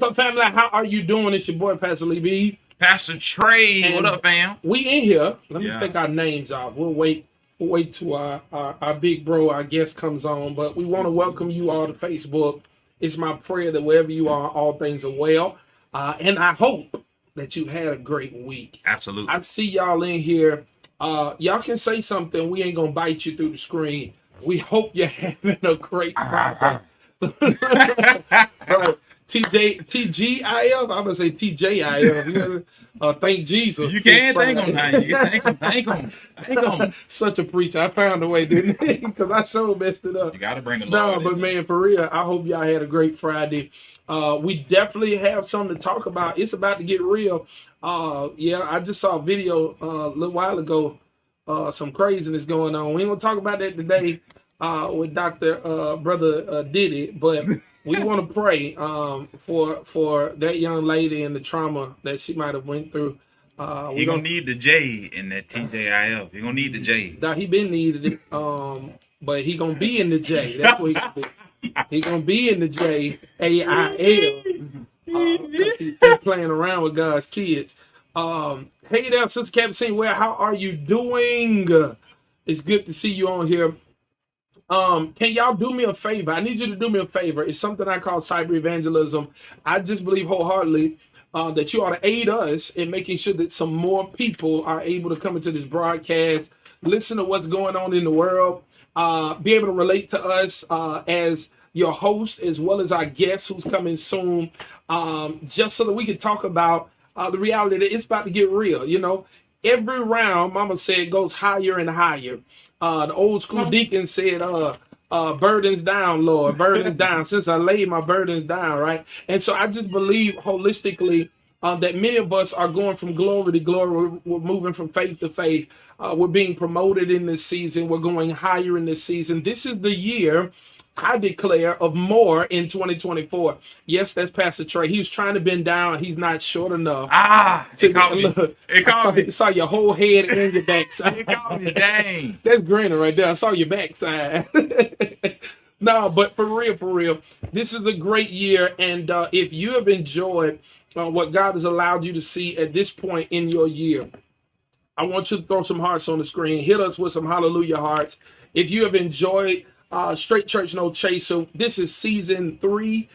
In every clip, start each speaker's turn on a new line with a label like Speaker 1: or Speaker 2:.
Speaker 1: What's up, family? How are you doing? It's your boy, Pastor Lee B.
Speaker 2: Pastor Trey,
Speaker 1: And
Speaker 2: what up, fam?
Speaker 1: We in here. Let me
Speaker 2: Yeah.
Speaker 1: take our names off. We'll wait till our big bro, our guest, comes on. But we want to welcome you all to Facebook. It's my prayer that wherever you are, all things are well. And I hope that you had a great week.
Speaker 2: Absolutely.
Speaker 1: I see y'all in here. Y'all can say something. We ain't gonna bite you through the screen. We hope you're having a great Friday. Right. TGIF. I'm gonna say TJIF. You know, thank Jesus.
Speaker 2: You can't thank him now. You can thank him.
Speaker 1: Such a preacher. I found a way, didn't I? Because I sure messed it up.
Speaker 2: You got to bring the
Speaker 1: No,
Speaker 2: Lord
Speaker 1: but
Speaker 2: in.
Speaker 1: man, for real, I hope y'all had a great Friday. We definitely have something to talk about. It's about to get real. Yeah, I just saw a video a little while ago. Some craziness going on. We ain't gonna talk about that today with Dr. Brother Diddy, but we want to pray for that young lady and the trauma that she might have went through.
Speaker 2: You're going to need the J in that TJIF. You're going to need the J.
Speaker 1: Now, he been needed it, but he going to be in the J. That's what he going to be. He going to be in the JAIL because he's playing around with God's kids. Hey there, Sister Captain, how are you doing? It's good to see you on here. Can y'all do me a favor? I need you to do me a favor. It's something I call cyber evangelism. I just believe wholeheartedly that you ought to aid us in making sure that some more people are able to come into this broadcast, listen to what's going on in the world, be able to relate to us as your host, as well as our guest who's coming soon, just so that we can talk about the reality that it's about to get real. You know, every round, Mama said, goes higher and higher. The old school deacon said, burdens down, Lord, burdens down. Since I laid my burdens down, right? And so I just believe holistically that many of us are going from glory to glory. We're moving from faith to faith. We're being promoted in this season. We're going higher in this season. This is the year, I declare, of more in 2024. Yes, that's Pastor Trey. He was trying to bend down. He's not short enough.
Speaker 2: It caught me.
Speaker 1: Look,
Speaker 2: It caught me.
Speaker 1: I saw your whole head and your backside.
Speaker 2: It caught me. Dang.
Speaker 1: That's grinning right there. I saw your backside. No, but for real, this is a great year. And if you have enjoyed what God has allowed you to see at this point in your year, I want you to throw some hearts on the screen. Hit us with some hallelujah hearts. If you have enjoyed Straight Church No Chaser, this is season 3.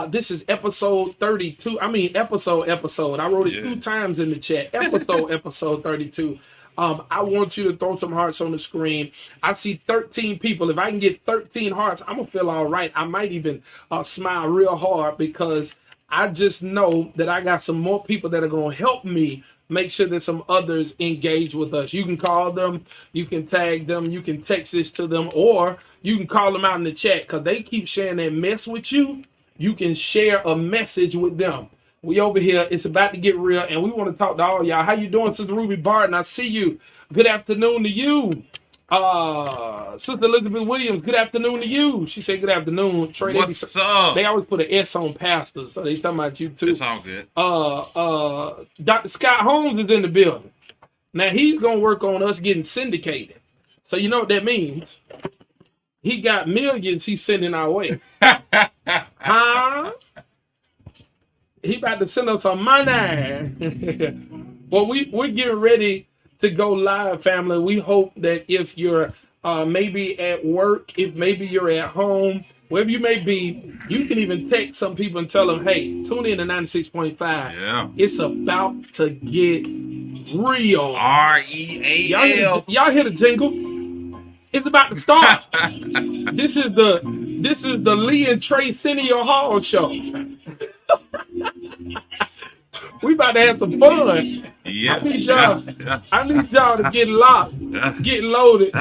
Speaker 1: This is episode 32. I mean, episode. I wrote it 2 times in the chat. Episode 32. I want you to throw some hearts on the screen. I see 13 people. If I can get 13 hearts, I'm going to feel all right. I might even smile real hard because I just know that I got some more people that are going to help me make sure that some others engage with us. You can call them, you can tag them, you can text this to them, or you can call them out in the chat because they keep sharing that mess with you. You can share a message with them. We over here, it's about to get real, and we want to talk to all y'all. How you doing, Sister Ruby Barton? I see you. Good afternoon to you. Sister Elizabeth Williams, good afternoon to you. She said good afternoon. Trey,
Speaker 2: What's up?
Speaker 1: They always put an S on pastor, so they talking about you too.
Speaker 2: It's all good.
Speaker 1: Dr. Scott Holmes is in the building. Now he's gonna work on us getting syndicated. So you know what that means? He got millions he's sending our way. Huh? He about to send us some money. Well, we're getting ready to go live, family. We hope that if you're maybe at work, if maybe you're at home, wherever you may be, you can even text some people and tell them, hey, tune in to 96.5.
Speaker 2: Yeah.
Speaker 1: It's about to get real.
Speaker 2: REAL.
Speaker 1: Y'all hear the jingle? It's about to start. This is the Lee and Trey Senio Hall show. We about to have some fun.
Speaker 2: Yeah.
Speaker 1: I need y'all.
Speaker 2: Yeah.
Speaker 1: I need y'all to get locked, get loaded,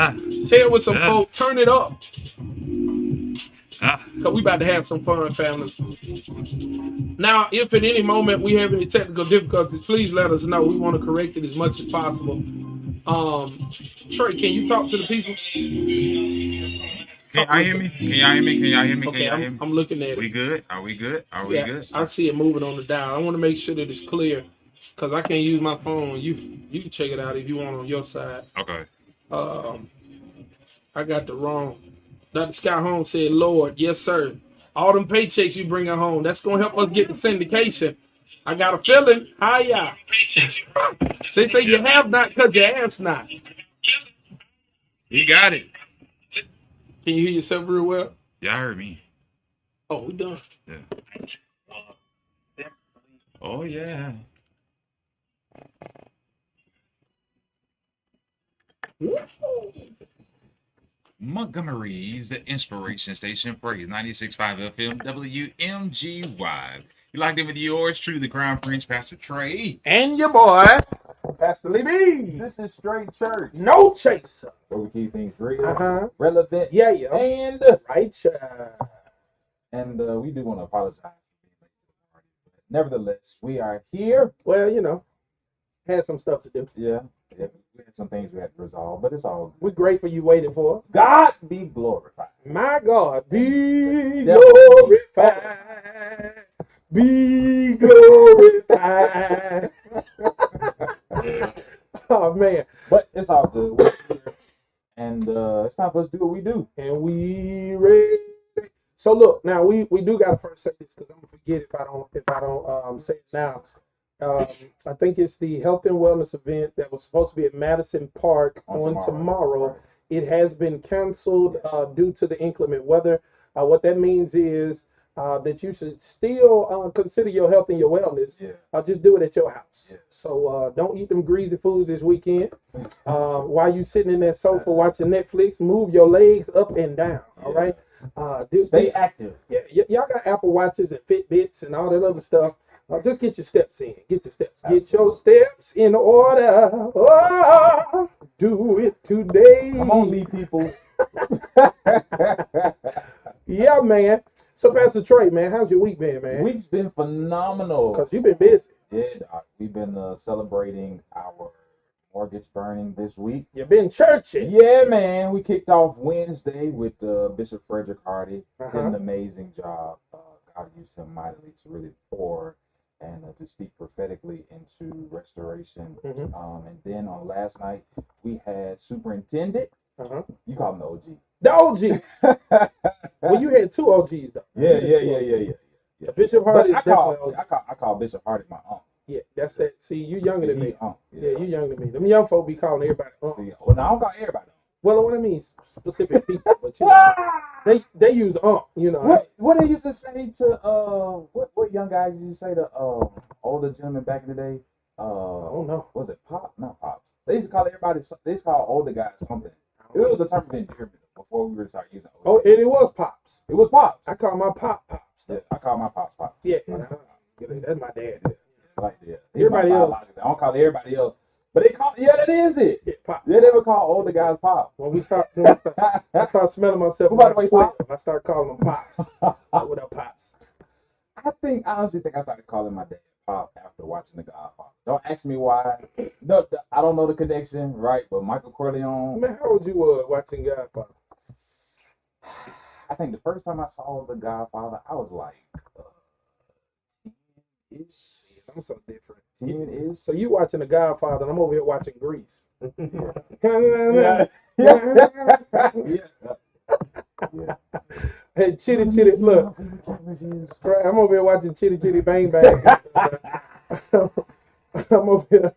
Speaker 1: share it with some folks, turn it up. Cause we about to have some fun, family. Now, if at any moment we have any technical difficulties, please let us know. We want to correct it as much as possible. Trey, can you talk to the people?
Speaker 2: Can y'all hear me? Can y'all hear me?
Speaker 1: Okay, I'm looking at it.
Speaker 2: We good? Are we good? Are we good?
Speaker 1: I see it moving on the dial. I want to make sure that it's clear because I can't use my phone. You can check it out if you want on your side.
Speaker 2: Okay.
Speaker 1: I got the wrong. Dr. Scott Holmes said, Lord, yes, sir. All them paychecks you bringing home. That's gonna help us get the syndication. I got a feeling. Hiya. They say you have not because you ask not.
Speaker 2: He got it.
Speaker 1: Can you hear yourself real well?
Speaker 2: Y'all heard me.
Speaker 1: Oh, we done.
Speaker 2: Yeah. Oh yeah. Montgomery's the inspiration station for 96.5 FM WMGY. You locked in with yours, truly the Crown Prince, Pastor Trey.
Speaker 1: And your boy, Pastor Lee B.
Speaker 3: This is straight church,
Speaker 1: No chaser.
Speaker 3: where we keep things real,
Speaker 1: Uh-huh.
Speaker 3: relevant,
Speaker 1: Yeah.
Speaker 3: and
Speaker 1: Righteous.
Speaker 3: we do want to apologize for being late to the party. Nevertheless, we are here.
Speaker 1: Well, you know, had some stuff to do.
Speaker 3: Yeah, we had some things we had to resolve, but it's all
Speaker 1: We're grateful you waited for us.
Speaker 3: God be glorified.
Speaker 1: My God, be
Speaker 3: Devil
Speaker 1: glorified. Be glorified. Oh, man.
Speaker 3: But it's all good. We're here, and it's time for us to do what we do.
Speaker 1: And we ready. So look, now we do gotta first say this because I'm gonna forget if I don't say it now. I think it's the health and wellness event that was supposed to be at Madison Park on tomorrow.
Speaker 3: Right.
Speaker 1: It has been canceled due to the inclement weather. What that means is that you should still consider your health and your wellness.
Speaker 3: Yeah.
Speaker 1: Just do it at your house.
Speaker 3: Yeah.
Speaker 1: So don't eat them greasy foods this weekend. While you sitting in that sofa watching Netflix, move your legs up and down. All right.
Speaker 3: Stay active.
Speaker 1: Yeah, y'all got Apple Watches and Fitbits and all that other stuff. Just get your steps in. Get your steps.
Speaker 3: Absolutely.
Speaker 1: Get your steps in order. Oh, do it today.
Speaker 3: Come on, Lee people.
Speaker 1: Yeah, man. So, Pastor Trey, man, how's your week been, man?
Speaker 3: Week's been phenomenal.
Speaker 1: Because you've been busy.
Speaker 3: Yeah, Doc. We've been celebrating our mortgage burning this week.
Speaker 1: You've been churching.
Speaker 3: Yeah, man. We kicked off Wednesday with Bishop Frederick Hardy. Did an amazing job. God used him mightily to really pour and to speak prophetically into restoration.
Speaker 1: Mhm.
Speaker 3: And then on last night, we had Superintendent.
Speaker 1: Uh-huh.
Speaker 3: You call him the OG.
Speaker 1: The OG. Well, you had two OGs, though.
Speaker 3: Yeah.
Speaker 1: Bishop Hardy
Speaker 3: But
Speaker 1: is definitely OG.
Speaker 3: I call Bishop Hardy my uncle.
Speaker 1: Yeah, that's that. See, you younger than me.
Speaker 3: Yeah.
Speaker 1: Yeah, you younger than me. Them young folk be calling everybody.
Speaker 3: See, well, now I don't call everybody.
Speaker 1: Well, what I mean specific people, but you know, they use you know.
Speaker 3: What they used to say to what young guys used to say to older gentlemen back in the day?
Speaker 1: I don't know.
Speaker 3: Was it pop? Not pops. They used to call everybody. They used to call older guys something. It was a term of endearment before we were start using.
Speaker 1: Oh, and it was pops.
Speaker 3: It was pops.
Speaker 1: I call my pops.
Speaker 3: Yeah, I call my pops pops.
Speaker 1: Yeah, that's my dad.
Speaker 3: Like that.
Speaker 1: Everybody else.
Speaker 3: I don't call everybody else, but they call. Yeah, that is it.
Speaker 1: Yeah, pops.
Speaker 3: They never call older guys pop.
Speaker 1: When I start smelling myself.
Speaker 3: By the way,
Speaker 1: Pop, I start calling them pops. What up, pops?
Speaker 3: I honestly think I started calling my dad Pop after watching The Godfather. Don't ask me why. No, I don't know the connection, right? But Michael Corleone.
Speaker 1: Man, how old you were watching Godfather?
Speaker 3: I think the first time I saw The Godfather, I was like 10-ish.
Speaker 1: I'm so different.
Speaker 3: 10-ish.
Speaker 1: So you watching The Godfather, and I'm over here watching Grease.
Speaker 3: Yeah.
Speaker 1: Hey, Chitty Chitty, look. I'm over here watching Chitty Chitty Bang Bang. I'm over here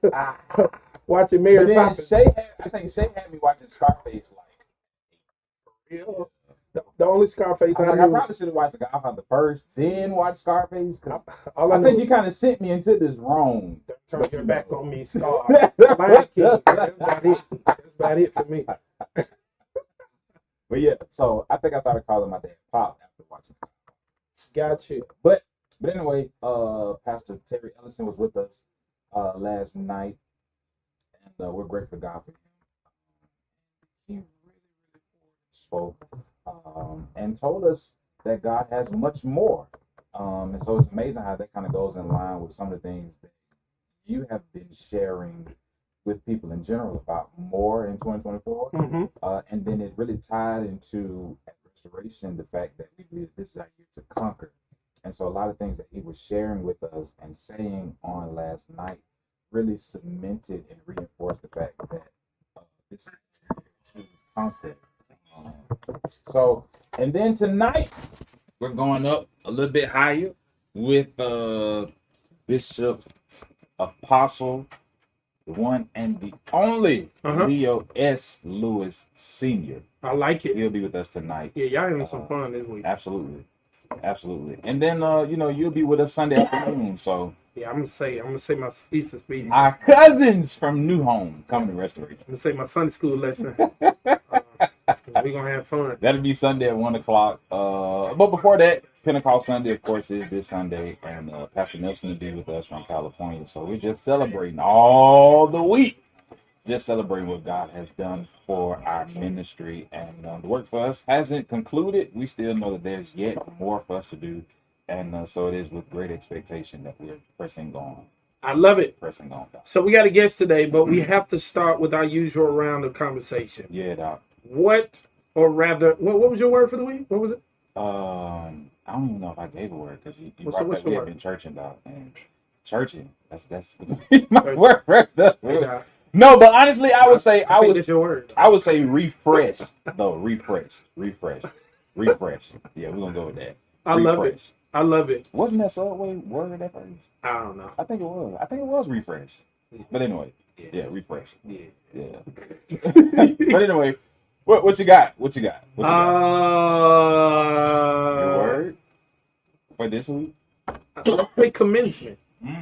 Speaker 1: watching Mary Poppins.
Speaker 3: I think Shay had me watching Scarface like.
Speaker 1: The only Scarface
Speaker 3: I
Speaker 1: I knew.
Speaker 3: probably should have watched The Godfather first, then watch Scarface. Cause
Speaker 1: all
Speaker 3: I think you kind of sent me into this wrong.
Speaker 1: Turn your back on me, Scar. Lion King. That's about it. That's about it for me.
Speaker 3: But yeah, so I think I started calling my dad Pop after watching.
Speaker 1: Got you.
Speaker 3: But anyway, Pastor Terry Ellison was with us last night, and we're grateful to God for him. He really spoke and told us that God has much more. And so it's amazing how that kind of goes in line with some of the things that you have been sharing with people in general about more in 2024.
Speaker 1: Mm-hmm.
Speaker 3: And then it really tied into restoration, the fact that we believe this is our year to conquer. And so a lot of things that he was sharing with us and saying on last night really cemented and reinforced the fact that this is a concept. So, and then tonight, we're going up a little bit higher with Bishop Apostle, the one and the only Leo S. Lewis Sr.
Speaker 1: I like it.
Speaker 3: He'll be with us tonight.
Speaker 1: Yeah, y'all having some fun this week.
Speaker 3: Absolutely. And then you'll be with us Sunday afternoon. So
Speaker 1: Yeah, I'm gonna say my Easter speech.
Speaker 3: our cousins from New Home coming to Restoration.
Speaker 1: I'm gonna say my Sunday school lesson. We're gonna have fun.
Speaker 3: That'll be Sunday at 1:00. But before that, Pentecost Sunday, of course, is this Sunday, and Pastor Nelson will be with us from California. So we're just celebrating all the week, just celebrating what God has done for our ministry, and the work for us hasn't concluded. We still know that there's yet more for us to do, and so it is with great expectation that we're pressing on.
Speaker 1: I love it.
Speaker 3: Pressing on.
Speaker 1: So we got a guest today, but we have to start with our usual round of conversation.
Speaker 3: Yeah, Doc.
Speaker 1: What was your word for the week? What was it?
Speaker 3: I don't even know if I gave a word because you
Speaker 1: What's
Speaker 3: brought
Speaker 1: your
Speaker 3: that we have
Speaker 1: word?
Speaker 3: been churching, Doc, and churching. That's my word.
Speaker 1: Yeah,
Speaker 3: No, but honestly, I would say
Speaker 1: I think that's your word.
Speaker 3: I would say refresh. No, refresh. Yeah, we're gonna go with that.
Speaker 1: I love it. I love it.
Speaker 3: Wasn't that Subway word at first?
Speaker 1: I don't know.
Speaker 3: I think it was refresh. But anyway, yeah, refresh.
Speaker 1: Yeah.
Speaker 3: Yeah. But anyway, what you got? What you got? Your word for this week?
Speaker 1: Let's say commencement.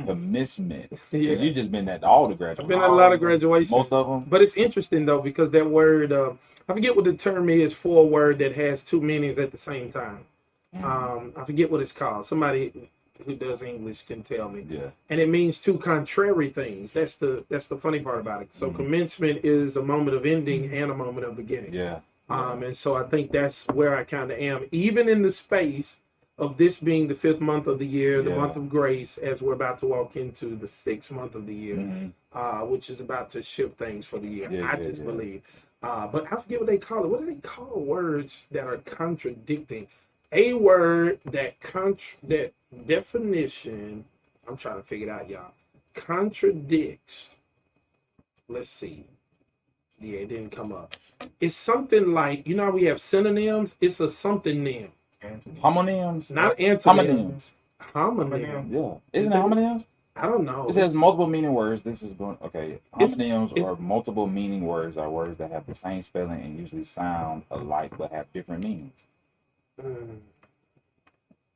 Speaker 3: Commencement.
Speaker 1: Yeah.
Speaker 3: You just been at all the graduations.
Speaker 1: I've been at a lot of graduations.
Speaker 3: Most of them.
Speaker 1: But it's interesting though because that word, I forget what the term is for a word that has two meanings at the same time. I forget what it's called. Somebody who does English can tell me.
Speaker 3: Yeah.
Speaker 1: And it means two contrary things. That's the funny part about it. So commencement is a moment of ending and a moment of beginning.
Speaker 3: Yeah.
Speaker 1: And so I think that's where I kind of am, even in the space of this being the 5th month of the year, the month of grace, as we're about to walk into the 6th month of the year, which is about to shift things for the year. I just believe. But I forget what they call it. What do they call words that are contradicting? A word that definition, I'm trying to figure it out, y'all. Contradicts. Let's see. Yeah, it didn't come up. It's something like, you know how we have synonyms? It's a something name.
Speaker 3: Homonyms?
Speaker 1: Not antonyms.
Speaker 3: Homonyms.
Speaker 1: Homonym.
Speaker 3: Yeah. Isn't it homonyms?
Speaker 1: I don't know.
Speaker 3: It says multiple meaning words. This is going, okay. Homonyms or multiple meaning words are words that have the same spelling and usually sound alike but have different meanings.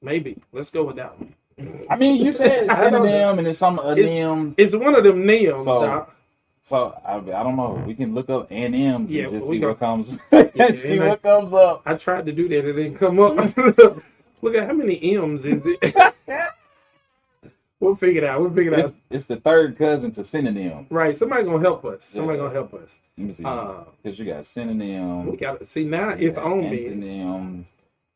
Speaker 1: Maybe. Let's go with that one.
Speaker 3: I mean, you said synonym and then some nyms.
Speaker 1: It's one of them names, Doc.
Speaker 3: So I don't know. We can look up NMs and just see what comes. See what comes up.
Speaker 1: I tried to do that. It didn't come up. Look at how many M's is it. We'll figure it out.
Speaker 3: It's the third cousin to synonym.
Speaker 1: Right. Somebody gonna help us. Let
Speaker 3: me see. Because you got synonym.
Speaker 1: We got to see now. It's on me.
Speaker 3: Antonyms.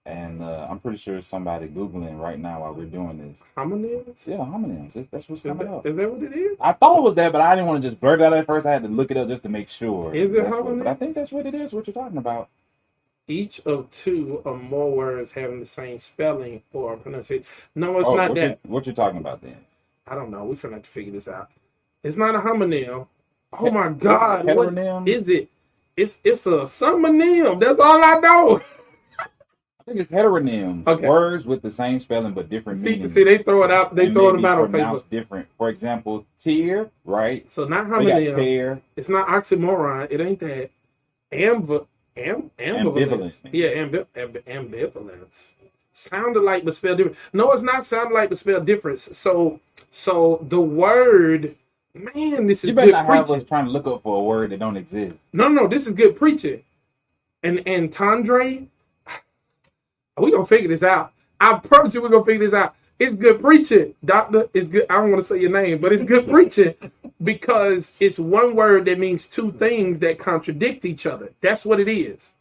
Speaker 3: And I'm pretty sure somebody Googling right now while we're doing this.
Speaker 1: Homonyms?
Speaker 3: Yeah, homonyms. That's what's coming up.
Speaker 1: Is that what it is?
Speaker 3: I thought it was that, but I didn't want to just blurt it out at first. I had to look it up just to make sure.
Speaker 1: Is it homonyms?
Speaker 3: But I think that's what it is, what you're talking about.
Speaker 1: Each of two or more words having the same spelling or pronunciation. No, it's not that.
Speaker 3: What you talking about then?
Speaker 1: I don't know. We're finna have to figure this out. It's not a homonym. Oh my God.
Speaker 3: Heteronym?
Speaker 1: What is it? It's a synonym. That's all I know.
Speaker 3: I think it's heteronym.
Speaker 1: Okay.
Speaker 3: Words with the same spelling but different meanings.
Speaker 1: See, they throw it out. They throw them out on paper.
Speaker 3: Different. For example, tear, right?
Speaker 1: So not
Speaker 3: We got
Speaker 1: homonym.
Speaker 3: tear.
Speaker 1: It's not oxymoron. It ain't that. Ambivalence. Yeah, ambivalence. Sounded like but spelled different. No, it's not sounded like but spelled different. So the word, man, this is
Speaker 3: you better
Speaker 1: good
Speaker 3: not have
Speaker 1: preaching.
Speaker 3: us trying to look up for a word that don't exist.
Speaker 1: No, this is good preaching. And Tandre, we're gonna figure this out. I promise you we're gonna figure this out. It's good preaching, doctor. It's good. I don't want to say your name, but it's good preaching because it's one word that means two things that contradict each other. That's what it is.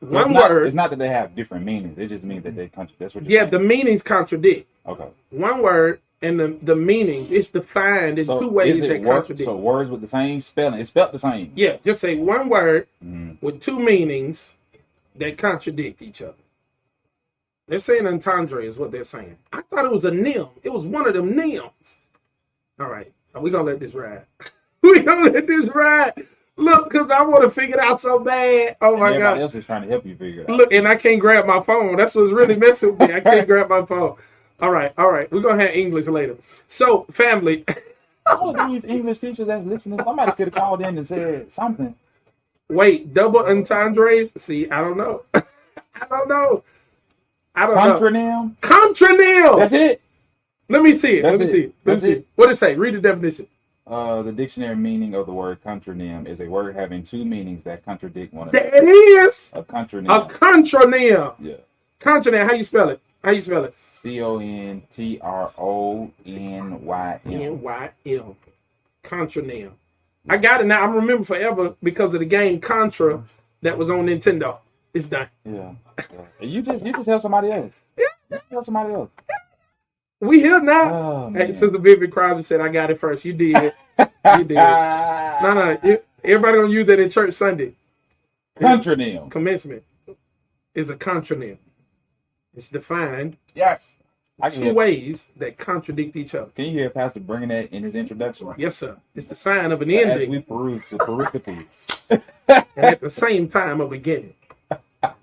Speaker 3: So
Speaker 1: One word.
Speaker 3: It's not that they have different meanings. It just means that they contradict. That's what you're saying.
Speaker 1: The meanings contradict.
Speaker 3: Okay.
Speaker 1: One word and the meaning is defined in two ways that contradict.
Speaker 3: So words with the same spelling. It's spelled the same.
Speaker 1: Yeah, just say one word with two meanings that contradict each other. They're saying entendre is what they're saying. I thought it was a nim. It was one of them nims. All right. We're going to let this ride. Look, because I want to figure it out so bad. Oh my
Speaker 3: Everybody
Speaker 1: God.
Speaker 3: else is trying to help you figure it out.
Speaker 1: Look, and I can't grab my phone. That's what's really messing with me. I can't grab my phone. All right. We're going to have English later. So, family.
Speaker 3: All of these English teachers that's listening, somebody could have called in and said something.
Speaker 1: Wait, double entendres? See, I don't know. I don't know.
Speaker 3: Contronym?
Speaker 1: Contronym.
Speaker 3: That's it.
Speaker 1: Let me see it.
Speaker 3: That's
Speaker 1: Let me
Speaker 3: it.
Speaker 1: see it. Let me
Speaker 3: That's
Speaker 1: see
Speaker 3: it.
Speaker 1: it. What did it say? Read the definition.
Speaker 3: The dictionary meaning of the word contronym is a word having two meanings that contradict one another.
Speaker 1: There it is.
Speaker 3: A
Speaker 1: A
Speaker 3: contronym.
Speaker 1: contronym.
Speaker 3: Yeah.
Speaker 1: Contronym. How you spell it?
Speaker 3: CONTRONYM.
Speaker 1: NYM. Contronym. I got it now. I'm remember forever because of the game Contra that was on Nintendo. It's done.
Speaker 3: Yeah. And you just help somebody else. You help somebody else.
Speaker 1: We here now.
Speaker 3: Oh,
Speaker 1: Hey,
Speaker 3: man.
Speaker 1: Sister Vivian Crosby said, I got it first. You did. You did. No. Everybody gonna use that in church Sunday.
Speaker 3: Contronym.
Speaker 1: Commencement is a contronym. It's defined
Speaker 3: Yes. I can
Speaker 1: two
Speaker 3: hear,
Speaker 1: ways that contradict each other.
Speaker 3: can you hear Pastor bringing that in his introduction?
Speaker 1: Yes, sir. It's the sign of an
Speaker 3: So as
Speaker 1: ending
Speaker 3: we peruse the peripheries.
Speaker 1: and at the same time a beginning.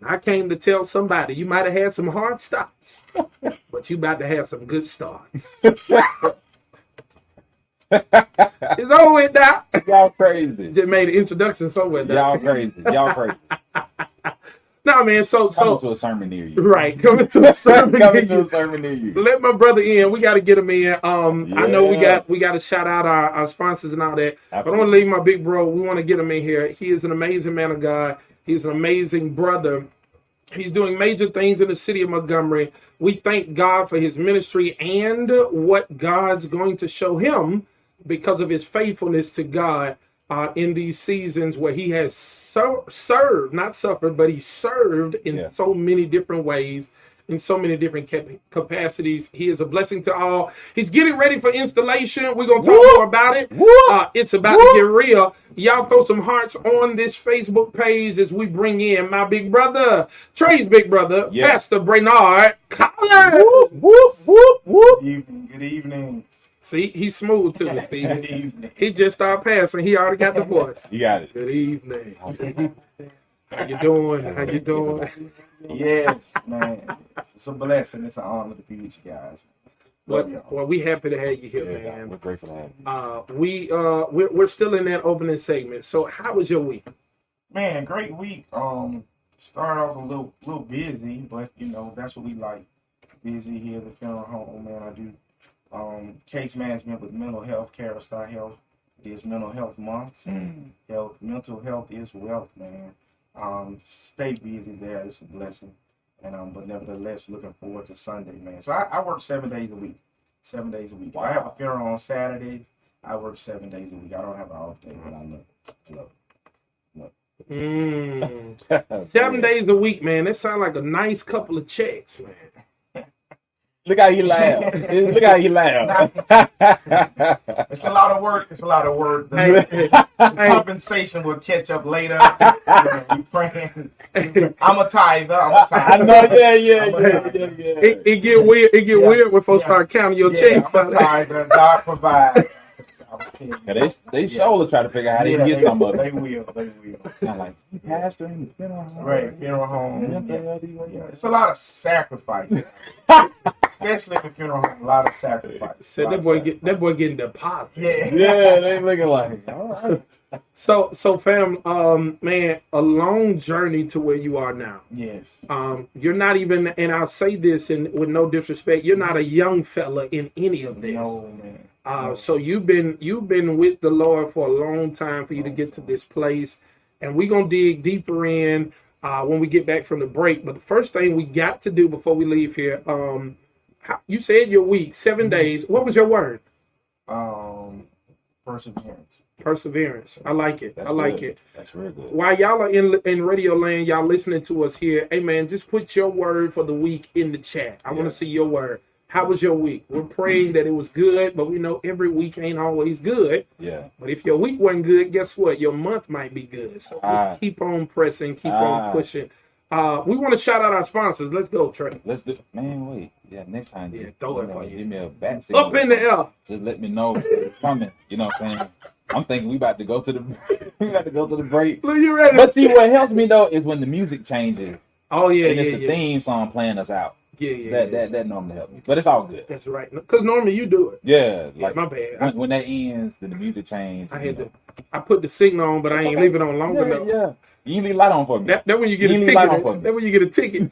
Speaker 1: I came to tell somebody you might have had some hard starts, but you about to have some good starts. It's over with now.
Speaker 3: Y'all crazy.
Speaker 1: Just made an introduction somewhere.
Speaker 3: Y'all crazy. Y'all crazy.
Speaker 1: No, man.
Speaker 3: Coming
Speaker 1: So
Speaker 3: to a sermon near you.
Speaker 1: right, coming to a sermon.
Speaker 3: Coming to a sermon near you.
Speaker 1: Let my brother in. We got to get him in. I know
Speaker 3: Yeah.
Speaker 1: we got to shout out our sponsors and all that. But I
Speaker 3: Absolutely.
Speaker 1: want to leave my big bro. We want to get him in here. He is an amazing man of God. He's an amazing brother. He's doing major things in the city of Montgomery. We thank God for his ministry and what God's going to show him because of his faithfulness to God in these seasons where he has served, not suffered, but he served in so many different ways, in so many different capacities. He is a blessing to all. He's getting ready for installation. We're going to talk more about it. It's about to get real. Y'all throw some hearts on this Facebook page as we bring in my big brother, Trey's big brother, Pastor Brainard Collins.
Speaker 4: Good evening.
Speaker 1: See, he's smooth too,
Speaker 4: Good
Speaker 1: Steve.
Speaker 4: evening.
Speaker 1: He just started passing. He already got the voice.
Speaker 3: You got it.
Speaker 1: Good evening. How you doing? How you doing?
Speaker 4: Yes, man. It's a blessing. It's an honor to be with you guys.
Speaker 1: Well, we happy to have you here,
Speaker 3: Yeah,
Speaker 1: man.
Speaker 3: we're grateful to have you.
Speaker 1: We're still in that opening segment. So, how was your week?
Speaker 4: Man, great week. Started off a little busy, but you know that's what we like. Busy here at the funeral home, man. I do case management with mental health, Carolstar Health. It is Mental Health Month. Mental health is wealth, man. Stay busy there. It's a blessing. And but nevertheless, looking forward to Sunday, man. So I work 7 days a week. 7 days a week.
Speaker 3: Wow.
Speaker 4: I have a funeral on Saturdays. I work 7 days a week. I don't have an off day, but I love it.
Speaker 1: 7 days a week, man. That sounds like a nice couple of checks, man.
Speaker 3: Look how he laughed. Look how he laughed.
Speaker 4: It's a lot of work. It's a lot of work.
Speaker 1: Hey,
Speaker 4: Compensation will catch up later. We praying. I'm a tither.
Speaker 3: I know, yeah.
Speaker 1: it get weird. It get weird when folks start counting your checks.
Speaker 4: I'm a tither. God provides.
Speaker 3: They surely try to figure out how to get some of it.
Speaker 4: They will.
Speaker 3: Not like pastor in the funeral home.
Speaker 4: Right, funeral home.
Speaker 3: Mental health,
Speaker 4: Yeah, it's a lot of sacrifice, especially at the funeral home. A lot of sacrifice.
Speaker 1: Said that boy getting deposited.
Speaker 3: Yeah, they looking like all right.
Speaker 1: So fam, man, a long journey to where you are now.
Speaker 4: Yes.
Speaker 1: You're not even, and I'll say this with no disrespect, you're not a young fella in any of this.
Speaker 4: No, man.
Speaker 1: So you've been with the Lord for a long time for you to get to this place, and we're gonna dig deeper in when we get back from the break. But the first thing we got to do before we leave here, you said your week, 7 days. What was your word?
Speaker 4: Perseverance.
Speaker 1: Perseverance. I like it. I like it.
Speaker 3: That's real good.
Speaker 1: While y'all are in radio land, y'all listening to us here, hey man, just put your word for the week in the chat. I want to see your word. How was your week? We're praying that it was good, but we know every week ain't always good.
Speaker 3: Yeah.
Speaker 1: But if your week wasn't good, guess what? Your month might be good. So just keep on pressing, keep on pushing. We want to shout out our sponsors. Let's go, Trey.
Speaker 3: Let's do. Man, wait. Yeah, next time.
Speaker 1: Yeah, throw it for you.
Speaker 3: Give me a bat.
Speaker 1: Up in the air.
Speaker 3: Just let me know it's coming. You know what I'm saying? I'm thinking we about to go to the break.
Speaker 1: Look, you ready?
Speaker 3: But see, what helps me though is when the music changes
Speaker 1: Oh yeah,
Speaker 3: and it's
Speaker 1: yeah,
Speaker 3: the
Speaker 1: yeah.
Speaker 3: theme song playing us out.
Speaker 1: Yeah.
Speaker 3: That normally helps me. But it's all good.
Speaker 1: That's right. Because normally you do it.
Speaker 3: Yeah,
Speaker 1: Yeah,
Speaker 3: like
Speaker 1: my bad.
Speaker 3: when that ends, then the music changes.
Speaker 1: I had to. I put the signal on, but I ain't leave it on long enough.
Speaker 3: Yeah. You can leave light on for me.
Speaker 1: That when you get
Speaker 3: You
Speaker 1: a
Speaker 3: leave light on
Speaker 1: ticket.
Speaker 3: for me.
Speaker 1: That when you get a ticket.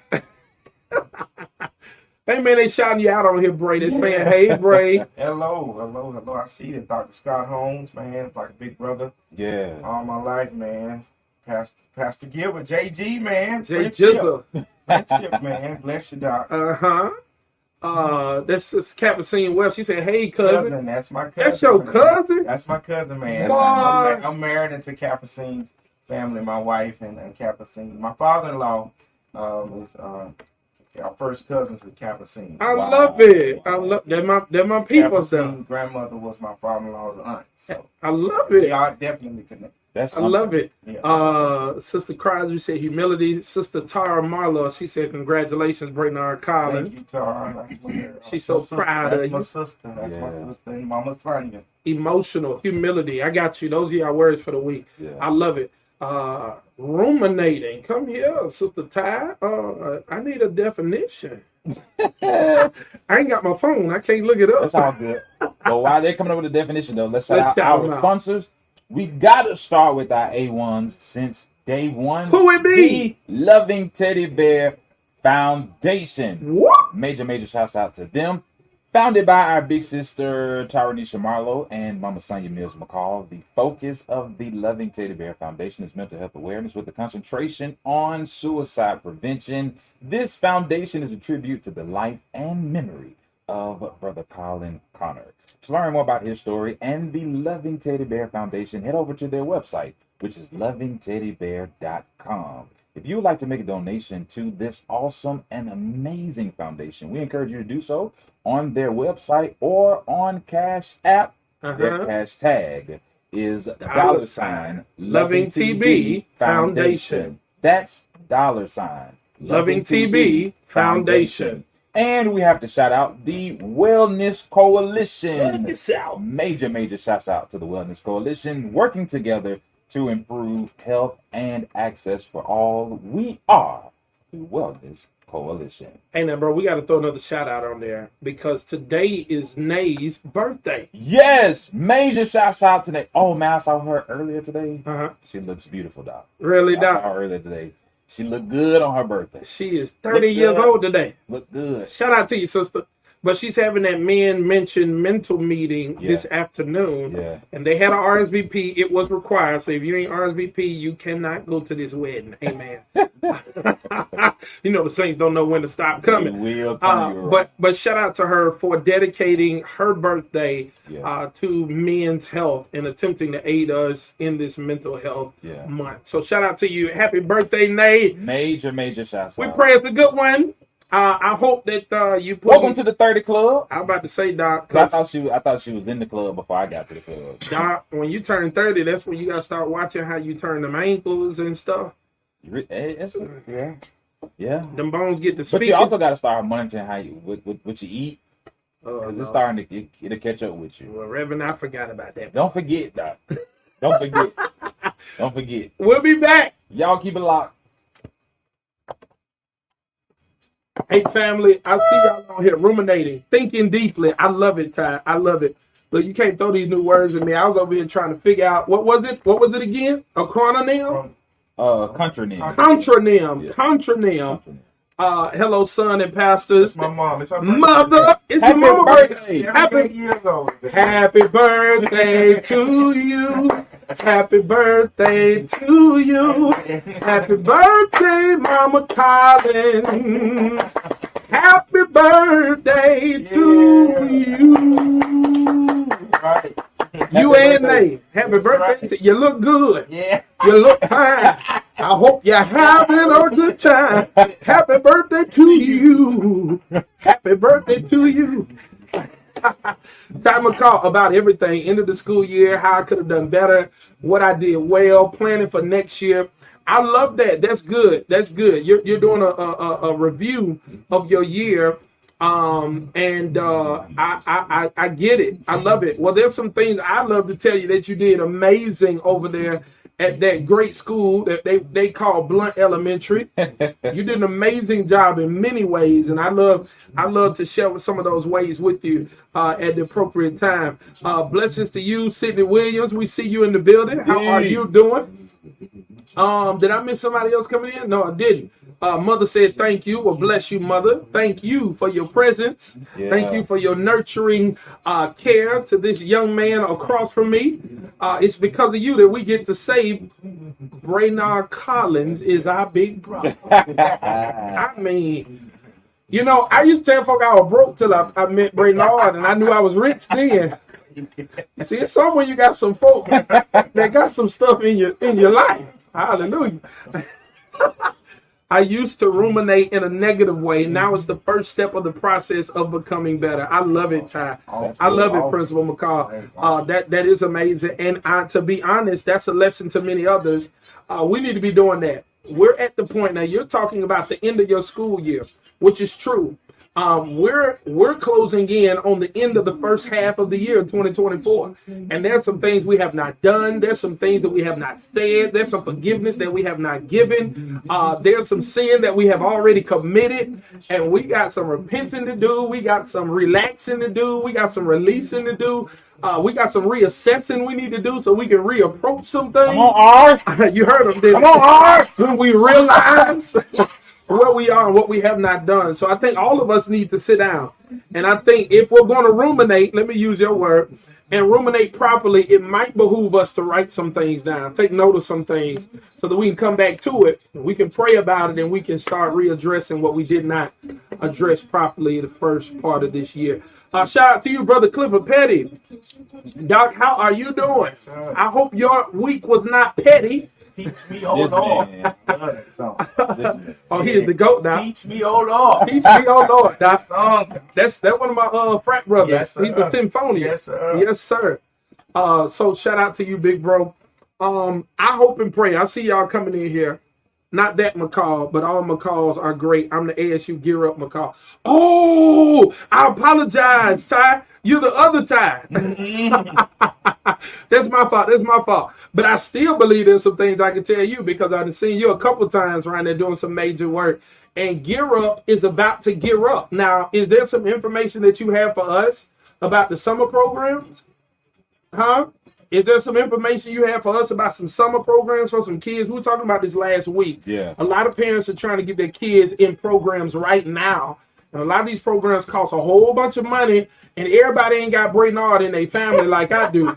Speaker 1: Hey man, they shouting you out on here, Bray. They saying, "Hey, Bray."
Speaker 4: Hello. I see you, Dr. Scott Holmes, man. It's like a big brother
Speaker 3: Yeah.
Speaker 4: all my life, man. Pastor Gilbert, JG, man.
Speaker 1: Jay
Speaker 4: Friendship.
Speaker 1: Jizzle.
Speaker 4: Friendship, man. Bless you, Doc.
Speaker 1: That's just Capucine West. She said, "Hey, cousin."
Speaker 4: That's my cousin.
Speaker 1: That's your
Speaker 4: man.
Speaker 1: cousin.
Speaker 4: That's my cousin, man.
Speaker 1: Boy.
Speaker 4: I'm married into Capucine's family, my wife and Capucine. My father-in-law is our first cousins with Capucine.
Speaker 1: I
Speaker 3: Wow.
Speaker 1: love it. I love that. My people stuff.
Speaker 4: Capucine's grandmother was my father-in-law's aunt. So
Speaker 1: I love
Speaker 4: we
Speaker 1: it.
Speaker 4: are definitely connected.
Speaker 3: That's
Speaker 1: I love it.
Speaker 4: Yeah.
Speaker 1: Sister Crosby said humility. Sister Tara Marlowe, she said congratulations, Bernard
Speaker 4: Thank
Speaker 1: Collins.
Speaker 4: you, Tara.
Speaker 1: She's so proud of
Speaker 4: That's
Speaker 1: you.
Speaker 4: my sister. That's
Speaker 3: Yeah.
Speaker 4: my sister and Mama Sonia.
Speaker 1: Emotional humility. I got you. Those are your words for the week.
Speaker 3: Yeah.
Speaker 1: I love it. Ruminating. Come here, Sister Ty. I need a definition. I ain't got my phone. I can't look it up.
Speaker 3: That's all good. But while they're coming up with a definition, though, let's shout out
Speaker 1: shout them
Speaker 3: our
Speaker 1: out.
Speaker 3: sponsors. We gotta start with our A1s since day one.
Speaker 1: Who it be?
Speaker 3: The Loving Teddy Bear Foundation.
Speaker 1: What?
Speaker 3: Major shouts out to them. Founded by our big sister Tyranisha Marlowe and Mama Sonia Mills McCall, the focus of the Loving Teddy Bear Foundation is mental health awareness with a concentration on suicide prevention. This foundation is a tribute to the life and memory of Brother Colin Connor. To learn more about his story and the Loving Teddy Bear Foundation, head over to their website, which is lovingteddybear.com. If you would like to make a donation to this awesome and amazing foundation, we encourage you to do so on their website or on Cash App. Their cash tag is $
Speaker 1: Loving TB Foundation.
Speaker 3: That's $
Speaker 1: Loving TB Foundation.
Speaker 3: And we have to shout out the Wellness Coalition.
Speaker 1: It's out.
Speaker 3: Major shouts out to the Wellness Coalition, working together to improve health and access for all. We are the Wellness Coalition.
Speaker 1: Hey now, bro, we got to throw another shout out on there because today is Nay's birthday.
Speaker 3: Yes, major shouts out today. Oh man, I saw her earlier today. She looks beautiful, Doc.
Speaker 1: Really,
Speaker 3: I saw
Speaker 1: Doc?
Speaker 3: her earlier today. She looked good on her birthday.
Speaker 1: She is 30
Speaker 3: Look
Speaker 1: years
Speaker 3: good.
Speaker 1: old today.
Speaker 3: Look good.
Speaker 1: Shout out to you, sister. But she's having that men mention mental meeting this afternoon.
Speaker 3: Yeah.
Speaker 1: And they had an RSVP. It was required. So if you ain't RSVP, you cannot go to this wedding. Amen. You know, the saints don't know when to stop coming.
Speaker 3: We will come you around.
Speaker 1: But shout out to her for dedicating her birthday
Speaker 3: Yeah.
Speaker 1: to men's health and attempting to aid us in this mental health
Speaker 3: Yeah.
Speaker 1: month. So shout out to you. Happy birthday, Nay.
Speaker 3: Major shouts
Speaker 1: We
Speaker 3: out.
Speaker 1: pray it's a good one. I hope that you put
Speaker 3: Welcome to the 30 Club.
Speaker 1: I'm about to say, Doc,
Speaker 3: I
Speaker 1: 'cause,
Speaker 3: thought she was in the club before I got to the club.
Speaker 1: Doc, when you turn 30, that's when you got to start watching how you turn them ankles and stuff.
Speaker 3: Yeah.
Speaker 1: Them bones get to
Speaker 3: But
Speaker 1: speaking.
Speaker 3: you also got to start monitoring how you what you eat
Speaker 1: Oh,
Speaker 3: because
Speaker 1: no.
Speaker 3: it's starting to it'll catch up with you.
Speaker 1: Well, Reverend, I forgot about that.
Speaker 3: Don't forget, Doc. Don't forget. Don't forget.
Speaker 1: We'll be back.
Speaker 3: Y'all keep it locked.
Speaker 1: Hey, family, I see y'all on here ruminating, thinking deeply. I love it, Ty. I love it. Look, you can't throw these new words at me. I was over here trying to figure out, what was it? What was it again? A chrononym?
Speaker 3: Country name.
Speaker 1: Contronym.
Speaker 3: Yeah.
Speaker 1: Contronym. Hello, son and pastors.
Speaker 4: My mom. It's her birthday.
Speaker 1: Mother, it's
Speaker 3: Happy
Speaker 1: your mama
Speaker 3: birthday.
Speaker 1: Happy
Speaker 4: 8 years old.
Speaker 1: Happy birthday to you. Happy birthday to you. Happy birthday, Mama Collins. Happy birthday to you.
Speaker 4: Right.
Speaker 1: You and they. Happy
Speaker 4: That's
Speaker 1: birthday
Speaker 4: right.
Speaker 1: to you. Look good.
Speaker 4: Yeah.
Speaker 1: You look fine. I hope you're having a good time. Happy birthday to you. Happy birthday to you. Time to call about everything. End of the school year, how I could have done better, what I did well, planning for next year. I love that. That's good. That's good. You're doing a review of your year. I get it. I love it. Well, there's some things I love to tell you that you did amazing over there at that great school that they call Blunt Elementary. You did an amazing job in many ways, and I love to share some of those ways with you at the appropriate time. Blessings to you, Sidney Williams. We see you in the building. How are you doing? Did I miss somebody else coming in? No, I didn't. Mother said thank you. Well, bless you, Mother. Thank you for your presence. Yeah. Thank you for your nurturing care to this young man across from me. It's because of you that we get to say Braynard Collins is our big brother. I mean, you know, I used to tell folk I was broke till I met Braynard, and I knew I was rich then. See, it's somewhere you got some folk that got some stuff in your life. Hallelujah. I used to ruminate in a negative way. Now it's the first step of the process of becoming better. I love it, Ty. I love it, Principal McCall. That is amazing. And to be honest, that's a lesson to many others. We need to be doing that. We're at the point now. You're talking about the end of your school year, which is true. We're closing in on the end of the first half of the year, 2024, and there's some things we have not done. There's some things that we have not said. There's some forgiveness that we have not given. There's some sin that we have already committed, and we got some repenting to do. We got some relaxing to do. We got some releasing to do. We got some reassessing we need to do so we can reapproach some things.
Speaker 3: Come on, Art.
Speaker 1: You heard them, didn't you?
Speaker 3: Come on, Art.
Speaker 1: When we realize where we are and what we have not done. So I think all of us need to sit down. And I think if we're going to ruminate, let me use your word, and ruminate properly, it might behoove us to write some things down, take note of some things so that we can come back to it. We can pray about it and we can start readdressing what we did not address properly the first part of this year. Shout out to you, Brother Clifford Petty. Doc, how are you doing? I hope your week was not petty.
Speaker 4: Teach me, oh Lord.
Speaker 1: Oh, he is the GOAT now.
Speaker 4: Teach me, oh Lord.
Speaker 1: Teach me, oh Lord. That's one of my frat brothers.
Speaker 4: Yes,
Speaker 1: he's a symphonian.
Speaker 4: Yes, sir.
Speaker 1: Yes, sir. So shout out to you, big bro. I hope and pray. I see y'all coming in here. Not that McCall, but all McCalls are great. I'm the ASU Gear Up McCall. Oh, I apologize, Ty. You're the other Ty. That's my fault. That's my fault. But I still believe there's some things I can tell you because I've seen you a couple times around there doing some major work. And Gear Up is about to gear up. Now, is there some information that you have for us about the summer programs? Huh? Is there some information you have for us about some summer programs for some kids? We were talking about this last week.
Speaker 3: Yeah.
Speaker 1: A lot of parents are trying to get their kids in programs right now. And a lot of these programs cost a whole bunch of money, and everybody ain't got Braynard in their family like I do.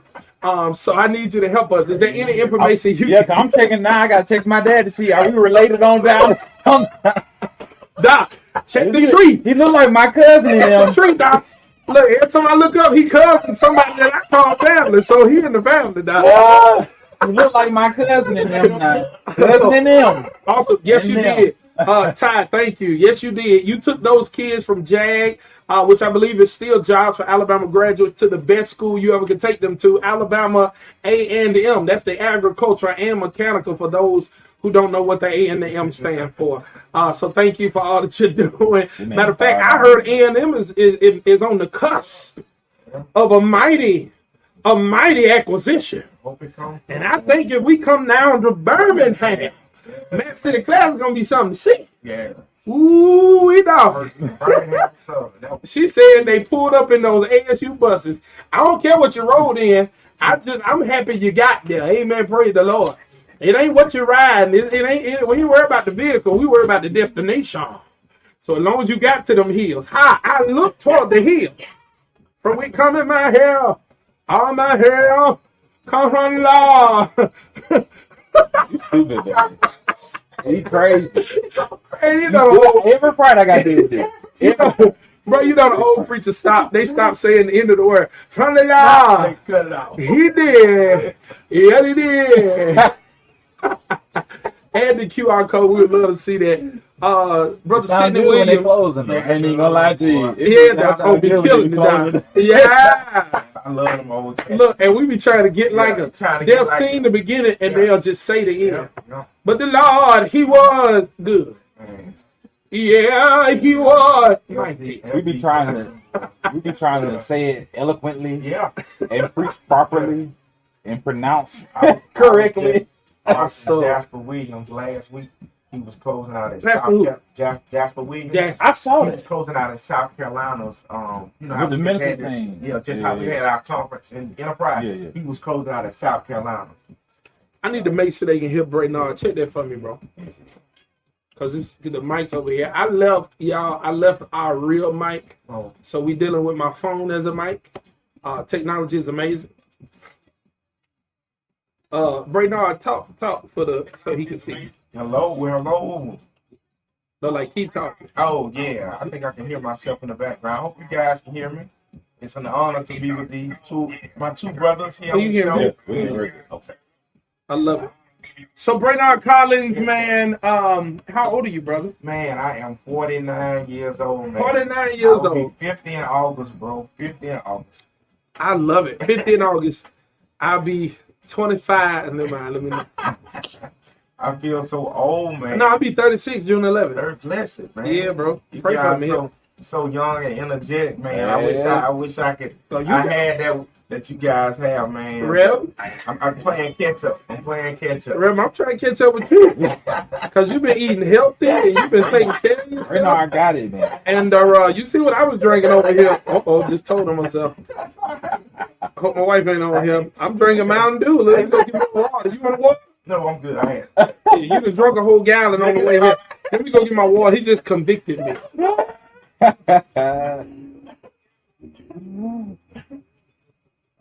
Speaker 1: So I need you to help us. Is there any information you
Speaker 3: can... I'm checking now. I got to text my dad to see, are we related on down?
Speaker 1: Doc, check the tree.
Speaker 3: He look like my cousin in
Speaker 1: Check the tree, Doc. Look, every time I look up, he cousin somebody that I call family, so he in the family, Doc.
Speaker 3: Yeah. You look like my cousin in them now. Cousin in them.
Speaker 1: Awesome. Yes, you did. Ty, thank you. Yes, you did. You took those kids from JAG, which I believe is still Jobs for Alabama Graduates, to the best school you ever could take them to, Alabama A&M. That's the agricultural and mechanical for those who don't know what the A and the M stand for. So thank you for all that you're doing. Matter of fact, I heard A&M is on the cusp of a mighty acquisition. And I think if we come down to Birmingham, Man City Class is going to be something to see.
Speaker 4: Yeah.
Speaker 1: Ooh, we dog. She said they pulled up in those ASU buses. I don't care what you rode in. I'm happy you got there. Amen. Praise the Lord. It ain't what you're riding. It ain't when you worry about the vehicle, we worry about the destination. So as long as you got to them hills. I look toward the hill. From where coming my hair, all my hair, come from the Lord.
Speaker 3: You stupid, baby. He crazy.
Speaker 1: Hey, you know,
Speaker 3: every Friday I got to do this.
Speaker 1: Bro, you know the old preachers stopped. They stopped saying the end of the word. From the Lord.
Speaker 4: They cut it out.
Speaker 1: He did. Yeah, he did. Add the QR code. We would love to see that. Brother Sidney Williams.
Speaker 3: I ain't even gonna lie to you.
Speaker 1: Yeah, be killing it. Yeah.
Speaker 4: I love them old things.
Speaker 1: Look, and we be trying to get like a. They'll sing the beginning and they'll just say the end.
Speaker 4: Yeah.
Speaker 1: But the Lord, He was good. Yeah, he was mighty.
Speaker 3: We be trying to say it eloquently
Speaker 4: Yeah.
Speaker 3: and preach properly and pronounce
Speaker 4: I
Speaker 3: correctly.
Speaker 1: So-
Speaker 4: Jasper Williams last week. He was closing out at
Speaker 1: That's who?
Speaker 4: Jasper Williams.
Speaker 1: Yes.
Speaker 3: I saw
Speaker 4: He was
Speaker 3: it.
Speaker 4: closing out in South Carolina's. You know how
Speaker 3: With the
Speaker 4: we just
Speaker 3: ministers
Speaker 4: had it-
Speaker 3: thing.
Speaker 4: Yeah, just
Speaker 3: Yeah,
Speaker 4: how we
Speaker 3: yeah.
Speaker 4: had our conference in Enterprise.
Speaker 3: Yeah, yeah.
Speaker 4: He was closing out at South Carolina.
Speaker 1: I need to make sure they can hear Braynard. Check that for me, bro. Cause it's the mic's over here. I left our real mic,
Speaker 4: Oh,
Speaker 1: so we dealing with my phone as a mic. Technology is amazing. Braynard, talk for so he can see.
Speaker 4: hello, hello.
Speaker 1: No, like keep talking.
Speaker 4: Oh yeah, I think I can hear myself in the background. I hope you guys can hear me. It's an honor to be with my two brothers here
Speaker 1: Oh,
Speaker 4: on
Speaker 1: you
Speaker 4: the
Speaker 1: hear
Speaker 4: show.
Speaker 1: me?
Speaker 3: Yeah, we can hear you.
Speaker 4: Okay.
Speaker 1: I love it. So Braynard Collins, man, how old are you, brother?
Speaker 4: Man, I am 49 years old, man.
Speaker 1: 49 years
Speaker 4: I will
Speaker 1: old.
Speaker 4: be 50 in August, bro. 50 in August.
Speaker 1: I love it. 50 in August. I'll be 25. Never mind. Let me know.
Speaker 4: I feel so old, man.
Speaker 1: No, I'll be 36 June 11th.
Speaker 4: Very blessed, man.
Speaker 1: Yeah, bro.
Speaker 4: You
Speaker 1: Pray for
Speaker 4: guys
Speaker 1: me.
Speaker 4: so young and energetic, man.
Speaker 3: Yeah.
Speaker 4: I wish I could.
Speaker 1: So you
Speaker 4: I had that you guys have, man.
Speaker 1: Rev,
Speaker 4: I'm playing catch up. I'm trying
Speaker 1: I'm trying to catch up with you because you've been eating healthy and you've been taking care of yourself.
Speaker 3: Braynard got it, man.
Speaker 1: And you see what I was drinking over here? Just told on myself. I hope my wife ain't on here. I'm drinking Mountain Dew. Let's go get me water. You want water?
Speaker 4: No, I'm good. I had.
Speaker 1: Yeah, you done drunk a whole gallon on the way here. Let me go get my water. He just convicted me.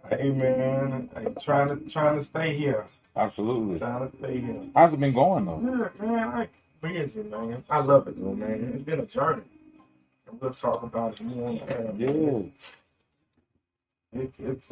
Speaker 4: Hey, man. I'm trying to stay here.
Speaker 3: Absolutely.
Speaker 4: Trying to stay here.
Speaker 3: How's it been going though?
Speaker 4: Yeah, man. I busy, man. I love it, though, man. It's been a journey. We'll talk about it more.
Speaker 3: Yeah.
Speaker 4: It's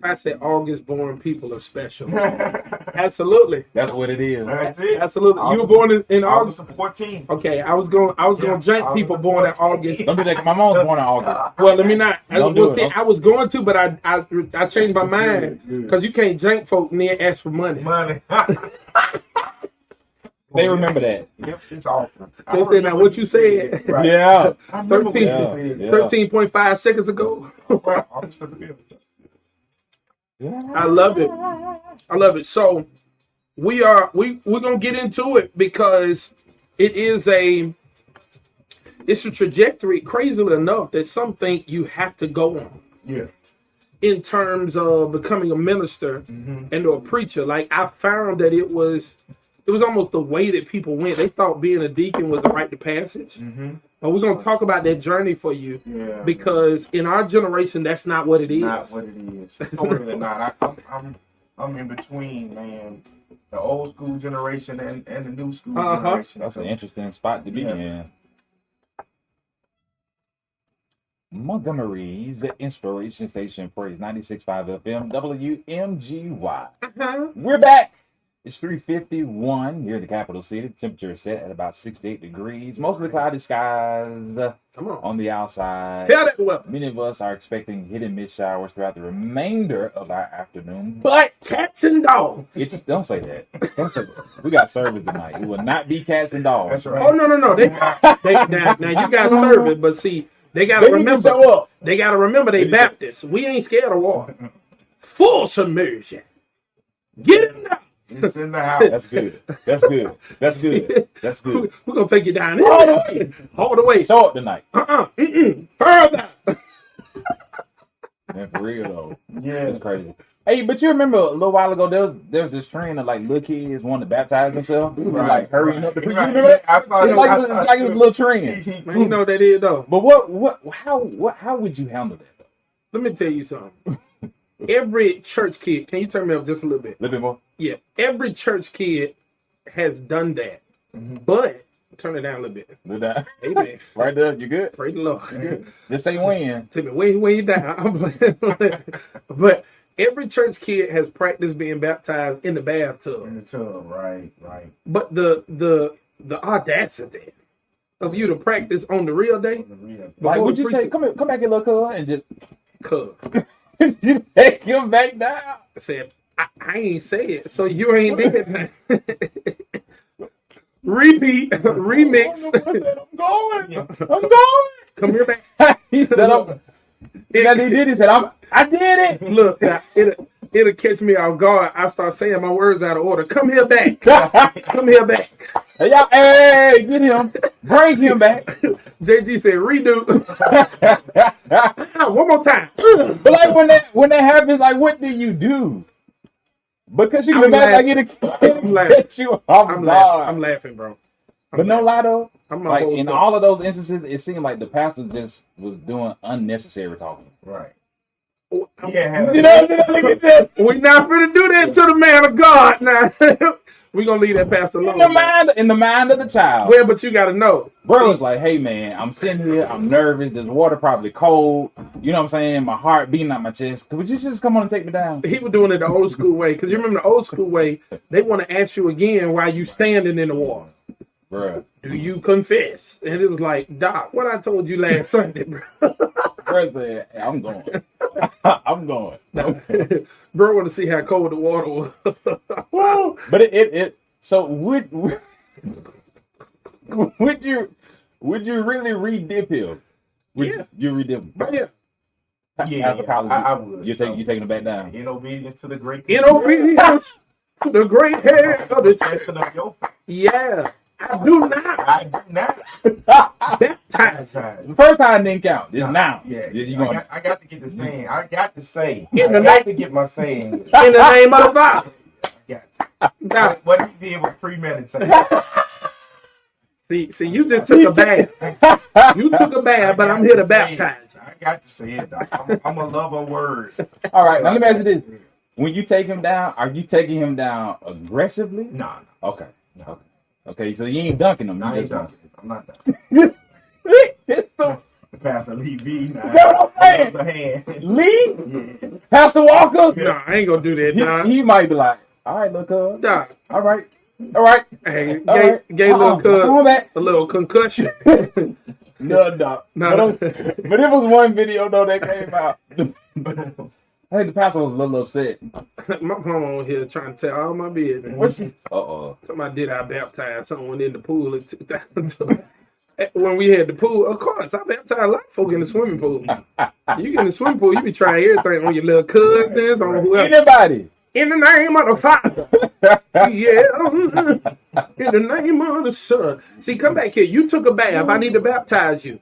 Speaker 1: I said August born people are special. Absolutely.
Speaker 3: That's what it is.
Speaker 4: That's it.
Speaker 1: Absolutely. You were born in August?
Speaker 4: August 14th.
Speaker 1: Okay, I was going to jank people born in August.
Speaker 3: Don't do that. My mom's born in August.
Speaker 1: Well, let me not.
Speaker 3: Don't do it.
Speaker 1: I was going to, but I changed my mind because you can't jank folk and then ask for money.
Speaker 4: Money.
Speaker 3: They remember that.
Speaker 4: Yep, it's awful.
Speaker 1: They said, now what you said
Speaker 4: Right.
Speaker 3: Yeah.
Speaker 4: I remember what you
Speaker 1: 13.
Speaker 4: said.
Speaker 3: Yeah.
Speaker 1: 13.5 seconds ago.
Speaker 4: Right, August the 5th.
Speaker 1: I love it. I love it. So we're gonna get into it because it's a trajectory, crazily enough, that some think you have to go on
Speaker 4: Yeah.
Speaker 1: in terms of becoming a minister and a preacher. Like I found that it was almost the way that people went. They thought being a deacon was the rite of passage. But we're gonna talk about that journey for you
Speaker 4: Yeah.
Speaker 1: because in our generation, that's not what it is.
Speaker 4: Not what it is. Totally not. I'm in between, man. The old school generation and the new school generation.
Speaker 3: That's an interesting spot to be
Speaker 4: Yeah.
Speaker 3: in. Montgomery's Inspiration Station Praise 96.5 FM WMGY. We're back. It's 3:51 here in the capital city. The temperature is set at about 68 degrees. Mostly cloudy skies
Speaker 1: Come on.
Speaker 3: on the outside.
Speaker 1: Tell that well.
Speaker 3: Many of us are expecting hit and miss showers throughout the remainder of our afternoon.
Speaker 1: But cats and dogs.
Speaker 3: Don't say that. Don't say that. We got service tonight. It will not be cats and dogs.
Speaker 4: That's right.
Speaker 1: Oh no. They now you guys serve it, but see, they gotta
Speaker 3: They need to
Speaker 1: remember.
Speaker 3: show up.
Speaker 1: They gotta remember they Baptists. We ain't scared of water. Full submersion. Get in there.
Speaker 4: It's in the house.
Speaker 3: That's good. That's good. That's good. That's good.
Speaker 1: We're gonna take you down there.
Speaker 3: All the way.
Speaker 1: All the way.
Speaker 3: Show up tonight.
Speaker 1: Further.
Speaker 3: Man, for real though.
Speaker 4: Yeah.
Speaker 3: It's crazy. Hey, but you remember a little while ago there was this trend of like little kids wanting to baptize themselves, and, like hurrying up the preacher. You remember that?
Speaker 4: I saw
Speaker 3: It's like it was a little trend.
Speaker 1: Man, you know what that is though.
Speaker 3: But how would you handle that though?
Speaker 1: Let me tell you something. Every church kid, can you turn me up just a little bit?
Speaker 3: A little bit more.
Speaker 1: Yeah, every church kid has done that, but turn it down a little bit.
Speaker 3: Do that.
Speaker 1: Amen.
Speaker 3: Right there. You good?
Speaker 1: Praise the Lord.
Speaker 3: Just say when.
Speaker 1: Tell me way down. I'm playing. But every church kid has practiced being baptized in the bathtub.
Speaker 4: In the tub, right.
Speaker 1: But the audacity of you to practice on the real day.
Speaker 3: Like,
Speaker 1: before
Speaker 3: would
Speaker 1: the
Speaker 3: you say,
Speaker 1: preacher-
Speaker 3: come back here, little cuz, and just
Speaker 1: Cuz.
Speaker 3: you take him back down?
Speaker 1: I said, I ain't say it, so you ain't did it. repeat, remix.
Speaker 3: I'm going.
Speaker 4: Yeah.
Speaker 3: I'm going.
Speaker 1: Come here back.
Speaker 3: He said, "I'm." He did. He said, I did it.
Speaker 1: Look, now, it'll catch me off guard. I start saying my words out of order. Come here back. Come here back.
Speaker 3: Hey, y'all, hey, get him. Bring him back.
Speaker 1: JG said redo. One more time.
Speaker 3: But like when that happens, like what do you do? Because you
Speaker 1: I'm
Speaker 3: can
Speaker 1: laughing.
Speaker 3: imagine like
Speaker 1: I'm laughing.
Speaker 3: catch you off
Speaker 1: I'm
Speaker 3: guard.
Speaker 1: laughing, bro.
Speaker 3: But no lie though,
Speaker 1: I'm
Speaker 3: like in all of those instances, it seemed like the pastor just was doing unnecessary talking.
Speaker 4: Right.
Speaker 1: Yeah.
Speaker 3: You know, look at that.
Speaker 1: We're not gonna do that to the man of God now. We're gonna leave that pastor alone.
Speaker 3: In the mind of the child.
Speaker 1: Well, but you gotta know.
Speaker 3: Bro was like, hey man, I'm sitting here, I'm nervous, this water probably cold. You know what I'm saying? My heart beating out my chest. Could you just come on and take me down?
Speaker 1: He was doing it the old school way. Because you remember the old school way, they want to ask you again while you standing in the water.
Speaker 3: Bro.
Speaker 1: Do you confess? And it was like, Doc, what I told you last Sunday, bro.
Speaker 3: Bro said, hey, I'm going. I'm going.
Speaker 1: Bro want to see how cold the water was.
Speaker 3: But it so would you really re-dip him?
Speaker 1: Yeah.
Speaker 3: You re-dip him?
Speaker 1: But yeah.
Speaker 4: Yeah,
Speaker 3: As a college,
Speaker 4: I would.
Speaker 3: You taking it back down.
Speaker 4: In obedience to the great.
Speaker 1: In obedience to the great head of the church.
Speaker 4: Blessing of your.
Speaker 1: Yeah. I do not
Speaker 4: I do not.
Speaker 1: baptize.
Speaker 3: The first time didn't count. It's now.
Speaker 4: Yeah,
Speaker 3: You going?
Speaker 4: I got to get the saying. I got to say.
Speaker 1: In
Speaker 4: I
Speaker 1: the
Speaker 4: got to get my saying.
Speaker 1: In the name of the Father.
Speaker 4: I got to.
Speaker 1: Now,
Speaker 4: What he did was premeditated.
Speaker 1: see, you just took a bath. You took a bath, but I'm here to baptize you.
Speaker 4: I got to say it, Doc. I'm a lover word.
Speaker 3: All right. Now let me ask you this: when you take him down, are you taking him down aggressively?
Speaker 4: No,
Speaker 3: Okay. Okay. So you ain't dunking him. You
Speaker 4: I ain't
Speaker 3: just
Speaker 4: dunking. I'm not dunking.
Speaker 3: the
Speaker 4: Pastor Lee B. Now,
Speaker 3: You know what I'm saying?
Speaker 4: on the hand.
Speaker 3: Lee,
Speaker 4: Yeah.
Speaker 3: Pastor Walker.
Speaker 1: No, I ain't gonna do that, Don.
Speaker 3: He might be like, all right, look, cuz.
Speaker 1: Doc,
Speaker 3: All right.
Speaker 1: hey,
Speaker 3: All right.
Speaker 1: gave little
Speaker 3: Come on
Speaker 1: cuz
Speaker 3: back.
Speaker 1: a little concussion.
Speaker 3: No, no.
Speaker 1: No.
Speaker 3: But it was one video though that came out. I think the pastor was a little upset.
Speaker 1: My mama on here trying to tell all my business.
Speaker 3: What she? Uh-oh.
Speaker 1: Somebody did I baptize someone in the pool in 2002. When we had the pool, of course, I baptized a lot of folk in the swimming pool. You get in the swimming pool, you be trying everything on your little cousins, on whoever.
Speaker 3: Anybody?
Speaker 1: In the name of the Father. Yeah. In the name of the Son. See, come back here. You took a bath. I need to baptize you.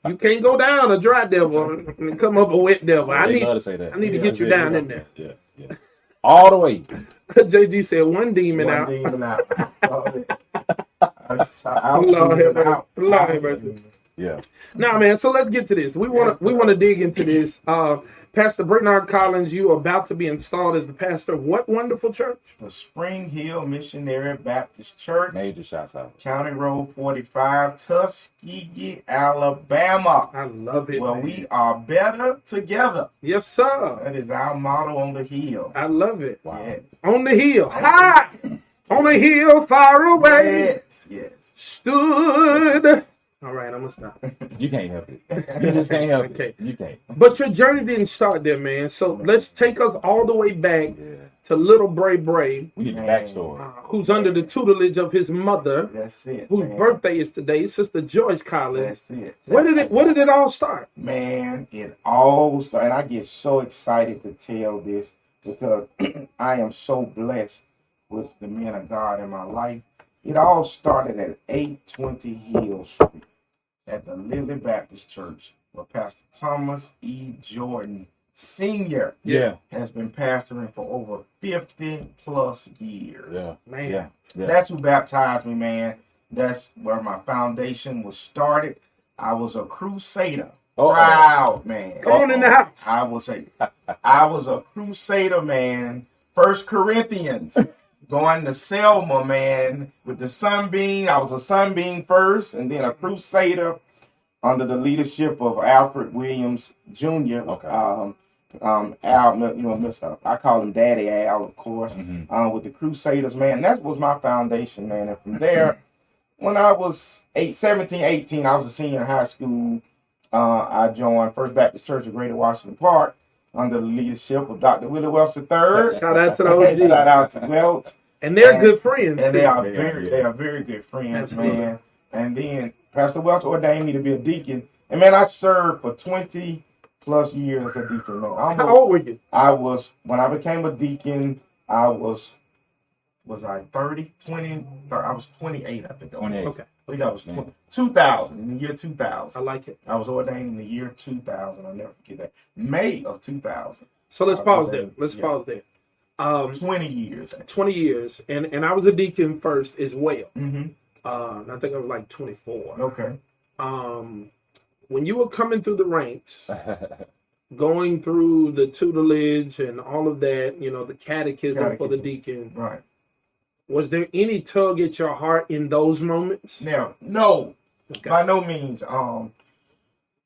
Speaker 1: You can't go down a dry devil and come up a wet devil.
Speaker 3: They love to say that.
Speaker 1: I need to get you down in there.
Speaker 3: Yeah. All the way.
Speaker 1: JG said one demon
Speaker 4: One
Speaker 1: out.
Speaker 4: demon out.
Speaker 1: Lord have mercy. Lord have mercy.
Speaker 3: Yeah.
Speaker 1: Now, man, so let's get to this. We want to dig into this. Pastor Bernard Collins, you are about to be installed as the pastor of what wonderful church?
Speaker 4: The Spring Hill Missionary Baptist Church,
Speaker 3: Major shots out.
Speaker 4: County Road 45, Tuskegee, Alabama.
Speaker 1: I love it.
Speaker 4: Well,
Speaker 1: man.
Speaker 4: we are better together.
Speaker 1: Yes, sir.
Speaker 4: That is our motto on the hill.
Speaker 1: I love it.
Speaker 3: Wow.
Speaker 4: Yes.
Speaker 1: On the hill, high, on the hill, far away,
Speaker 4: Yes.
Speaker 1: stood. All right, I'm gonna stop.
Speaker 3: You can't help it. You just can't help
Speaker 1: Okay.
Speaker 3: it. You can't.
Speaker 1: But your journey didn't start there, man. So let's take us all the way back to little Bray Bray,
Speaker 3: We need the backstory.
Speaker 1: who's under the tutelage of his mother,
Speaker 4: That's it.
Speaker 1: whose
Speaker 4: man.
Speaker 1: birthday is today, Sister Joyce Collins.
Speaker 4: That's it.
Speaker 1: Where did it all start?
Speaker 4: Man, it all started, and I get so excited to tell this because I am so blessed with the men of God in my life. It all started at 820 Hill Street at the Lily Baptist Church, where Pastor Thomas E. Jordan Sr.
Speaker 3: Yeah.
Speaker 4: has been pastoring for over 50 plus years.
Speaker 3: Yeah.
Speaker 1: Man.
Speaker 3: Yeah.
Speaker 4: That's who baptized me, man. That's where my foundation was started. I was a crusader.
Speaker 3: Uh-oh.
Speaker 4: Proud, man.
Speaker 1: Come on in the house.
Speaker 4: I was a crusader, man. First Corinthians. Going to Selma, man, with the Sunbeam. I was a Sunbeam first, and then a crusader under the leadership of Alfred Williams Jr.
Speaker 3: Okay.
Speaker 4: Al, Mr. I call him Daddy Al, of course.
Speaker 3: Mhm.
Speaker 4: With the Crusaders, man. That was my foundation, man. And from there, when I was 17, 18, I was a senior in high school. I joined First Baptist Church of Greater Washington Park under the leadership of Dr. Willie Welch III.
Speaker 1: Shout out to the OG.
Speaker 4: Shout out to Welch.
Speaker 1: And they're
Speaker 4: And-
Speaker 1: good friends.
Speaker 4: And
Speaker 1: too.
Speaker 4: they are
Speaker 3: Yeah.
Speaker 4: very good friends,
Speaker 1: Absolutely.
Speaker 4: man. And then Pastor Welch ordained me to be a deacon. And man, I served for 20 plus years as a deacon, man.
Speaker 1: How old were you?
Speaker 4: I was, when I became a deacon, I was I 30, 20, I was 28, I think.
Speaker 3: 28.
Speaker 1: Okay,
Speaker 4: I think I was 20, 2000, in the year 2000.
Speaker 1: I like it.
Speaker 4: I was ordained in the year 2000. I'll never forget that. May of 2000.
Speaker 1: So let's
Speaker 4: I was
Speaker 1: pause there.
Speaker 4: ordained,
Speaker 1: Let's
Speaker 4: yeah.
Speaker 1: pause there.
Speaker 4: 20 years.
Speaker 1: 20 years, and I was a deacon first as well.
Speaker 4: Mm-hmm.
Speaker 1: I think I was like 24.
Speaker 4: Okay.
Speaker 1: When you were coming through the ranks, going through the tutelage and all of that, you know, the catechism for the deacon,
Speaker 4: Right.
Speaker 1: was there any tug at your heart in those moments?
Speaker 4: Now, no,
Speaker 1: Okay.
Speaker 4: by no means.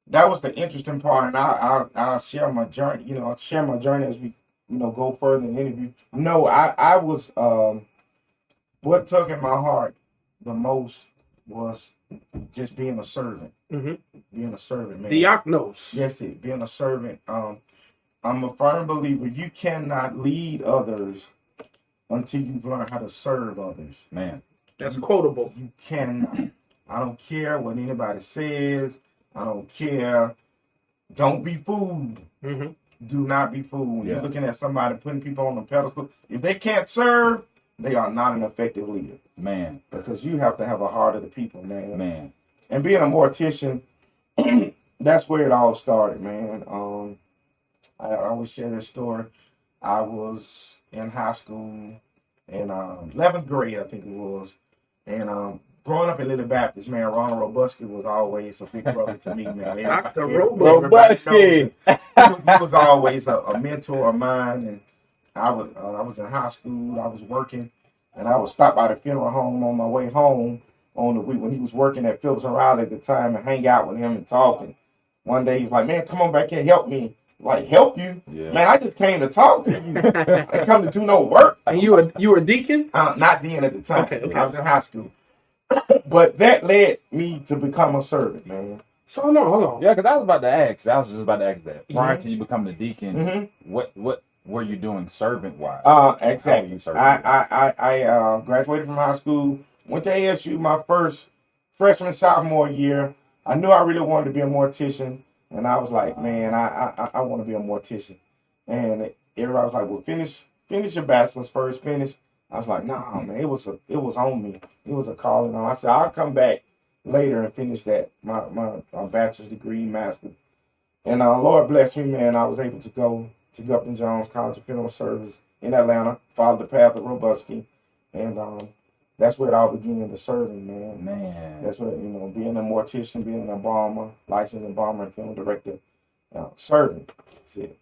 Speaker 4: That was the interesting part, and I'll share my journey. You know, I'll share my journey as we, you know, go further in the interview. No, I was what tugged at my heart the most was just being a servant.
Speaker 1: Mhm.
Speaker 4: Being a servant, man.
Speaker 1: Diakonos.
Speaker 4: Yes, being a servant. I'm a firm believer. You cannot lead others until you've learned how to serve others.
Speaker 3: Man.
Speaker 1: That's quotable.
Speaker 4: You cannot. I don't care what anybody says. I don't care. Don't be fooled.
Speaker 1: hmm
Speaker 4: Do not be fooled. When
Speaker 3: Yeah.
Speaker 4: you're looking at somebody putting people on the pedestal, if they can't serve, they are not an effective leader.
Speaker 3: Man.
Speaker 4: Because you have to have a heart of the people, man.
Speaker 3: Man.
Speaker 4: And being a mortician, that's where it all started, man. I always share this story. I was in high school in 11th grade, I think it was. And growing up in Little Baptist, man, Ronald Robusky was always a big brother to me, man.
Speaker 1: Dr.
Speaker 4: Everybody knows
Speaker 3: Robusky.
Speaker 4: he was always a mentor of mine. And I was in high school, I was working, and I would stop by the funeral home on my way home on the week when he was working at Phillips and Riley at the time and hang out with him and talking. One day he was like, man, come on back here, help me. Like, help you?
Speaker 3: Yeah.
Speaker 4: Man, I just came to talk to you. I didn't come to do no work.
Speaker 1: And you were a deacon?
Speaker 4: Not then at the time.
Speaker 1: Okay.
Speaker 4: I was in high school. But that led me to become a servant, man.
Speaker 1: So hold on.
Speaker 3: Yeah, because I was about to ask. I was just about to ask that. Prior
Speaker 1: Mhm.
Speaker 3: to you becoming a deacon,
Speaker 4: Mm-hmm.
Speaker 3: what were you doing servant wise?
Speaker 4: Exactly. I graduated from high school, went to ASU my first freshman, sophomore year. I knew I really wanted to be a mortician, and I was like, man, I want to be a mortician. And everybody was like, well, finish your bachelor's first, finish. I was like, nah, man, it was on me. It was a calling on. I said, I'll come back later and finish that, my bachelor's degree, master's. And Lord bless me, man, I was able to go to Upton Jones College of Funeral Service in Atlanta, follow the path of Robusky, and that's where it all began, the serving, man.
Speaker 3: Man.
Speaker 4: That's what, being a mortician, being an embalmer, licensed embalmer and film director, serving. That's it.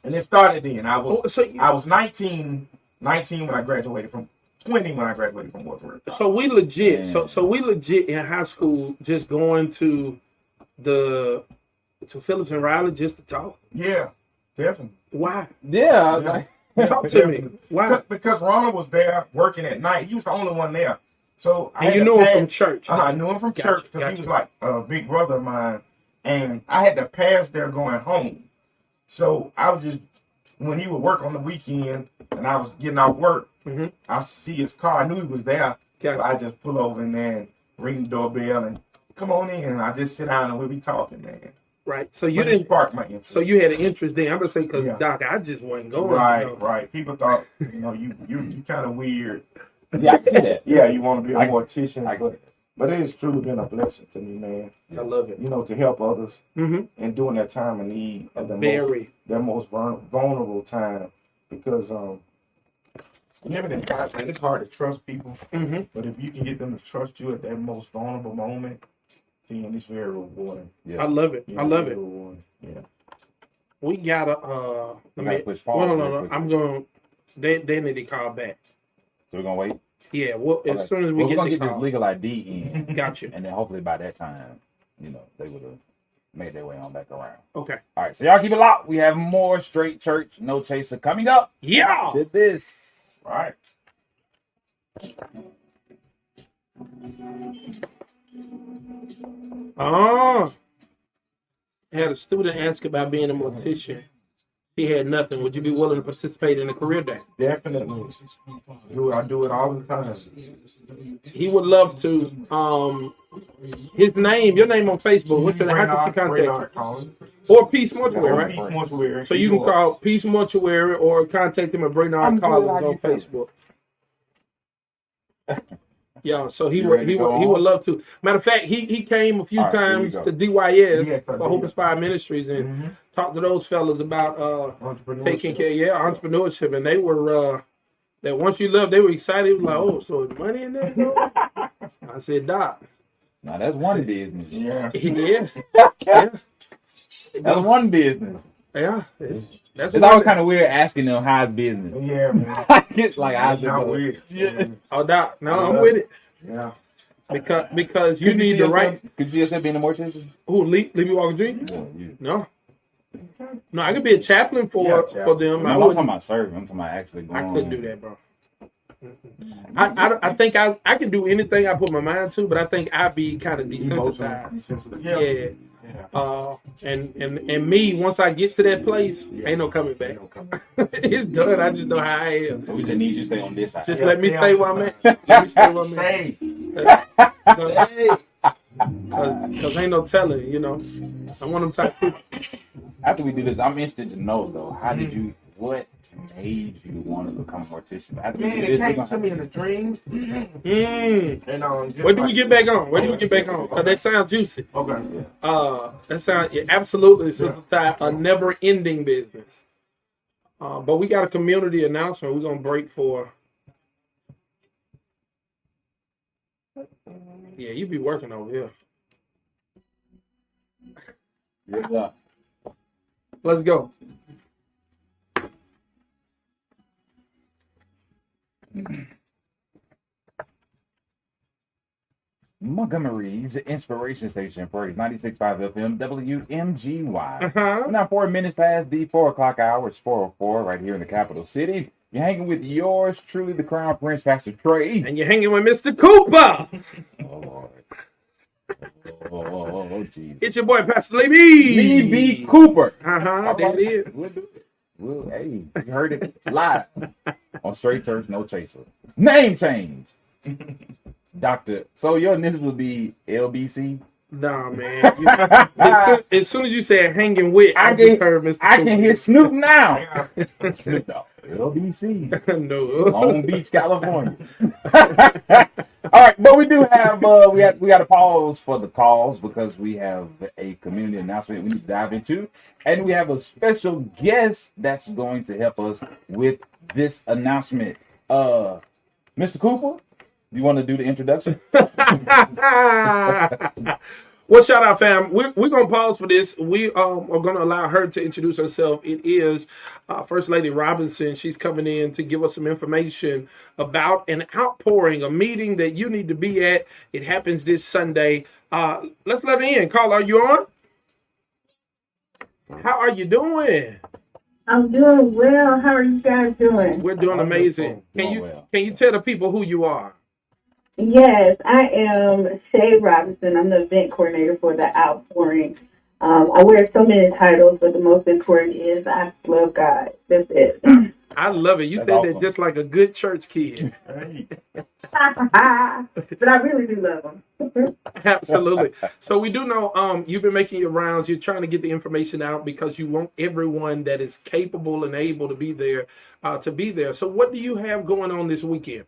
Speaker 4: And it started then. I was 19 when I graduated from 20 when I graduated from Wadsworth.
Speaker 1: So we legit.
Speaker 3: Man.
Speaker 1: So we legit in high school just going to Phillips and Riley just to talk.
Speaker 4: Yeah, definitely.
Speaker 1: Why?
Speaker 3: Yeah.
Speaker 4: Yeah.
Speaker 1: Talk to me. Why?
Speaker 4: Because Ronald was there working at night. He was the only one there. So
Speaker 1: And you knew him from church.
Speaker 4: I knew him from
Speaker 1: Gotcha,
Speaker 4: church because he was like a big brother of mine, and I had to pass there going home. So I was just, when he would work on the weekend and I was getting off work,
Speaker 1: Mhm.
Speaker 4: I see his car. I knew he was there, so
Speaker 1: Gotcha.
Speaker 4: I just pull over in there and ring the doorbell and come on in. And I just sit down and we'll be talking, man.
Speaker 1: Right. So you
Speaker 4: But it
Speaker 1: didn't.
Speaker 4: spark my interest.
Speaker 1: So you had an interest then. I'm gonna say because
Speaker 4: Yeah.
Speaker 1: Doc, I just wasn't going.
Speaker 4: Right. People thought, you kind of weird.
Speaker 3: Yeah, I can see that.
Speaker 4: Yeah, you want to be a
Speaker 3: I can-
Speaker 4: mortician,
Speaker 3: I can see
Speaker 4: but it has truly been a blessing to me, man.
Speaker 1: I love it.
Speaker 4: To help others
Speaker 1: Mm-hmm.
Speaker 4: and during that time of need, at their most vulnerable time, because living in times, man, it's hard to trust people.
Speaker 1: Mm-hmm.
Speaker 4: But if you can get them to trust you at that most vulnerable moment, then it's very rewarding.
Speaker 3: Yeah.
Speaker 1: I love it.
Speaker 4: Yeah,
Speaker 1: I love
Speaker 4: very
Speaker 1: it.
Speaker 4: rewarding. Yeah.
Speaker 1: We gotta.
Speaker 3: We gotta push pause
Speaker 1: No.
Speaker 3: real quick.
Speaker 1: I'm going. They need to call back.
Speaker 3: So we're gonna wait.
Speaker 1: Yeah. Well,
Speaker 3: Okay.
Speaker 1: as soon as we
Speaker 3: Well, we're
Speaker 1: get
Speaker 3: gonna
Speaker 1: the
Speaker 3: get this
Speaker 1: call.
Speaker 3: legal ID in,
Speaker 1: Got you.
Speaker 3: and then hopefully by that time, they would have made their way on back around.
Speaker 1: Okay.
Speaker 3: All right, so y'all keep it locked. We have more Straight Church No Chaser coming up.
Speaker 1: Yeah.
Speaker 3: Did this.
Speaker 4: All right.
Speaker 1: Oh. I had a student ask about being a mortician. he had nothing, would you be willing to participate in a career day?
Speaker 4: Definitely. I do it all the time.
Speaker 1: He would love to. Your name on Facebook. What's the, how can you contact you?
Speaker 4: Collins.
Speaker 1: Or Peace Mortuary, right?
Speaker 4: Peace Mortuary.
Speaker 1: So you can call Peace Mortuary or contact him at Brainard Collins on Facebook. Yeah, so he would love to. Matter of fact, he came a few times to DYS for Hope Inspired Ministries and talked to those fellas about taking care, entrepreneurship, and they were that once you left, they were excited. It was like, oh, so is money in there? Though? I said, Doc.
Speaker 3: Now that's one business.
Speaker 4: Yeah.
Speaker 1: Yeah.
Speaker 3: That's one business.
Speaker 1: Yeah. It's
Speaker 3: always kind of weird asking them how's business.
Speaker 4: Yeah, man.
Speaker 3: It's like how's
Speaker 4: Not
Speaker 3: it
Speaker 4: weird.
Speaker 3: Yeah.
Speaker 1: Oh, Doc. No, I'm with it.
Speaker 4: Yeah.
Speaker 1: Because you need the right.
Speaker 3: Could you see yourself being a mortician?
Speaker 1: Who, Lee Walker Jr.?
Speaker 3: Yeah, you.
Speaker 1: No. No, I could be a chaplain for them.
Speaker 3: I'm talking about serving. I'm talking about actually going.
Speaker 1: I couldn't do that, bro. I think I can do anything I put my mind to, but I think I'd be kind of desensitized. Yeah. And me, once I get to that place, ain't no coming back. It's done. I just know how I am.
Speaker 3: So we just need you to stay on this side.
Speaker 1: Just let me stay where I'm at. Let me stay where I'm at. Because ain't no telling, you know. I want them type people.
Speaker 3: After we do this, I'm interested to know though, what made you want to become a mortician?
Speaker 4: Man, it came to me in a dream. And
Speaker 1: where do we get back on? Because they sound juicy.
Speaker 4: Okay.
Speaker 1: That sound absolutely, Sister Ty, a never-ending business. But we got a community announcement we're gonna break for. Yeah, you be working over here.
Speaker 3: Yeah.
Speaker 1: Let's go.
Speaker 3: Montgomery's Inspiration Station for 96.5 FM WMGY.
Speaker 1: Uh-huh.
Speaker 3: Now 4 minutes past the 4 o'clock hour. It's 4:04 right here in the capital city. You're hanging with yours truly, the Crown Prince, Pastor Trey.
Speaker 1: And you're hanging with Mr. Cooper.
Speaker 3: Oh, Lord. Oh, jeez.
Speaker 1: It's your boy, Pastor Lee
Speaker 3: B. Cooper.
Speaker 1: Uh-huh, there it is.
Speaker 3: We'll do it. Well, hey, you heard it live on Straight Church, No Chaser. Name change. Doctor. So your initials would be LBC?
Speaker 1: Nah, man. As soon as you said hanging with, I just heard Mr.
Speaker 3: I
Speaker 1: Cooper.
Speaker 3: can hear Snoop now. Snoop Dogg. LBC.
Speaker 1: No.
Speaker 3: Long Beach, California. All right, but we do have we got to pause for the calls because we have a community announcement we need to dive into, and we have a special guest that's going to help us with this announcement. Mr. Cooper, you want to do the introduction?
Speaker 1: Well, shout out, fam. We're going to pause for this. We are going to allow her to introduce herself. It is First Lady Robinson. She's coming in to give us some information about an outpouring, a meeting that you need to be at. It happens this Sunday. Let's let her in. Carla, are you on? How are you doing?
Speaker 5: I'm doing well. How are you guys doing?
Speaker 1: We're doing amazing. Can you tell the people who you are?
Speaker 5: Yes, I am Shay Robinson. I'm the event coordinator for the Outpouring. I wear so many titles, but the most important is I love God. That's it.
Speaker 1: I love it. You said awesome. That just like a good church kid.
Speaker 5: But I really do love them.
Speaker 1: Absolutely. So we do know you've been making your rounds. You're trying to get the information out because you want everyone that is capable and able to be there to be there. So what do you have going on this weekend?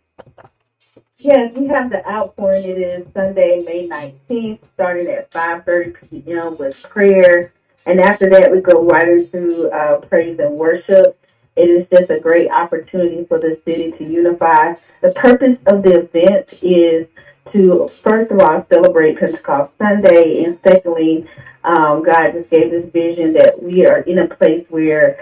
Speaker 5: Yes, we have the Outpouring. It is Sunday, May 19th, starting at 5:30 p.m. with prayer. And after that, we go right into praise and worship. It is just a great opportunity for the city to unify. The purpose of the event is to, first of all, celebrate Pentecost Sunday. And secondly, God just gave this vision that we are in a place where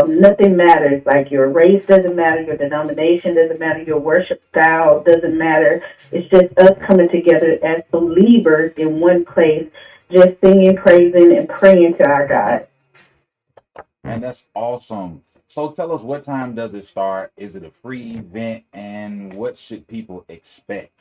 Speaker 5: nothing matters. Like your race doesn't matter, your denomination doesn't matter, your worship style doesn't matter. It's just us coming together as believers in one place, just singing, praising, and praying to our God.
Speaker 3: And that's awesome. So tell us, what time does it start? Is it a free event? And what should people expect?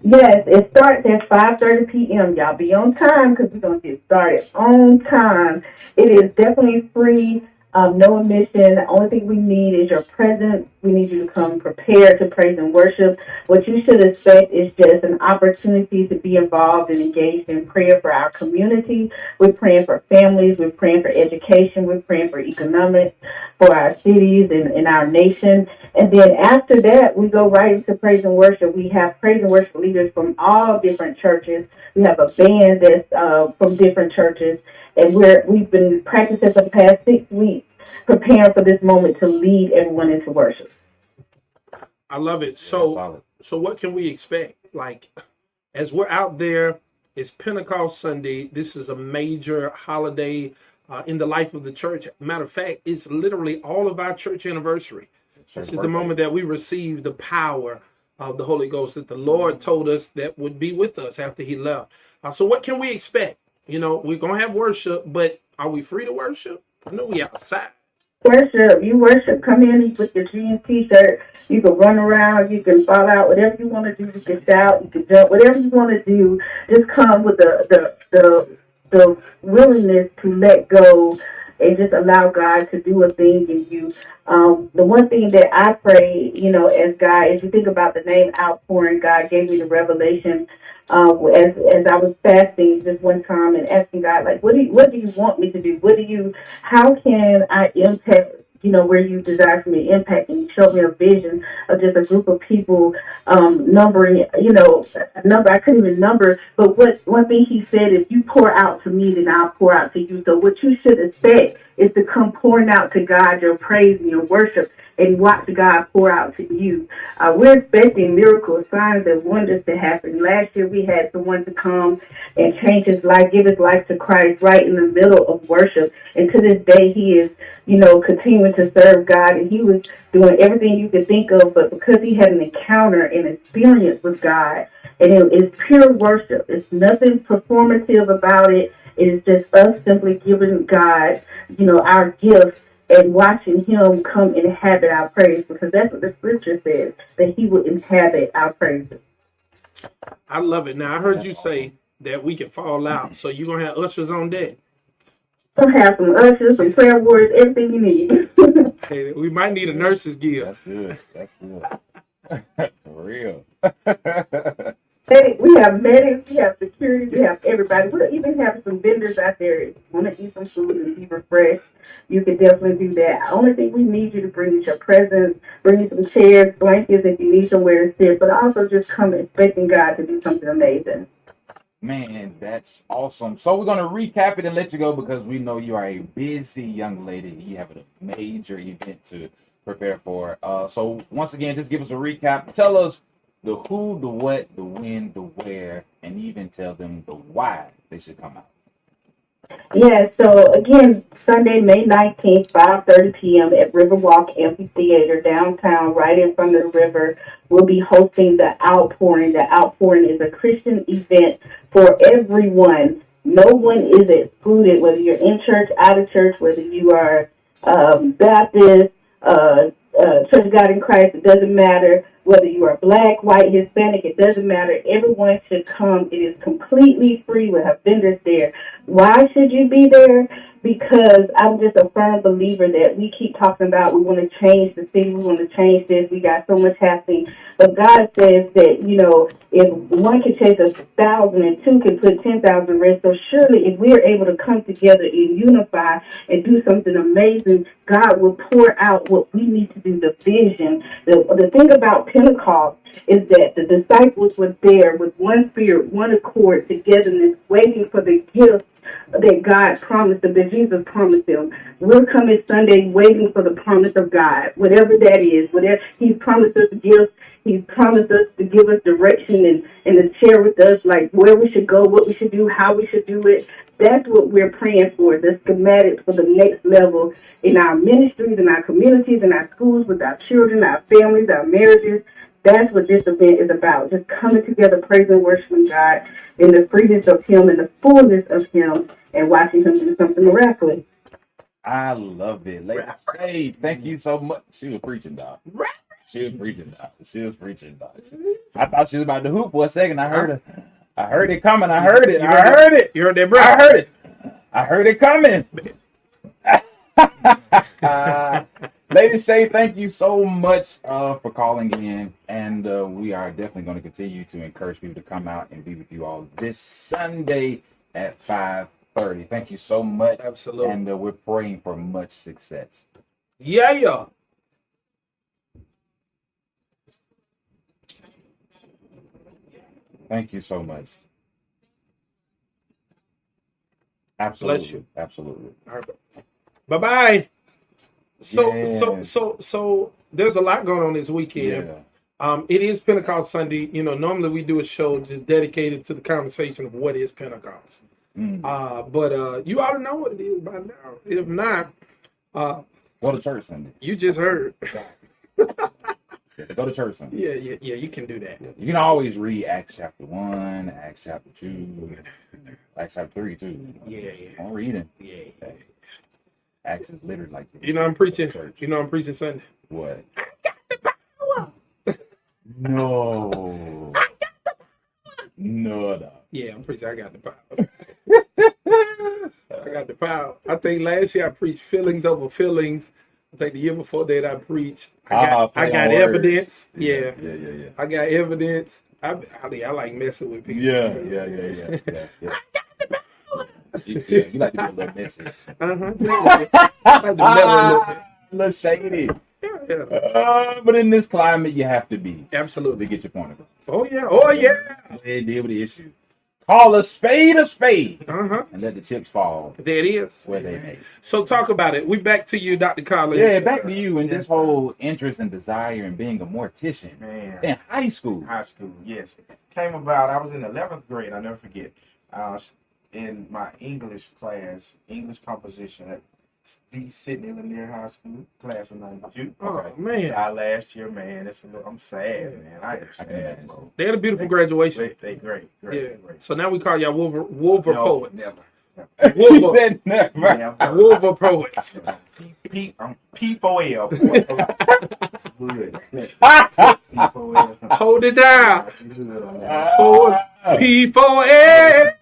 Speaker 5: Yes, it starts at 5:30 p.m. Y'all be on time because we're gonna get started on time. It is definitely free, no admission. The only thing we need is your presence. We need you to come prepared to praise and worship. What you should expect is just an opportunity to be involved and engaged in prayer for our community. We're praying for families. We're praying for education. We're praying for economics for our cities and our nation. And then after that, we go right into praise and worship. We have praise and worship leaders from all different churches. We have a band that's from different churches, and we've been practicing for the past 6 weeks, preparing for this moment to lead everyone into worship.
Speaker 1: I love it.
Speaker 3: Yeah,
Speaker 1: So,
Speaker 3: solid.
Speaker 1: so what can we expect? Like, as we're out there, it's Pentecost Sunday. This is a major holiday in the life of the church. Matter of fact, it's literally all of our church anniversary. This is the moment that we receive the power of the Holy Ghost that the Lord told us that would be with us after He left. So, what can we expect? You know, we're gonna have worship, but are we free to worship? I know we outside.
Speaker 5: Worship, you worship. Come in with your jeans t-shirt. You can run around. You can fall out. Whatever you want to do. You can shout. You can jump. Whatever you want to do. Just come with the willingness to let go and just allow God to do a thing in you. The one thing that I pray, as God, as you think about the name outpouring, God gave me the revelation as I was fasting just one time and asking God, like, what do you want me to do? How can I impact, where you desire for me to impact? And you showed me a vision of just a group of people, numbering, a number I couldn't even number. But one thing he said is, you pour out to me, then I'll pour out to you. So what you should expect is to come pouring out to God your praise and your worship, and watch God pour out to you. We're expecting miracles, signs, and wonders to happen. Last year we had someone to come and change his life, give his life to Christ right in the middle of worship. And to this day he is, continuing to serve God, and he was doing everything you could think of, but because he had an encounter and experience with God, and it is pure worship. It's nothing performative about it. It is just us simply giving God, our gifts and watching him come inhabit our praise, because that's what the scripture says, that he will inhabit our praises.
Speaker 1: I love it. Now I heard
Speaker 3: That's
Speaker 1: you say
Speaker 3: awesome.
Speaker 1: that we can fall out, so you're gonna have ushers on deck.
Speaker 5: We'll have some ushers, some prayer warriors, everything you need.
Speaker 1: Hey, we might
Speaker 3: That's
Speaker 1: need a
Speaker 3: good.
Speaker 1: nurse's gift.
Speaker 3: That's good. That's good. For real.
Speaker 5: We have medics, we have security, we have everybody. We'll even have some vendors out there. If you want to eat some food and be refreshed, you can definitely do that. The only thing we need you to bring is your presence, bring you some chairs, blankets if you need somewhere to sit, but also just come expecting God to do something amazing.
Speaker 3: Man, that's awesome. So we're gonna recap it and let you go because we know you are a busy young lady. You have a major event to prepare for. So once again, just give us a recap. Tell us the who, the what, the when, the where, and even tell them the why they should come out.
Speaker 5: Yeah, so again, Sunday, May 19th, 5:30 p.m. at Riverwalk Amphitheater downtown, right in front of the river. We'll be hosting the Outpouring. The Outpouring is a Christian event for everyone. No one is excluded, whether you're in church, out of church, whether you are Baptist, Church of God in Christ, it doesn't matter. Whether you are black, white, Hispanic, it doesn't matter. Everyone should come. It is completely free. We have vendors there. Why should you be there? Because I'm just a firm believer that we keep talking about we want to change the city, we want to change this, we got so much happening. But God says that, if one can chase 1,000 and two can put 10,000 to rest, so surely if we're able to come together and unify and do something amazing, God will pour out what we need to do, the vision. The thing about Pentecost is that the disciples were there with one spirit, one accord, togetherness, waiting for the gift that God promised them, that Jesus promised them. We're coming Sunday waiting for the promise of God, whatever that is, whatever He's promised us gifts. He's promised us to give us direction and to share with us like where we should go, what we should do, how we should do it. That's what we're praying for, the schematics for the next level in our ministries, in our communities, in our schools, with our children, our families, our marriages. That's what this event is about, just coming together, praising, worshiping God in the freeness of Him and the fullness of Him, and watching Him do something miraculous.
Speaker 3: I love it. Hey, thank you so much. She was preaching, dog. She was preaching, dog. I thought she was about to hoop for a second. I heard it coming. I heard it.
Speaker 1: You
Speaker 3: I heard it.
Speaker 1: You heard that,
Speaker 3: I
Speaker 1: bro?
Speaker 3: heard it. I heard it coming. Lady Shay, thank you so much for calling in. And we are definitely going to continue to encourage people to come out and be with you all this Sunday at 5:30. Thank you so much.
Speaker 1: Absolutely.
Speaker 3: And we're praying for much success.
Speaker 1: Yeah.
Speaker 3: Thank you so much. Absolutely.
Speaker 1: Bless you.
Speaker 3: Absolutely.
Speaker 1: All right. Bye-bye.
Speaker 3: Yeah.
Speaker 1: So there's a lot going on this weekend.
Speaker 3: Yeah.
Speaker 1: It is Pentecost Sunday. You know, normally we do a show just dedicated to the conversation of what is Pentecost.
Speaker 3: Mm.
Speaker 1: But you ought to know what it is by now. If not,
Speaker 3: Go to church Sunday.
Speaker 1: you just heard.
Speaker 3: Go to church Sunday.
Speaker 1: Yeah, you can do that.
Speaker 3: You can always read Acts chapter 1, Acts chapter 2, Acts chapter 3 too.
Speaker 1: Yeah.
Speaker 3: I'm reading.
Speaker 1: Yeah.
Speaker 3: Acts is literally like this.
Speaker 1: You know I'm preaching.
Speaker 3: Church.
Speaker 1: You know I'm preaching Sunday.
Speaker 3: What? No. No.
Speaker 1: Yeah, I'm preaching. I got the power. I got the power. I think last year I preached feelings over feelings. I think the year before that I preached. I got
Speaker 3: play on
Speaker 1: evidence.
Speaker 3: words.
Speaker 1: Yeah.
Speaker 3: Yeah.
Speaker 1: I got evidence. I like messing with people.
Speaker 3: Yeah. You like to be a little messy.
Speaker 1: I like to level
Speaker 3: A little shady.
Speaker 1: Yeah.
Speaker 3: But in this climate, you have to be
Speaker 1: Absolutely.
Speaker 3: to get your point across.
Speaker 1: Oh yeah.
Speaker 3: Deal with the issue. Call a spade,
Speaker 1: Uh-huh.
Speaker 3: and let the chips fall
Speaker 1: There it is.
Speaker 3: where they may.
Speaker 1: So talk about it. We back to you, Dr. Collins.
Speaker 3: Yeah, back to you and
Speaker 4: Yes,
Speaker 3: this whole interest and desire in being a mortician
Speaker 4: Man.
Speaker 3: in high school.
Speaker 4: High school, yes. Came about, I was in 11th grade, I'll never forget. In my English class, English composition at the Sidney Lanier High School, class of 92.
Speaker 1: Oh
Speaker 4: It's
Speaker 1: man.
Speaker 4: our last year, man. I'm sad, man. I am
Speaker 3: I can
Speaker 4: sad,
Speaker 3: imagine.
Speaker 4: bro.
Speaker 1: They had a beautiful graduation.
Speaker 4: They great.
Speaker 1: Yeah.
Speaker 4: Great.
Speaker 1: So now we call y'all Wolver
Speaker 4: No,
Speaker 1: poets.
Speaker 4: Never.
Speaker 3: He
Speaker 1: Wolver,
Speaker 3: said never.
Speaker 4: Never.
Speaker 1: Wolver poets.
Speaker 4: I'm P4L. Good. P4L.
Speaker 1: Hold it down.
Speaker 4: Good on that.
Speaker 1: Hold P4A.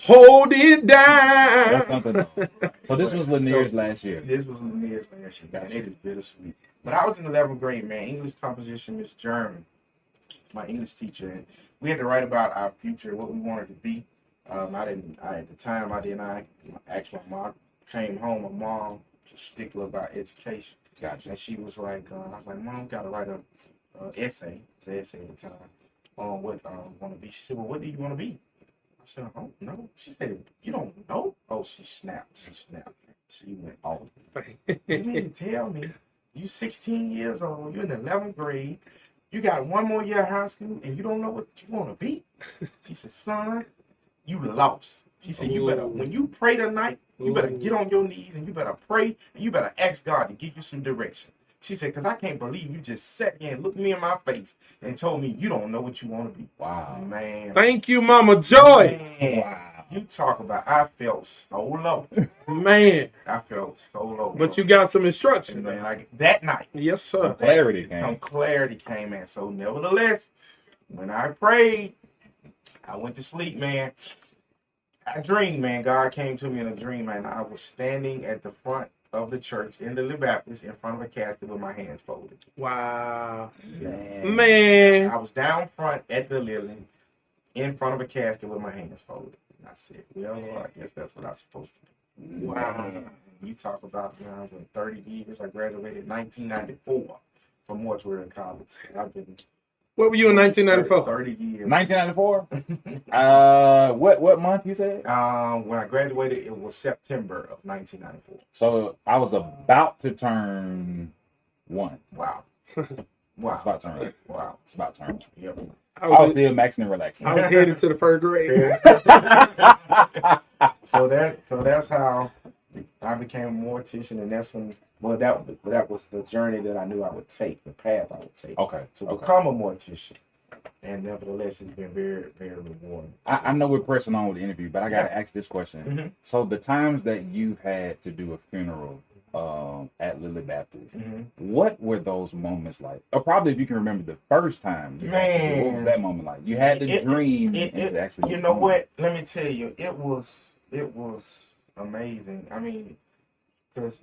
Speaker 1: Hold it
Speaker 3: That's
Speaker 1: down.
Speaker 3: something. So this was Lanier's last year.
Speaker 4: This was Lanier's last year, man. It is bittersweet. But I was in 11th grade, man. English composition, Miss German, my English teacher, and we had to write about our future, what we wanted to be. At the time, I asked my mom, came home, my mom was a stickler about education.
Speaker 3: Gotcha.
Speaker 4: And she was like, I was like, Mom, got to write a essay. It was an essay at the time on what I want to be. She said, well, what do you want to be? I said, I don't know. She said, you don't know? Oh, she snapped. She went off. You mean to tell me you 16 years old, you're in the 11th grade, you got one more year of high school, and you don't know what you want to be? She said, son, you lost. She said, you better, when you pray tonight, you better get on your knees and you better pray and you better ask God to give you some direction. She said, because I can't believe you just sat here and looked me in my face and told me you don't know what you want to be.
Speaker 3: Wow.
Speaker 4: Man.
Speaker 1: Thank you, Mama Joy.
Speaker 4: Man.
Speaker 3: Wow.
Speaker 4: You talk about, I felt so low.
Speaker 1: Man.
Speaker 4: I felt so low.
Speaker 1: But you got some instruction,
Speaker 4: man,
Speaker 1: man.
Speaker 4: like that night.
Speaker 1: Yes, sir.
Speaker 3: Clarity
Speaker 4: Some
Speaker 3: came.
Speaker 4: clarity came in. So nevertheless, when I prayed, I went to sleep, man. I dreamed, man. God came to me in a dream, man. I was standing at the front of the church in the Little Baptist in front of a casket with my hands folded.
Speaker 1: Wow.
Speaker 3: Man.
Speaker 1: Man.
Speaker 4: I was down front at the lily in front of a casket with my hands folded. And I said, well, Lord, I guess that's what I'm supposed to do.
Speaker 1: Wow.
Speaker 4: You talk about, man, I've been 30 years. I graduated in 1994 from Mortuary College. I've been
Speaker 1: What were you in 1994?
Speaker 4: 30 years.
Speaker 3: 1994. What month you said?
Speaker 4: When I graduated, it was September of 1994.
Speaker 3: So I was about to turn 1.
Speaker 4: Wow.
Speaker 3: It's
Speaker 4: Wow.
Speaker 3: about to turn.
Speaker 4: Wow.
Speaker 3: It's about to turn.
Speaker 4: Yep.
Speaker 1: I
Speaker 3: I was
Speaker 1: was,
Speaker 3: still maxing and relaxing.
Speaker 1: I was headed to the first grade.
Speaker 4: So that's how I became a mortician, and that's when that was the journey that I knew I would take, the path I would take
Speaker 3: Okay.
Speaker 4: to
Speaker 3: Okay.
Speaker 4: become a mortician. And nevertheless, it's been very, very rewarding.
Speaker 3: I know we're pressing on with the interview, but I got to ask this question.
Speaker 4: Mhm.
Speaker 3: So the times that you've had to do a funeral, at Lily Baptist.
Speaker 4: Mhm.
Speaker 3: What were those moments like? Or probably if you can remember the first time you had to do it, what was that moment like? You had the dream and to actually
Speaker 4: you know what? Let me tell you, it was amazing. I mean, because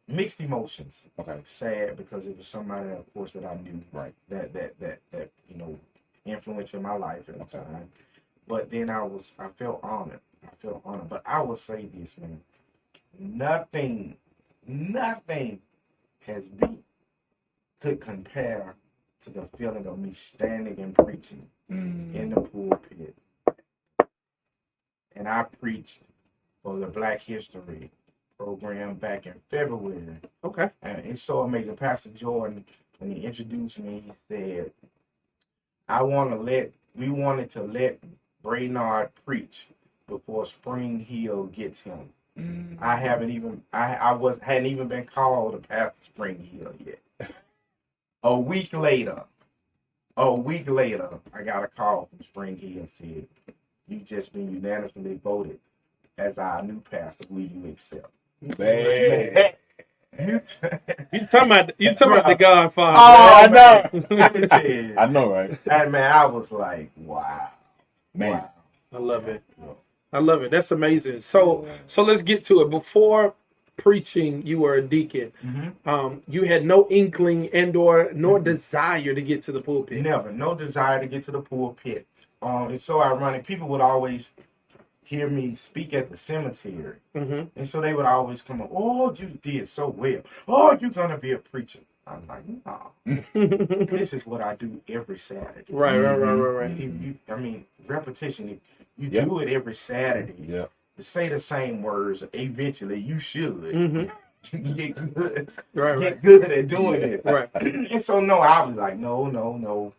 Speaker 4: mixed emotions.
Speaker 3: Okay.
Speaker 4: Sad because it was somebody, of course, that I knew,
Speaker 3: Right.
Speaker 4: that influential in my life at the
Speaker 3: Okay.
Speaker 4: time. But then I felt honored. But I will say this, man. Nothing has could compare to the feeling of me standing and preaching in the pulpit. And I preached for the Black History program back in February.
Speaker 1: Okay.
Speaker 4: And it's so amazing. Pastor Jordan, when he introduced me, he said, we wanted to let Brainard preach before Spring Hill gets him. I hadn't even been called to pastor Spring Hill yet. A week later, I got a call from Spring Hill and said, "You've just been unanimously voted as our new pastor. Will you accept?"
Speaker 3: Man.
Speaker 1: You talking about the Godfather?
Speaker 4: Oh,
Speaker 3: I know.
Speaker 4: Let me tell you.
Speaker 3: I know, right?
Speaker 4: And man, I was like, wow.
Speaker 3: Man.
Speaker 4: Wow.
Speaker 1: I love it. I love it. That's amazing. So let's get to it. Before preaching, you were a deacon.
Speaker 4: Mm-hmm.
Speaker 1: You had no inkling nor desire to get to the pulpit.
Speaker 4: Never. No desire to get to the pulpit. It's so ironic. People would always hear me speak at the cemetery.
Speaker 1: Mm-hmm.
Speaker 4: And so they would always come up, "Oh, you did so well. Oh, you're going to be a preacher." I'm like, "No. This is what I do every Saturday."
Speaker 1: Right.
Speaker 4: I mean, repetition. If you
Speaker 3: Yep.
Speaker 4: do it every Saturday,
Speaker 3: Yeah.
Speaker 4: to say the same words, eventually you should
Speaker 1: Mm-hmm.
Speaker 4: get good.
Speaker 1: Right.
Speaker 4: Get good at doing it.
Speaker 1: Right.
Speaker 4: And so no, I was like, no.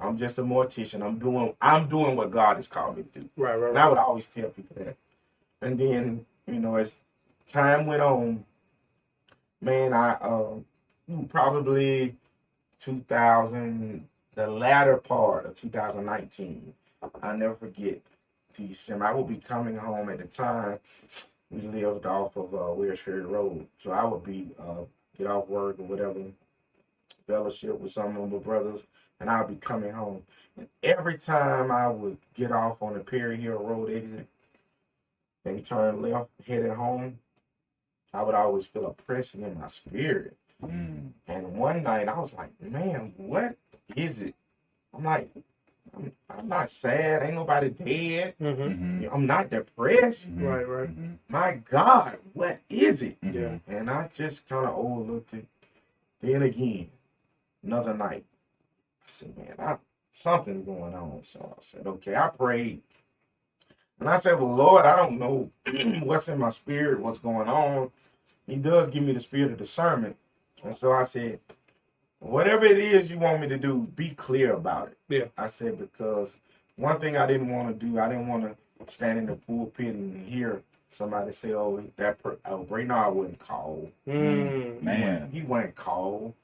Speaker 4: I'm just a mortician. I'm doing what God has called me to do.
Speaker 1: Right.
Speaker 4: And I would always tell people that. And then, as time went on, man, I probably 2000, the latter part of 2019, I'll never forget December. I would be coming home at the time. We lived off of Weir's Ferry Road. So I would be get off work or whatever, fellowship with some of my brothers, and I'll be coming home. And every time I would get off on the Perry Hill Road exit and turn left, headed home, I would always feel a pressing in my spirit. And one night I was like, man, what is it? I'm like, I'm not sad. Ain't nobody dead.
Speaker 1: Mm-hmm.
Speaker 4: I'm not depressed.
Speaker 1: Right.
Speaker 4: My God, what is it?
Speaker 1: Yeah.
Speaker 4: And I just kind of overlooked it. Then again, another night, I said, man, something's going on. So I said, okay, I prayed. And I said, well, Lord, I don't know what's in my spirit, what's going on. He does give me the spirit of discernment. And so I said, whatever it is you want me to do, be clear about it.
Speaker 1: Yeah.
Speaker 4: I said, because one thing I didn't want to do, I didn't want to stand in the pulpit and hear somebody say, Brainard wasn't called.
Speaker 3: Man.
Speaker 4: He wasn't called.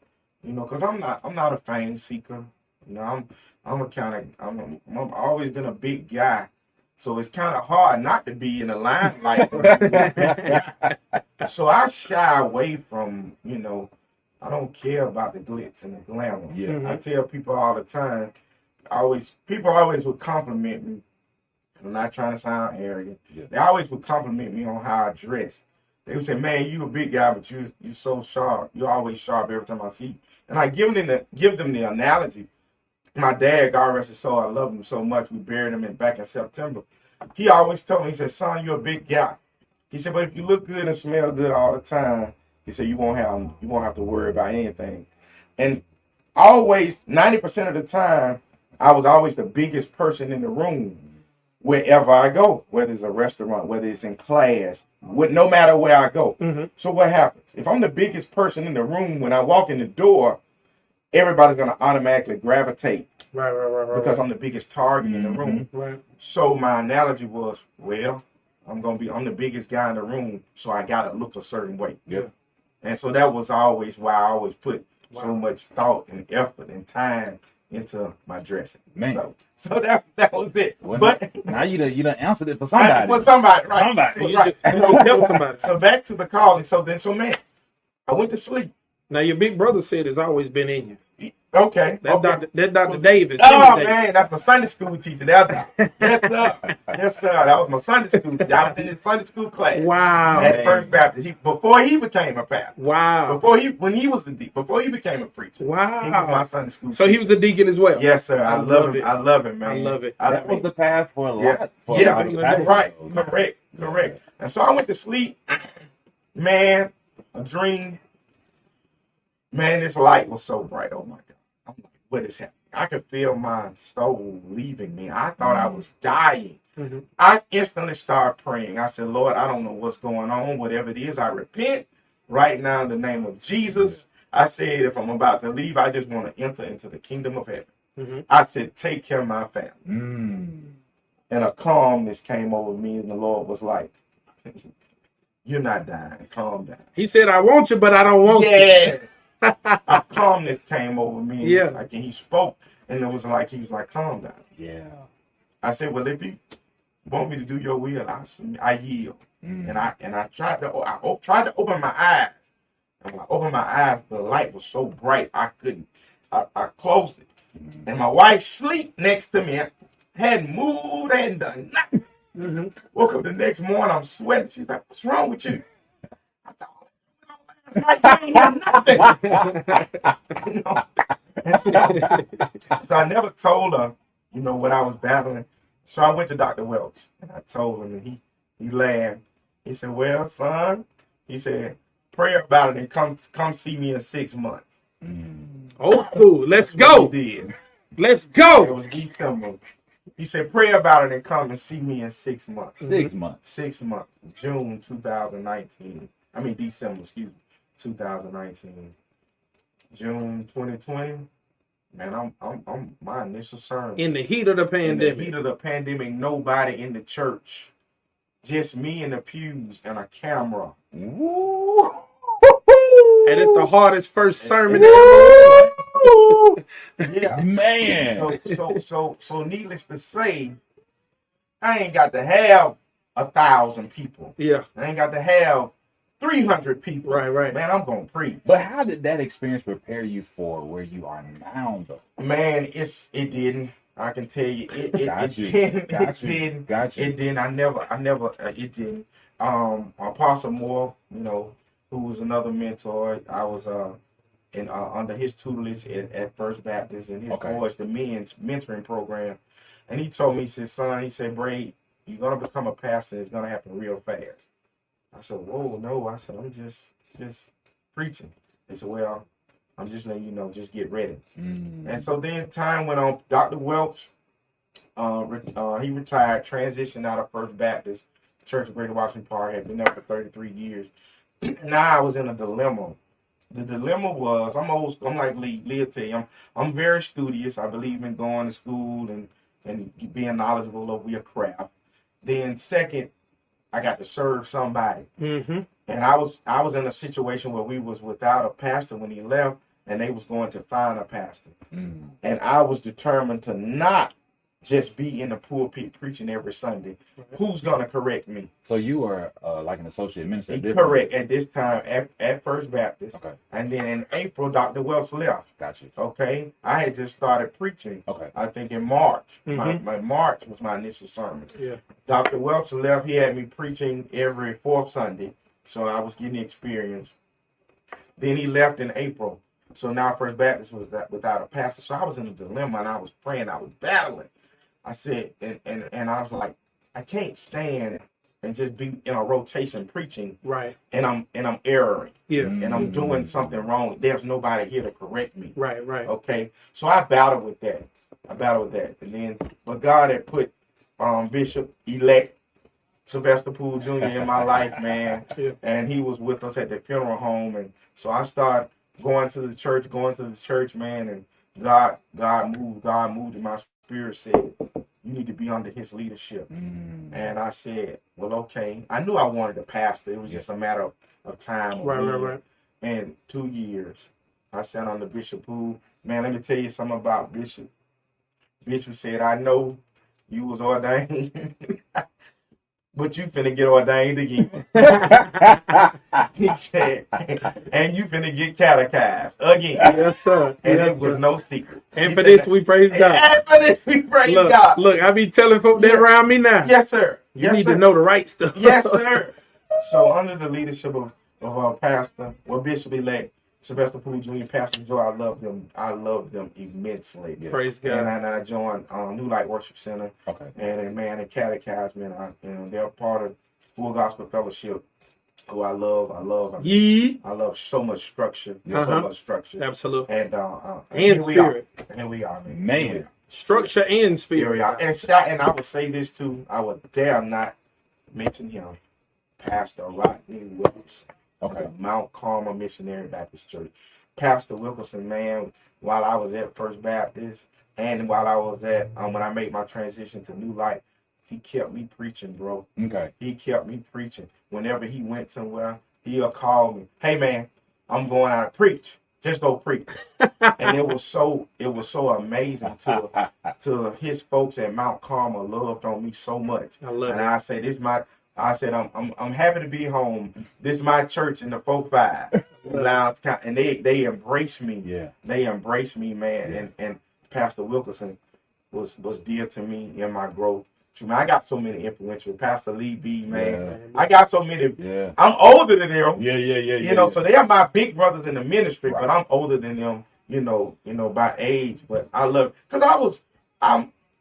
Speaker 4: Because I'm not a fame seeker. I'm always been a big guy. So it's kind of hard not to be in the limelight. So I shy away from, I don't care about the glitz and the glamour.
Speaker 3: Yeah.
Speaker 4: I tell people all the time, people always would compliment me. I'm not trying to sound arrogant.
Speaker 3: Yeah.
Speaker 4: They always would compliment me on how I dress. They would say, man, you a big guy, but you so sharp. You're always sharp every time I see you. And I give them the analogy. My dad, God rest his soul, I love him so much. We buried him back in September. He always told me, he said, son, you're a big guy. He said, but if you look good and smell good all the time, he said, you won't have to worry about anything. And always, 90% of the time, I was always the biggest person in the room wherever I go, whether it's a restaurant, whether it's in class, no matter where I go.
Speaker 1: Mm-hmm.
Speaker 4: So what happens? If I'm the biggest person in the room, when I walk in the door, everybody's going to automatically gravitate.
Speaker 1: Right.
Speaker 4: Because I'm the biggest target in the room.
Speaker 1: Right.
Speaker 4: So my analogy was, well, I'm the biggest guy in the room, so I got to look a certain way.
Speaker 3: Yeah.
Speaker 4: And so that was always why I always put so much thought and effort and time into my dressing.
Speaker 2: Man.
Speaker 4: So that was it.
Speaker 2: Well,
Speaker 4: But
Speaker 2: now you done answered it for somebody.
Speaker 4: for somebody, right?
Speaker 2: Somebody.
Speaker 1: You
Speaker 4: Right.
Speaker 1: just- you help somebody.
Speaker 4: So back to the calling. So man, I went to sleep.
Speaker 1: Now your big brother said it's always been in you.
Speaker 4: Okay.
Speaker 1: That
Speaker 4: okay.
Speaker 1: Dr. Davis.
Speaker 4: Oh
Speaker 1: Jimmy Davis.
Speaker 4: man, that's my Sunday school teacher. Yes sir, yes sir. That was my Sunday school teacher. I was in his Sunday school class
Speaker 1: Wow.
Speaker 4: at First Baptist. Before he became a pastor,
Speaker 1: Wow.
Speaker 4: before he became a preacher, he was my
Speaker 1: Wow.
Speaker 4: Sunday school.
Speaker 1: So he was a deacon as well.
Speaker 4: Yes sir. I love him.
Speaker 1: it.
Speaker 4: I love him, man.
Speaker 1: I love it.
Speaker 4: I
Speaker 2: That was the path for a lot.
Speaker 4: Yeah.
Speaker 2: For
Speaker 4: Yeah,
Speaker 2: a lot of pastors.
Speaker 4: right. Correct. And so I went to sleep. Man, a dream. Man, this light was so bright. Oh my God. I'm like, what is happening? I could feel my soul leaving me. I thought I was dying.
Speaker 1: Mhm.
Speaker 4: I instantly started praying. I said, Lord, I don't know what's going on. Whatever it is, I repent right now in the name of Jesus. I said, if I'm about to leave, I just want to enter into the kingdom of heaven.
Speaker 1: Mhm.
Speaker 4: I said, take care of my family.
Speaker 2: Mm.
Speaker 4: And a calmness came over me, and the Lord was like, you're not dying. Calm down.
Speaker 1: He said, I want you, but I don't want
Speaker 4: Yes. A calmness came over me. And
Speaker 1: Yeah.
Speaker 4: and he spoke, and it was like, he was like, calm down.
Speaker 2: Yeah.
Speaker 4: I said, well, if you want me to do your will, I yield.
Speaker 2: Mm.
Speaker 4: And I tried to open my eyes. And when I opened my eyes, the light was so bright I couldn't. I closed it. And my wife sleep next to me. Hadn't moved, hadn't done nothing.
Speaker 1: Mhm.
Speaker 4: Woke up the next morning, I'm sweating. She's like, what's wrong with you? I thought, last night you ain't have nothing. You know? And so I never told her, what I was battling. So I went to Dr. Welch and I told him, and he laughed. He said, well, son, he said, pray about it and come see me in 6 months.
Speaker 1: Old school. Let's
Speaker 4: That's what
Speaker 1: go.
Speaker 4: he did.
Speaker 1: Let's
Speaker 4: It
Speaker 1: go.
Speaker 4: was December. He said, pray about it and come and see me in 6 months.
Speaker 2: 6 months.
Speaker 4: 6 months. June 2019. I mean December, 2019. June 2020. Man, I'm my initial sermon.
Speaker 1: In the heat of the
Speaker 4: In the
Speaker 1: pandemic.
Speaker 4: heat of the pandemic, nobody in the church. Just me in the pews and a camera.
Speaker 2: Woo.
Speaker 1: And it's the hardest first sermon
Speaker 2: Woo.
Speaker 4: Yeah.
Speaker 2: Man.
Speaker 4: So needless to say, I ain't got to have 1,000 people.
Speaker 1: Yeah.
Speaker 4: I ain't got to have 300 people.
Speaker 1: Right.
Speaker 4: Man, I'm gonna preach.
Speaker 2: But how did that experience prepare you for where you are now, though?
Speaker 4: Man, it didn't. I can tell you, it
Speaker 2: Got you.
Speaker 4: didn't.
Speaker 2: Got
Speaker 4: It
Speaker 2: you.
Speaker 4: didn't.
Speaker 2: Got you.
Speaker 4: It didn't. I never. It didn't. Apostle Moore, who was another mentor. I was under his tutelage at First Baptist, and his
Speaker 2: Okay.
Speaker 4: boys, the men's mentoring program. And he told me, he said, son, he said, Braid, you're gonna become a pastor. It's gonna happen real fast. I said, whoa, no. I said, I'm just preaching. They said, well, I'm just letting you know, just get ready.
Speaker 2: Mm.
Speaker 4: And so then time went on. Dr. Welch, he retired, transitioned out of First Baptist Church of Greater Washington Park, had been there for 33 years. Now I was in a dilemma. The dilemma was, I'm like Leah tell you, I'm very studious. I believe in going to school and being knowledgeable of your craft. Then second, I got to serve somebody.
Speaker 1: Mm-hmm.
Speaker 4: And I was in a situation where we was without a pastor when he left, and they was going to find a pastor.
Speaker 2: Mm.
Speaker 4: And I was determined to not just be in the pulpit preaching every Sunday. Who's gonna correct me?
Speaker 2: So you were like an associate minister. at this
Speaker 4: Correct. At this time at First Baptist.
Speaker 2: point? Okay.
Speaker 4: And then in April, Dr. Welch left.
Speaker 2: Got you.
Speaker 4: Okay. I had just started preaching,
Speaker 2: Okay.
Speaker 4: I think in March.
Speaker 1: Mhm.
Speaker 4: My March was my initial sermon.
Speaker 1: Yeah.
Speaker 4: Dr. Welch left. He had me preaching every fourth Sunday. So I was getting experience. Then he left in April. So now First Baptist was without a pastor. So I was in a dilemma, and I was praying. I was battling. I said, and I was like, I can't stand and just be in a rotation preaching,
Speaker 1: Right.
Speaker 4: and I'm erroring,
Speaker 1: Yeah.
Speaker 4: and I'm doing something wrong. There's nobody here to correct me.
Speaker 1: Right.
Speaker 4: Okay, so I battled with that. And then, but God had put Bishop elect Sylvester Poole Jr. in my life, man.
Speaker 1: Yeah.
Speaker 4: And he was with us at the funeral home, and so I started going to the church, man, and God moved, and my spirit said, you need to be under his leadership.
Speaker 2: Mm.
Speaker 4: And I said, well, okay. I knew I wanted a pastor. It was just a matter of time.
Speaker 1: Right.
Speaker 4: And 2 years, I sat under Bishop Poole. Man, let me tell you something about Bishop. Bishop said, I know you was ordained, but you finna get ordained again. He said, and you finna get catechized again.
Speaker 1: Yes, sir.
Speaker 4: And
Speaker 1: Yes,
Speaker 4: it was
Speaker 1: sir.
Speaker 4: no secret.
Speaker 1: And
Speaker 4: He
Speaker 1: for
Speaker 4: said
Speaker 1: this, we praise God.
Speaker 4: And for this, we praise
Speaker 1: Look,
Speaker 4: God.
Speaker 1: look, I be telling folks that
Speaker 4: Yeah.
Speaker 1: around me now.
Speaker 4: Yes, sir.
Speaker 1: You
Speaker 4: Yes,
Speaker 1: need
Speaker 4: sir.
Speaker 1: to know the right stuff.
Speaker 4: Yes, sir. So under the leadership of our pastor, Bishop-elect Sylvester Poole Jr., Pastor Joe, I love them. I love them immensely.
Speaker 1: Praise God.
Speaker 4: And I joined New Light Worship Center.
Speaker 3: Okay.
Speaker 4: And man, and catechizement. They're part of Full Gospel Fellowship, who I love.
Speaker 1: Ye.
Speaker 4: I love so much structure.
Speaker 1: Uh-huh.
Speaker 4: So much structure.
Speaker 1: Absolutely.
Speaker 4: And
Speaker 1: And
Speaker 4: here we are.
Speaker 1: spirit.
Speaker 4: Here we are, man.
Speaker 3: Man.
Speaker 4: Here we are.
Speaker 1: Structure and
Speaker 4: Here we
Speaker 1: spirit.
Speaker 4: are. And I would say this too. I would dare not mention him, Pastor Rodney Wilkerson.
Speaker 3: Okay.
Speaker 4: of Mount Carmel Missionary Baptist Church. Pastor Wilkerson, man, while I was at First Baptist and while I was at, when I made my transition to New Light, he kept me preaching, bro.
Speaker 3: Okay.
Speaker 4: He kept me preaching. Whenever he went somewhere, he'll call me, hey, man, I'm going out to preach. Just go preach. And it was so amazing to his folks at Mount Carmel loved on me so much.
Speaker 1: I love
Speaker 4: And
Speaker 1: it.
Speaker 4: I said, I'm happy to be home. This is my church in the 4-5 lounge, and they embraced me.
Speaker 3: Yeah.
Speaker 4: They embraced me, man.
Speaker 3: Yeah.
Speaker 4: And Pastor Wilkerson was dear to me in my growth. I got so many influential. Pastor Lee B, man. I got so many.
Speaker 3: Yeah.
Speaker 4: I'm older than them.
Speaker 3: Yeah.
Speaker 4: You know, so they are my big brothers in the ministry,
Speaker 3: Right.
Speaker 4: but I'm older than them, you know, by age. But I love, because I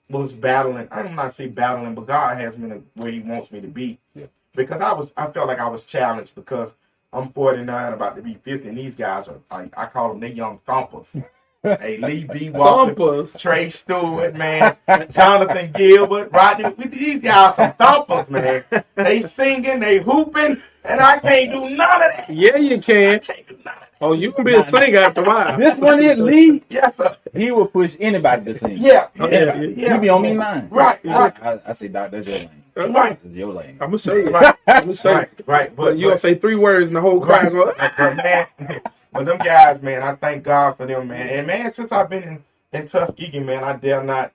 Speaker 4: was battling. I'm not saying battling, but God has me where He wants me to be.
Speaker 3: Yeah.
Speaker 4: Because I felt like I was challenged because I'm 49, about to be 50, and these guys are, I call them, they young thumpers. Hey, Lee B. Walker,
Speaker 1: Thumpers.
Speaker 4: Trey Stewart, man, Jonathan Gilbert, Rodney. These guys some thumpers, man. They singing, they hooping, and I can't do none of that.
Speaker 1: Yeah, you
Speaker 4: I
Speaker 1: can.
Speaker 4: can't do none of that.
Speaker 1: Oh, you can be a singer after a while.
Speaker 3: This one is Lee.
Speaker 4: Yes, sir.
Speaker 3: He will push anybody to sing.
Speaker 4: Yeah,
Speaker 3: Anybody.
Speaker 4: yeah.
Speaker 3: He be on me mind.
Speaker 4: Right, right,
Speaker 3: I say, Doc, that's your lane.
Speaker 4: right,
Speaker 3: That's your lane.
Speaker 1: I'm gonna show you.
Speaker 4: right,
Speaker 1: I'm gonna show you.
Speaker 4: right.
Speaker 1: But you gonna say 3 words and the whole crowd go,
Speaker 4: But man, but them guys, man, I thank God for them, man. And man, since I've been in Tuskegee, man, I dare not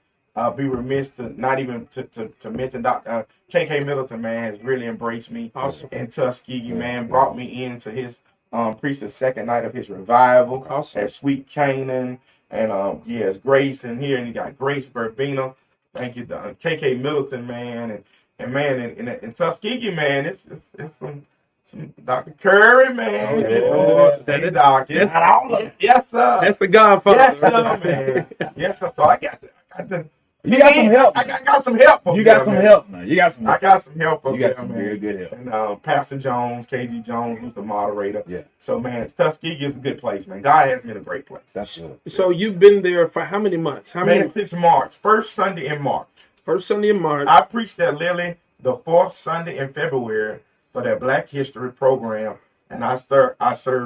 Speaker 4: be remiss to not even to mention Dr. KK Middleton, man, has really embraced me
Speaker 1: Awesome.
Speaker 4: in Tuskegee, man, brought me into his preached the second night of his revival
Speaker 1: Awesome.
Speaker 4: at Sweet Canaan, and it's Grace in here, and you got Grace Verbena. Thank you, KK Middleton, man, and man, in Tuskegee, man, it's some Dr. Curry, man.
Speaker 3: Oh, yeah.
Speaker 4: Hey, Doc.
Speaker 1: That's-
Speaker 4: Not all of it. Yes, sir.
Speaker 1: That's the Godfather.
Speaker 4: Yes, sir, man. Yes, sir. So I got the.
Speaker 3: You got some help.
Speaker 4: I got some help. over
Speaker 3: You got
Speaker 4: there,
Speaker 3: some
Speaker 4: man.
Speaker 3: help now. You got some
Speaker 4: I
Speaker 3: help.
Speaker 4: got some help over
Speaker 3: You got
Speaker 4: there,
Speaker 3: some
Speaker 4: man.
Speaker 3: very good help.
Speaker 4: And Pastor Jones, KG Jones, who's the moderator.
Speaker 3: Yeah.
Speaker 4: So, man, Tuskegee is a good place, man. God has me in a great place.
Speaker 3: That's good.
Speaker 1: So you've been there for how many months? How
Speaker 4: Man,
Speaker 1: many?
Speaker 4: it's March, first Sunday in March.
Speaker 1: First Sunday in March.
Speaker 4: I preached at Lily the 4th Sunday in February for their Black History program, and I started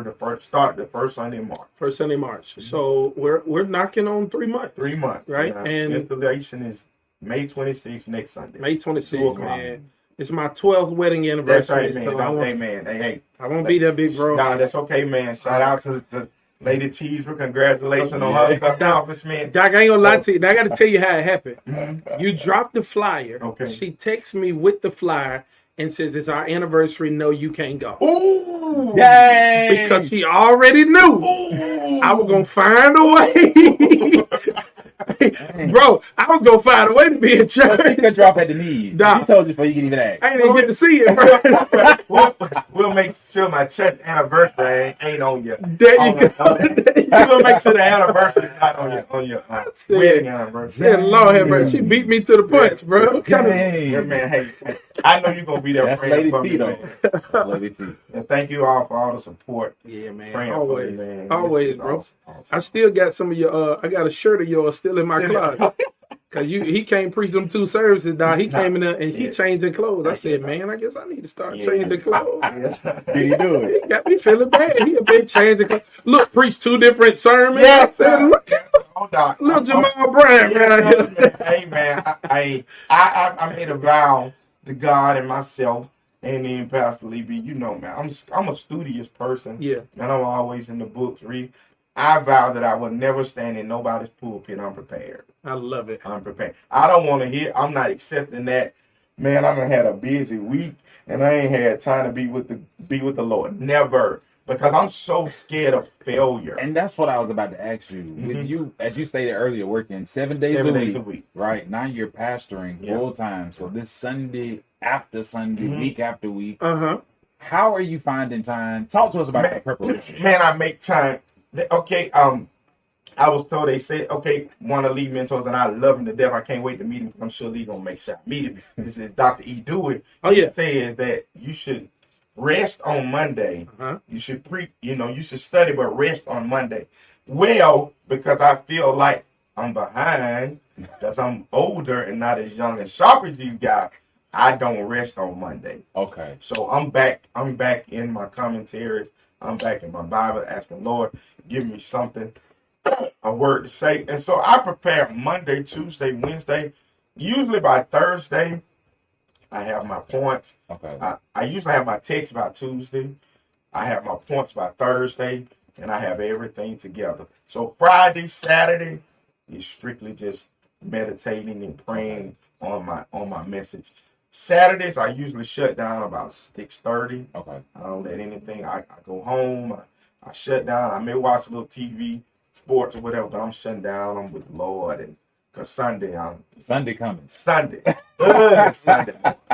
Speaker 4: the first Sunday in March.
Speaker 1: First Sunday in March. So we're knocking on 3 months.
Speaker 4: 3 months,
Speaker 1: Right,
Speaker 4: Now,
Speaker 1: and-
Speaker 4: installation is May 26th next Sunday.
Speaker 1: May
Speaker 4: 2
Speaker 1: 26th,
Speaker 4: o'clock.
Speaker 1: man. It's my 12th wedding
Speaker 4: That's
Speaker 1: anniversary.
Speaker 4: right, man.
Speaker 1: So
Speaker 4: Hey,
Speaker 1: I won't be there, big bro.
Speaker 4: Nah, that's okay, man. Shout out to Lady Cheever. Congratulations on
Speaker 3: Yeah.
Speaker 4: her accomplishment.
Speaker 1: Doc, I ain't gonna lie to you. I got to tell you how it happened.
Speaker 4: Mhm.
Speaker 1: You dropped the flyer.
Speaker 4: Okay.
Speaker 1: She texts me with the flyer and says, "It's our anniversry. No, you can't go."
Speaker 4: Ooh!
Speaker 3: Dang.
Speaker 1: Because she already knew
Speaker 4: Ooh!
Speaker 1: I was gonna find a way. Bro, I was gonna find a way to be in
Speaker 3: She
Speaker 1: church.
Speaker 3: could drop at the knees.
Speaker 1: Nah.
Speaker 3: He told you before you can even ask.
Speaker 1: I ain't even get to see it, bro.
Speaker 4: We'll make sure my church anniversary ain't on you.
Speaker 1: There you go.
Speaker 4: We'll make sure the anniversary is not on your
Speaker 1: Said-
Speaker 4: wedding anniversary.
Speaker 1: Said, Lord have mercy. She beat me to the punch, bro. What kind of-
Speaker 4: Yeah,
Speaker 3: Dang.
Speaker 4: man, hey, I know you're gonna be there
Speaker 3: That's
Speaker 4: praying
Speaker 3: Lady
Speaker 4: for
Speaker 3: T,
Speaker 4: me,
Speaker 3: though.
Speaker 4: man.
Speaker 3: That's Lady T.
Speaker 4: And thank you all for all the support.
Speaker 1: Yeah, man.
Speaker 4: Praying
Speaker 1: Always.
Speaker 4: for me, man.
Speaker 1: Always,
Speaker 4: This is
Speaker 1: bro.
Speaker 4: awesome.
Speaker 1: I still got some of your I got a shirt of yours still in my closet. Cause he can't preach them 2 services, dog. He came in there and he
Speaker 4: Yeah.
Speaker 1: changing clothes. I said, man, I guess I need to start
Speaker 4: Yeah.
Speaker 1: changing clothes.
Speaker 3: Did he do it?
Speaker 1: He got me feeling bad. He a big changing clothes. Look, preach 2 different sermons.
Speaker 4: Yes,
Speaker 1: I said,
Speaker 4: sir.
Speaker 1: look at
Speaker 4: Hold on.
Speaker 1: little Jamal Bryant right here.
Speaker 4: Hey, man, I made a vow to God and myself, and then Pastor Lee B. You know, man, I'm a studious person.
Speaker 1: Yeah.
Speaker 4: And I'm always in the books, I vow that I will never stand in nobody's pulpit unprepared.
Speaker 1: I love it.
Speaker 4: Unprepared. I don't want to hear. I'm not accepting that. Man, I done had a busy week and I ain't had time to be with the Lord. Never. Because I'm so scared of failure.
Speaker 3: And that's what I was about to ask you. With you, as you stated earlier, working 7 days,
Speaker 4: 7
Speaker 3: a,
Speaker 4: days
Speaker 3: week,
Speaker 4: a week.
Speaker 3: right? Now you're pastoring
Speaker 4: Yeah.
Speaker 3: full time. So this Sunday after Sunday, week after week,
Speaker 1: Uh-huh.
Speaker 3: how are you finding time? Talk to us about that preparation.
Speaker 4: Man, I make time. Okay, I was told, they said, okay, one of the lead mentors, and I love him to death. I can't wait to meet him because I'm sure Lee gonna make sure I meet him. This is Dr. E. Dewey.
Speaker 1: Oh, yeah.
Speaker 4: He says that you should rest on Monday.
Speaker 1: Uh-huh.
Speaker 4: You should you should study but rest on Monday. Well, because I feel like I'm behind, because I'm older and not as young and sharp as these guys, I don't rest on Monday.
Speaker 3: Okay.
Speaker 4: So I'm back in my commentaries. I'm back in my Bible asking Lord, give me something, a word to say. And so I prepare Monday, Tuesday, Wednesday. Usually by Thursday, I have my points.
Speaker 3: Okay.
Speaker 4: I usually have my text by Tuesday. I have my points by Thursday, and I have everything together. So Friday, Saturday is strictly just meditating and praying on my message. Saturdays I usually shut down about 6:30.
Speaker 3: Okay.
Speaker 4: I don't let anything. I go home. I shut down. I may watch a little TV, sports or whatever, but I'm shutting down. I'm with the Lord, and because Sunday
Speaker 3: coming.
Speaker 4: Sunday.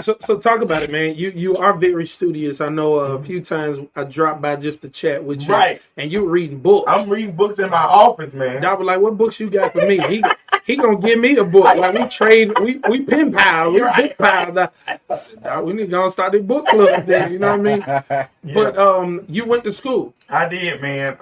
Speaker 1: So talk about it, man. You are very studious. I know a few times I dropped by just to chat with you.
Speaker 4: Right.
Speaker 1: And you reading books.
Speaker 4: I'm reading books in my office, man.
Speaker 1: Doc was like, "What books you got for me?" He gonna give me a book. Like we trade, we pen pile, we book pile. I said, "Doc, we need to go and start the book club there." You know what I mean?
Speaker 4: Yeah.
Speaker 1: But you went to school.
Speaker 4: I did, man.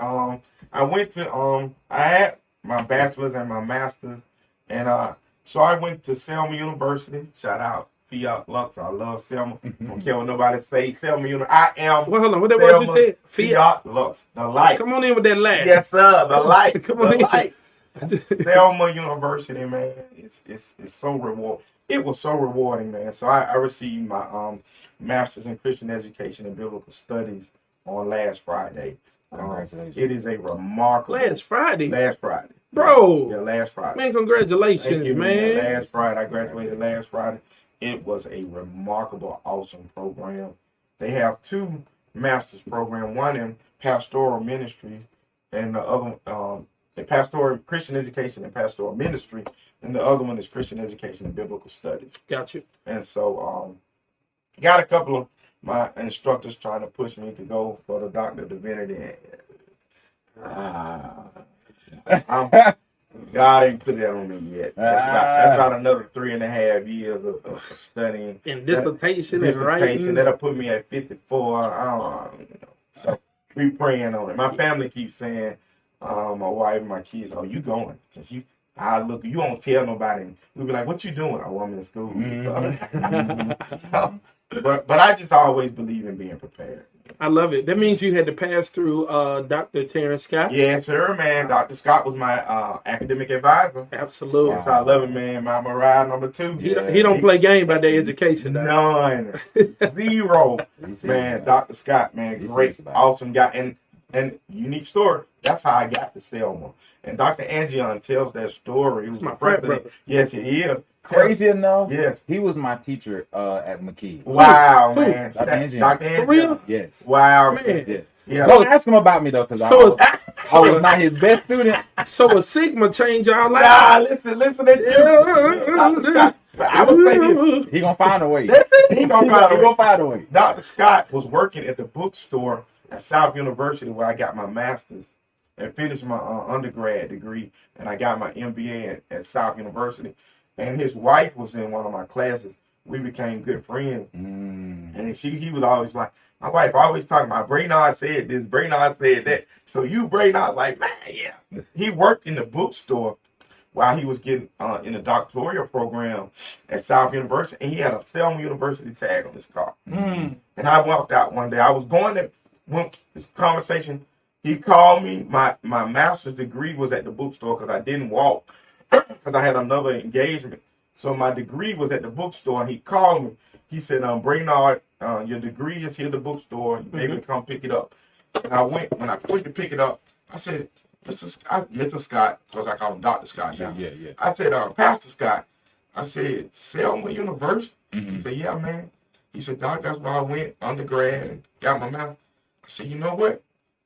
Speaker 4: I went to I had my bachelor's and my master's, and so I went to Selma University. Shout out Fiat Lux. I love Selma. Don't care what nobody say. Selma University. I am.
Speaker 1: Well, hold on. What that word you said?
Speaker 4: Fiat Lux. The light.
Speaker 1: Come on in with that laugh.
Speaker 4: Yes, sir. The light.
Speaker 1: Come on
Speaker 4: the
Speaker 1: in.
Speaker 4: light. Selma University, man. It's so rewarding. It was so rewarding, man. So I received my master's in Christian education and biblical studies on last Friday.
Speaker 3: Congratulations.
Speaker 4: It is a remarkable
Speaker 1: Last Friday,
Speaker 4: last Friday.
Speaker 1: bro.
Speaker 4: Yeah, last Friday.
Speaker 1: Man, congratulations,
Speaker 4: Thank you,
Speaker 1: man.
Speaker 4: Last Friday. I graduated last Friday. It was a remarkable, awesome program. They have two master's programs, one in pastoral ministry and the other the pastoral Christian education and pastoral ministry, and the other one is Christian education and biblical studies.
Speaker 1: Got you.
Speaker 4: And so got a couple of my instructors trying to push me to go for the Doctor of Divinity. God ain't put that on me yet. That's about another 3.5 years of studying.
Speaker 1: And dissertation and writing.
Speaker 4: That'll put me at 54. I don't know. So we praying on it. My family keeps saying, my wife, my kids, "Oh, you going? Cause you won't tell nobody." We be like, "What you doing?" "Oh, I'm in school." But I just always believe in being prepared.
Speaker 1: I love it. That means you had to pass through Dr. Terrence Scott.
Speaker 4: Yes, sir, man. Dr. Scott was my academic advisor.
Speaker 1: Absolutely.
Speaker 4: Yes, I love it, man. My morale number 2.
Speaker 1: He don't play game by their education. Though.
Speaker 4: None. Zero. Man, Dr. Scott, man, great, awesome guy. And unique story. That's how I got to Selma. And Dr. Angion tells that story. He was
Speaker 1: my
Speaker 4: my
Speaker 1: frat
Speaker 4: president.
Speaker 1: brother.
Speaker 4: Yes, he is.
Speaker 3: Crazy enough,
Speaker 4: Yes.
Speaker 3: he was my teacher at McKee.
Speaker 4: Wow,
Speaker 1: Who?
Speaker 4: man.
Speaker 3: Dr. Angion.
Speaker 4: Dr. Angion.
Speaker 1: For real?
Speaker 3: Yes.
Speaker 4: Wow,
Speaker 1: Man.
Speaker 3: Yes.
Speaker 4: Yeah.
Speaker 3: Don't ask him about me though, because I was not his best student.
Speaker 1: So a Sigma change y'all life.
Speaker 4: Nah, listen to you. Dr. Scott. But I would say this.
Speaker 3: He gonna find a way.
Speaker 4: He gonna
Speaker 3: find a way.
Speaker 4: Dr. Scott was working at the bookstore at South University where I got my master's and finished my undergrad degree, and I got my MBA at South University. And his wife was in one of my classes. We became good friends. And he was always like, my wife always talking about Brainard said this, Brainard said that. So you, Brainard, like, man, yeah. He worked in the bookstore while he was getting in a doctoral program at South University, and he had a Selma University tag on his car. And I walked out one day. I was going to this conversation. He called me. My master's degree was at the bookstore because I didn't walk because I had another engagement. So my degree was at the bookstore, and he called me. He said, Brainard, your degree is here at the bookstore. You able to come pick it up. And when I went to pick it up, I said,
Speaker 6: Mr. Scott, because I call him Dr. Scott now.
Speaker 3: Yeah.
Speaker 6: I said, Pastor Scott, I said, Selma University?
Speaker 3: Mm-hmm.
Speaker 6: He said, yeah, man. He said, Doc, that's why I went undergrad and got my math. I said, you know what?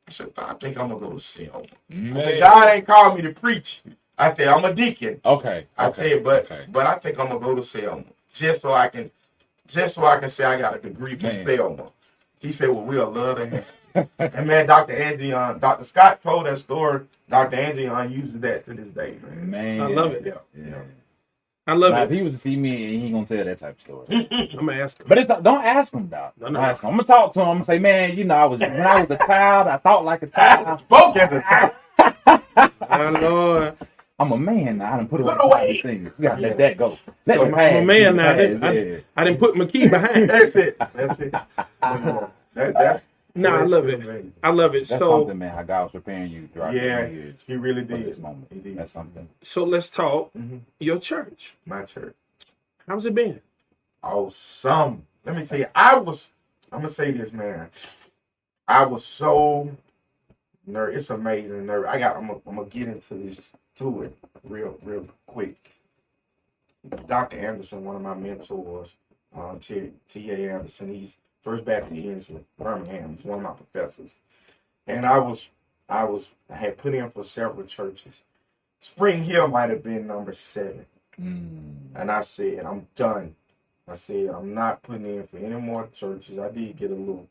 Speaker 6: I said, I think I'm going to go to Selma. I said, God ain't called me to preach. I said, I'm a deacon.
Speaker 3: Okay.
Speaker 6: I said, but I think I'm going to go to Selma just so I can say I got a degree from Selma. He said, well, we'll love to have you. And man, Dr. Scott told that story. Dr. Angion uses that to this day, man.
Speaker 1: I love it.
Speaker 6: Yeah.
Speaker 1: I love
Speaker 3: Now,
Speaker 1: it.
Speaker 3: if he was to see me, he gonna tell that type of story.
Speaker 1: I'm gonna ask him.
Speaker 3: But it's not, don't ask him, Doc.
Speaker 1: No.
Speaker 3: Don't ask him. I'm gonna talk to him. I'm gonna say, man, you know, when I was a child, I thought like a
Speaker 6: I
Speaker 3: child.
Speaker 6: spoke as a child.
Speaker 1: My Lord.
Speaker 3: I'm a man now. I done put
Speaker 6: Put
Speaker 3: away
Speaker 6: away.
Speaker 3: these things. We gotta let that go. Let
Speaker 1: So
Speaker 3: the
Speaker 1: I'm
Speaker 3: past
Speaker 1: a man
Speaker 3: be
Speaker 1: now.
Speaker 3: the past,
Speaker 1: I didn't put my key behind.
Speaker 6: That's it. That's
Speaker 1: No, I love it.
Speaker 6: amazing.
Speaker 1: I love it.
Speaker 3: That's
Speaker 1: So
Speaker 3: something, man. How God was preparing you throughout
Speaker 6: Yeah,
Speaker 3: the years
Speaker 6: he really
Speaker 3: for this
Speaker 6: did.
Speaker 3: moment.
Speaker 6: He did.
Speaker 3: That's something.
Speaker 1: so let's talk
Speaker 6: Mhm.
Speaker 1: your church.
Speaker 6: My church.
Speaker 1: How's it been?
Speaker 6: Awesome. Let me tell you, I'm gonna say this, man. I was so nervous. It's amazing. I'm gonna get into it real quick. Dr. Anderson, one of my mentors, T.A. Anderson, he's First Baptist Inslee, Birmingham. He's one of my professors. And I had put in for several churches. Spring Hill might have been number 7. And I said, I'm done. I said, I'm not putting in for any more churches. I did get a little,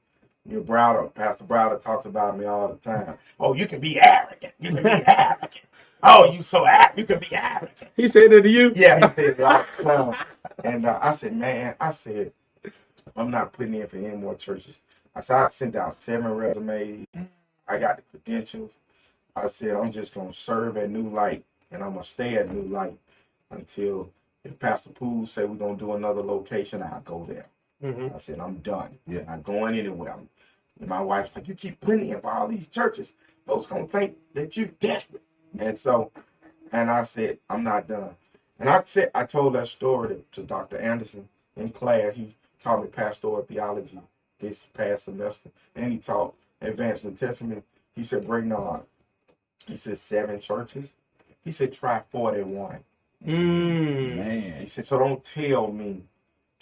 Speaker 6: Pastor Browder talks about me all the time. Oh, you can be arrogant. You can be arrogant. Oh, you so arrogant. You can be arrogant.
Speaker 1: He said that to you?
Speaker 6: Yeah, he said that. And I said, man, I'm not putting in for any more churches. I said, I sent out 7 resumes. I got the credentials. I said, I'm just going to serve at New Light, and I'm going to stay at New Light until if Pastor Poole say we're going to do another location, I'll go there.
Speaker 1: Mm-hmm.
Speaker 6: I said, I'm done.
Speaker 3: Yeah.
Speaker 6: I'm not going anywhere. And my wife's like, you keep putting in for all these churches. Folks going to think that you're desperate. And I said, I'm not done. And I told that story to Dr. Anderson in class. He taught me pastoral theology this past semester, and he taught advanced New Testament. He said, Bragnard, he said 7 churches. He said, try 41.
Speaker 3: Man.
Speaker 6: He said, so don't tell me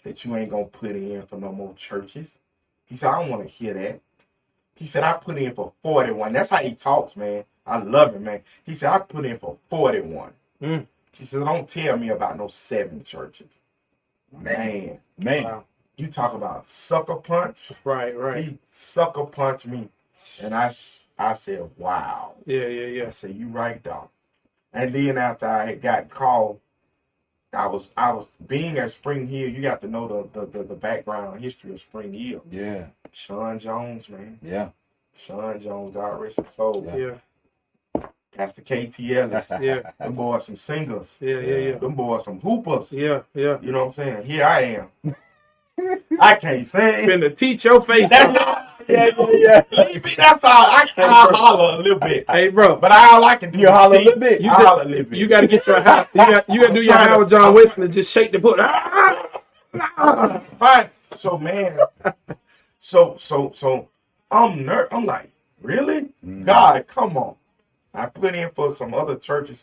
Speaker 6: that you ain't going to put in for no more churches. He said, I don't want to hear that. He said, I put in for 41. That's how he talks, man. I love it, man. He said, I put in for 41. He said, don't tell me about no 7 churches. Man.
Speaker 1: Wow.
Speaker 6: You talk about sucker punch.
Speaker 1: Right.
Speaker 6: He sucker punched me. And I said, wow.
Speaker 1: Yeah.
Speaker 6: I said, you right, dog. And then after I had got called, I was being at Spring Hill. You got to know the background history of Spring Hill.
Speaker 3: Yeah.
Speaker 6: Sean Jones, man.
Speaker 3: Yeah.
Speaker 6: Sean Jones, God rest his soul.
Speaker 1: Yeah.
Speaker 6: Pastor KT Ellis.
Speaker 1: Yeah.
Speaker 6: Them boys some singers.
Speaker 1: Yeah.
Speaker 6: Them boys some hoopers.
Speaker 1: Yeah.
Speaker 6: You know what I'm saying? Here I am. I can't sing.
Speaker 1: Finna teach your face off.
Speaker 6: Yeah. Leave me. That's all. I holler a little bit.
Speaker 1: Hey, bro.
Speaker 6: But all I can do
Speaker 3: You
Speaker 6: is
Speaker 3: holler a
Speaker 6: sing.
Speaker 3: little bit.
Speaker 6: I holler a little bit.
Speaker 1: You got to get your you got to do your Howard John Wesley and just shake the book.
Speaker 6: Right. So man, so I'm like, really? God, come on. I put in for some other churches.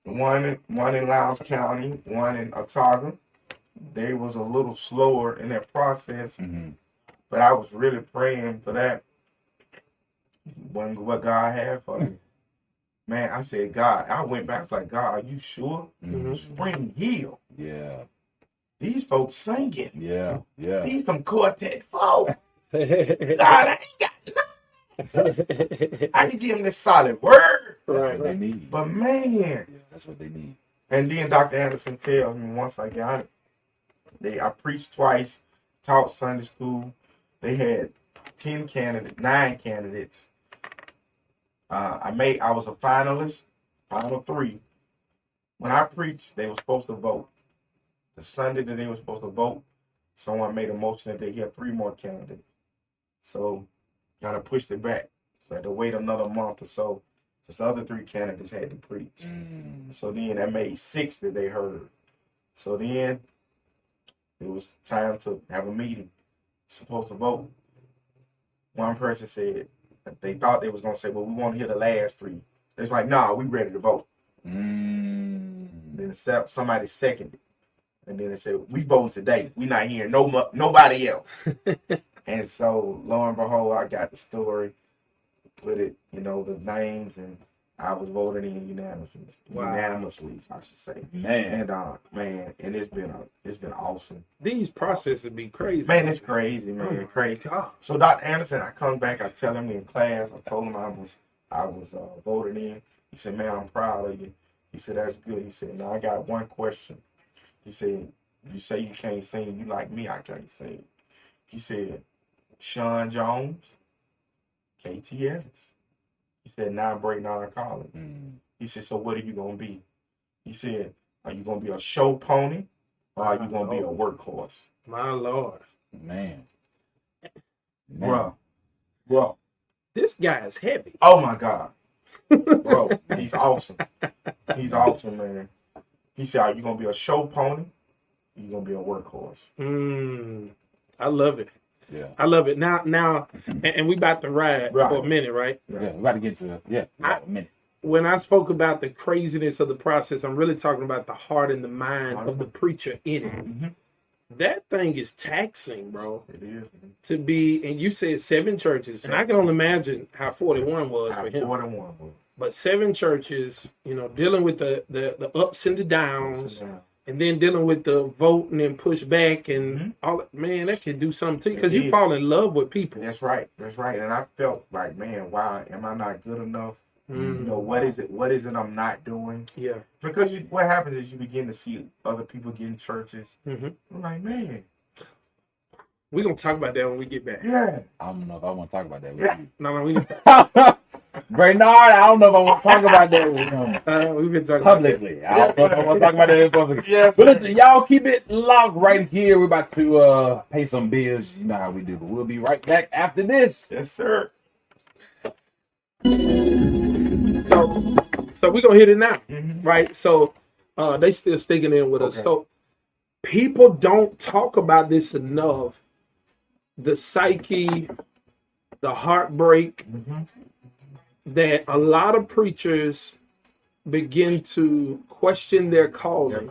Speaker 6: One in Lowndes County, one in Otago. They was a little slower in that process, but I was really praying for that. What God had for me. Man, I said, God, I went back. I was like, God, are you sure? Spring Hill.
Speaker 3: Yeah.
Speaker 6: These folks singing.
Speaker 3: Yeah. Yeah.
Speaker 6: These some quartet folks. God, I ain't got nothing. I can give them this solid word.
Speaker 3: That's what they need.
Speaker 6: But man.
Speaker 3: That's what they need.
Speaker 6: And then Dr. Anderson tells me once I got it, I preached twice, taught Sunday school. They had 9 candidates. I was a finalist, final 3. When I preached, they were supposed to vote. The Sunday that they were supposed to vote, someone made a motion that they had 3 more candidates. So kind of pushed it back. So I had to wait another month or so. Because the other 3 candidates had to preach. So then that made 6 that they heard. So then it was time to have a meeting. Supposed to vote. One person said, they thought they was gonna say, well, we want to hear the last three. It's like, nah, we ready to vote. Then somebody seconded, and then they said, we vote today. We not hearing nobody else. And so lo and behold, I got the story, put it, you know, the names, and I was voted in unanimously, I should say.
Speaker 2: Man.
Speaker 6: And and it's been awesome.
Speaker 1: These processes be crazy.
Speaker 6: Man, it's crazy, man, crazy.
Speaker 1: God.
Speaker 6: So Dr. Anderson, I come back, I tell him in class, I told him I was voted in. He said, man, I'm proud of you. He said, that's good. He said, now I got one question. He said, you say you can't sing, you like me, I can't sing. He said, Sean Jones, KT Evans. He said, now break down calling. He said, so what are you going to be? He said, are you going to be a show pony or are you going to be a workhorse?
Speaker 1: My Lord.
Speaker 2: Man.
Speaker 6: Bro.
Speaker 1: This guy is heavy.
Speaker 6: Oh, my God. Bro, he's awesome. He's awesome, man. He said, are you going to be a show pony or you going to be a workhorse?
Speaker 1: I love it.
Speaker 2: Yeah.
Speaker 1: I love it. Now, and we about to ride for a minute, right?
Speaker 2: Yeah, we're about to get to it. Yeah, a minute.
Speaker 1: When I spoke about the craziness of the process, I'm really talking about the heart and the mind of the preacher in it. That thing is taxing, bro.
Speaker 6: It is.
Speaker 1: To be, and you said 7 churches, and I can only imagine how 41 was for him.
Speaker 6: 41.
Speaker 1: But 7 churches, you know, dealing with the ups and the downs, and then dealing with the voting and pushback and all. Man, that can do something to you because you fall in love with people.
Speaker 6: That's right. And I felt like, man, wow, am I not good enough? You know, what is it I'm not doing?
Speaker 1: Yeah.
Speaker 6: Because what happens is you begin to see other people getting churches. I'm like, man.
Speaker 1: We're going to talk about that when we get back.
Speaker 6: Yeah.
Speaker 2: I don't know if I want to talk about that with
Speaker 6: Yeah.
Speaker 2: you.
Speaker 1: No, we can
Speaker 2: Bernard, I don't know if I want to talk about that with him
Speaker 1: we've been talking
Speaker 2: publicly. I don't know if I want to talk about that in public.
Speaker 6: Yes.
Speaker 2: But listen, y'all keep it locked right here. We're about to pay some bills. You know how we do. But we'll be right back after this.
Speaker 6: Yes, sir.
Speaker 1: So we're going to hit it now, right? So they still sticking in with us.
Speaker 6: Okay.
Speaker 1: So people don't talk about this enough. The psyche, the heartbreak that a lot of preachers begin to question their calling